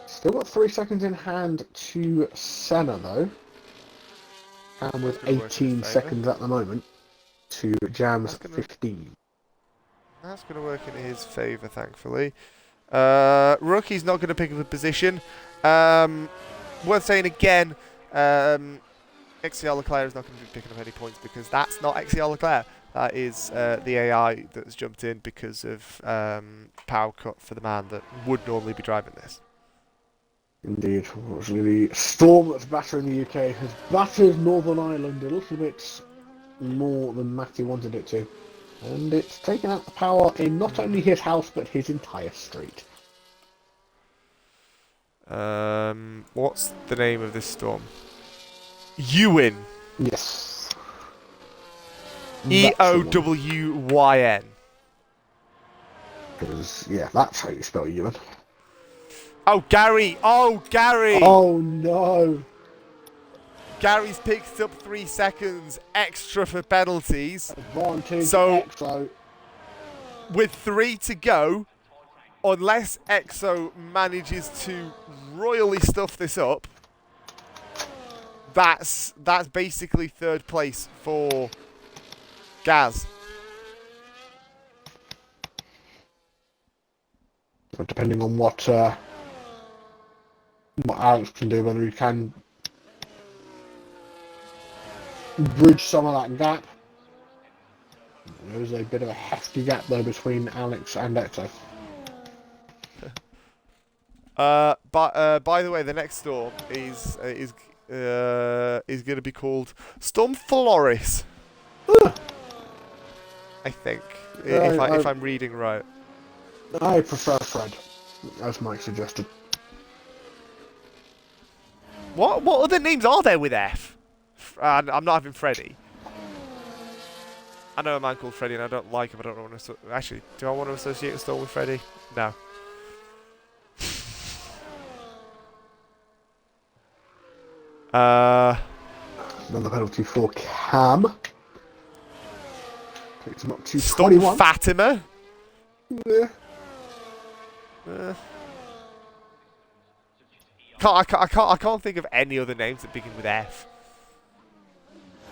Still got 3 seconds in hand to Senna, though. And with 18 seconds at the moment to Jam's 15. That's going to work in his favour, thankfully. Rookie's not going to pick up a position. Worth saying again, XCR Leclerc is not going to be picking up any points because that's not XCR Leclerc. That is the AI that's jumped in because of power cut for the man that would normally be driving this. Indeed. Unfortunately, the storm that's battering the UK has battered Northern Ireland a little bit more than Matty wanted it to. And it's taken out the power in not only his house, but his entire street. What's the name of this storm? Eowyn. Yes. Eowyn. Because, yeah, that's how you spell Ewan. Oh, Gary! Oh, Gary! Oh, no! Gary's picked up 3 seconds extra for penalties. Advantage So, Exo. with 3 to go, unless Exo manages to royally stuff this up, that's basically 3rd place for Gaz. Depending on what Alex can do, whether he can bridge some of that gap. There's a bit of a hefty gap though between Alex and Exo. By the way, the next storm is going to be called Storm Floris. I think, if I'm reading right. I prefer Fred, as Mike suggested. What other names are there with F? I'm not having Freddy. I know a man called Freddy and I don't like him. I don't want to. Actually, do I want to associate a storm with Freddy? No. Another penalty for Cam. Takes him up to Storm 21. Fatima. Yeah. I can't think of any other names that begin with F.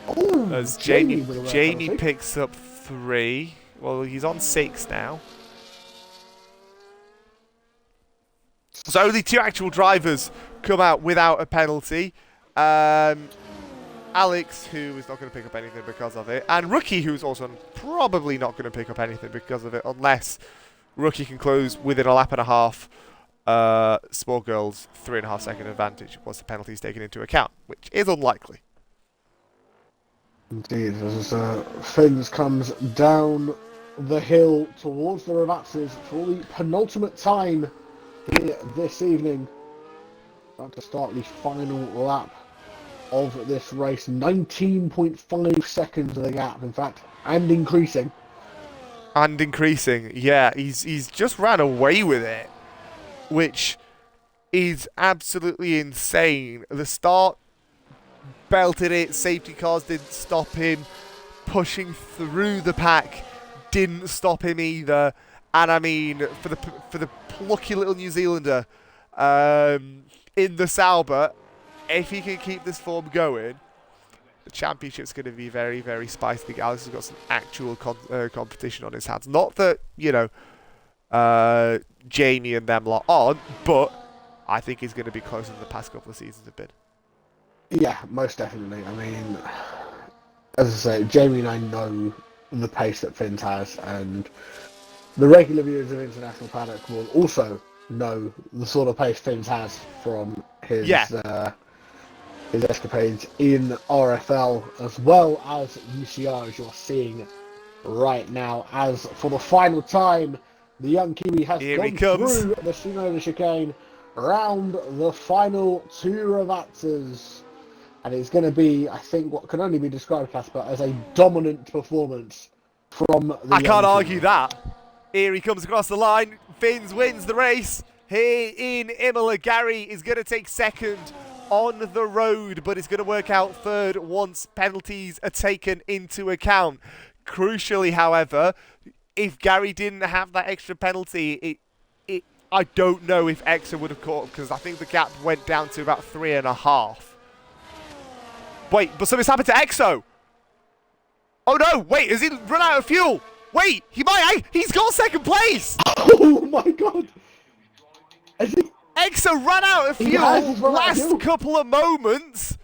Oh, As Jamie Jamie picks up 3. Well, he's on 6 now. So only 2 actual drivers come out without a penalty. Alex, who is not going to pick up anything because of it, and Rookie, who's also probably not going to pick up anything because of it, unless Rookie can close within a lap and a half. Small girl's 3.5 second advantage once the penalty is taken into account, which is unlikely. Indeed, as Finns comes down the hill towards the Ravazzas for the penultimate time here this evening. About to start the final lap of this race. 19.5 seconds of the gap, in fact, and increasing. And increasing, yeah. He's just ran away with it, which is absolutely insane. The start belted it, safety cars didn't stop him, pushing through the pack didn't stop him either. And I mean, for the plucky little New Zealander in the Sauber, if he can keep this form going, the championship's going to be very, very spicy. I think Alex has got some actual competition on his hands. Not that, Jamie and them lot aren't, but I think he's going to be closer than the past couple of seasons have been. Yeah, most definitely. I mean, as I say, Jamie and I know the pace that Finns has, and the regular viewers of International Paddock will also know the sort of pace Finns has from his his escapades in RFL, as well as UCR, as you're seeing right now. As for the final time, the young Kiwi has gone through the Shinoda chicane, round the final 2 Ravazzas. and it's going to be, I think, what can only be described, Kacper, as a dominant performance from the I can't young argue team. that. Here he comes across the line. Finns wins the race. Here in Imola, Gary is going to take second on the road, but it's going to work out third once penalties are taken into account. Crucially, however, if Gary didn't have that extra penalty, I don't know if Exeter would have caught up, because I think the gap went down to about 3.5. Wait, but something's happened to Exo. Oh no, wait, has he run out of fuel? Wait, he's got second place. Oh my god! Has he? Exo ran out of fuel has run out of last fuel. couple of moments.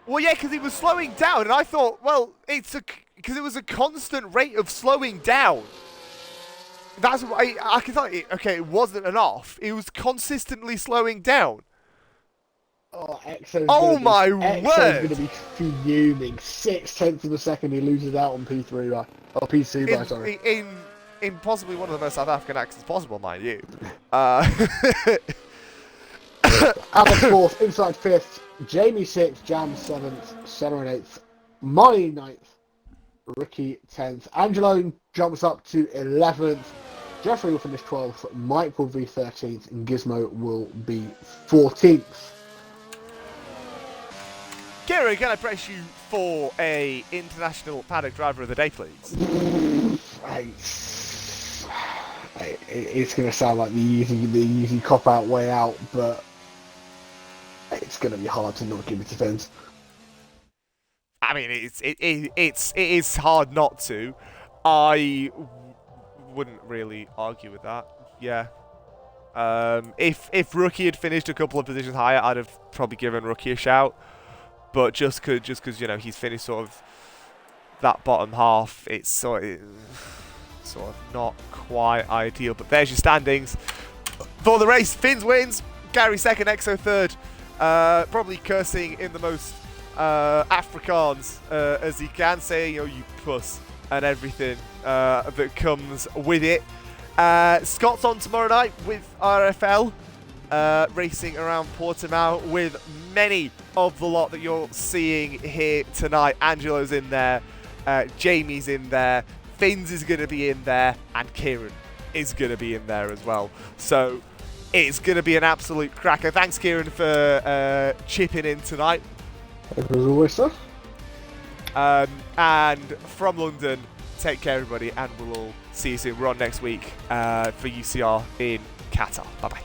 Well, yeah, because he was slowing down, and I thought, well, because it was a constant rate of slowing down. That's what I can tell you. Okay, it wasn't an off. It was consistently slowing down. Oh, My Exo's word! going to be fuming. 0.6 of a second he loses out on P3 by, or P2 by, sorry. In possibly one of the most South African accents possible, mind you. Alex 4th, Inside 5th, Jamie 6th, Jam 7th, Senna 8th, Molly 9th, Ricky 10th, Angelo jumps up to 11th, Jeffrey will finish 12th, Mike will be 13th, and Gizmo will be 14th. Kieran, can I press you for a international paddock driver of the day, please? It's going to sound like the easy cop-out way out, but it's going to be hard to not give it to Fins. I mean, it is hard not to. I wouldn't really argue with that. Yeah. If Rookie had finished a couple of positions higher, I'd have probably given Rookie a shout. But just because you know he's finished sort of that bottom half, it's sort of not quite ideal. But there's your standings for the race. Fins wins, Gary second, Exo third. Probably cursing in the most Afrikaans as he can, saying, you know, you puss and everything that comes with it. Scott's on tomorrow night with RFL, racing around Portimao with many of the lot that you're seeing here tonight. Angelo's in there, Jamie's in there, Fins is going to be in there, and Kieran is going to be in there as well. So it's going to be an absolute cracker. Thanks, Kieran, for chipping in tonight. As always, sir. And from London, take care, everybody, and we'll all see you soon. We're on next week for UCR in Qatar. Bye-bye.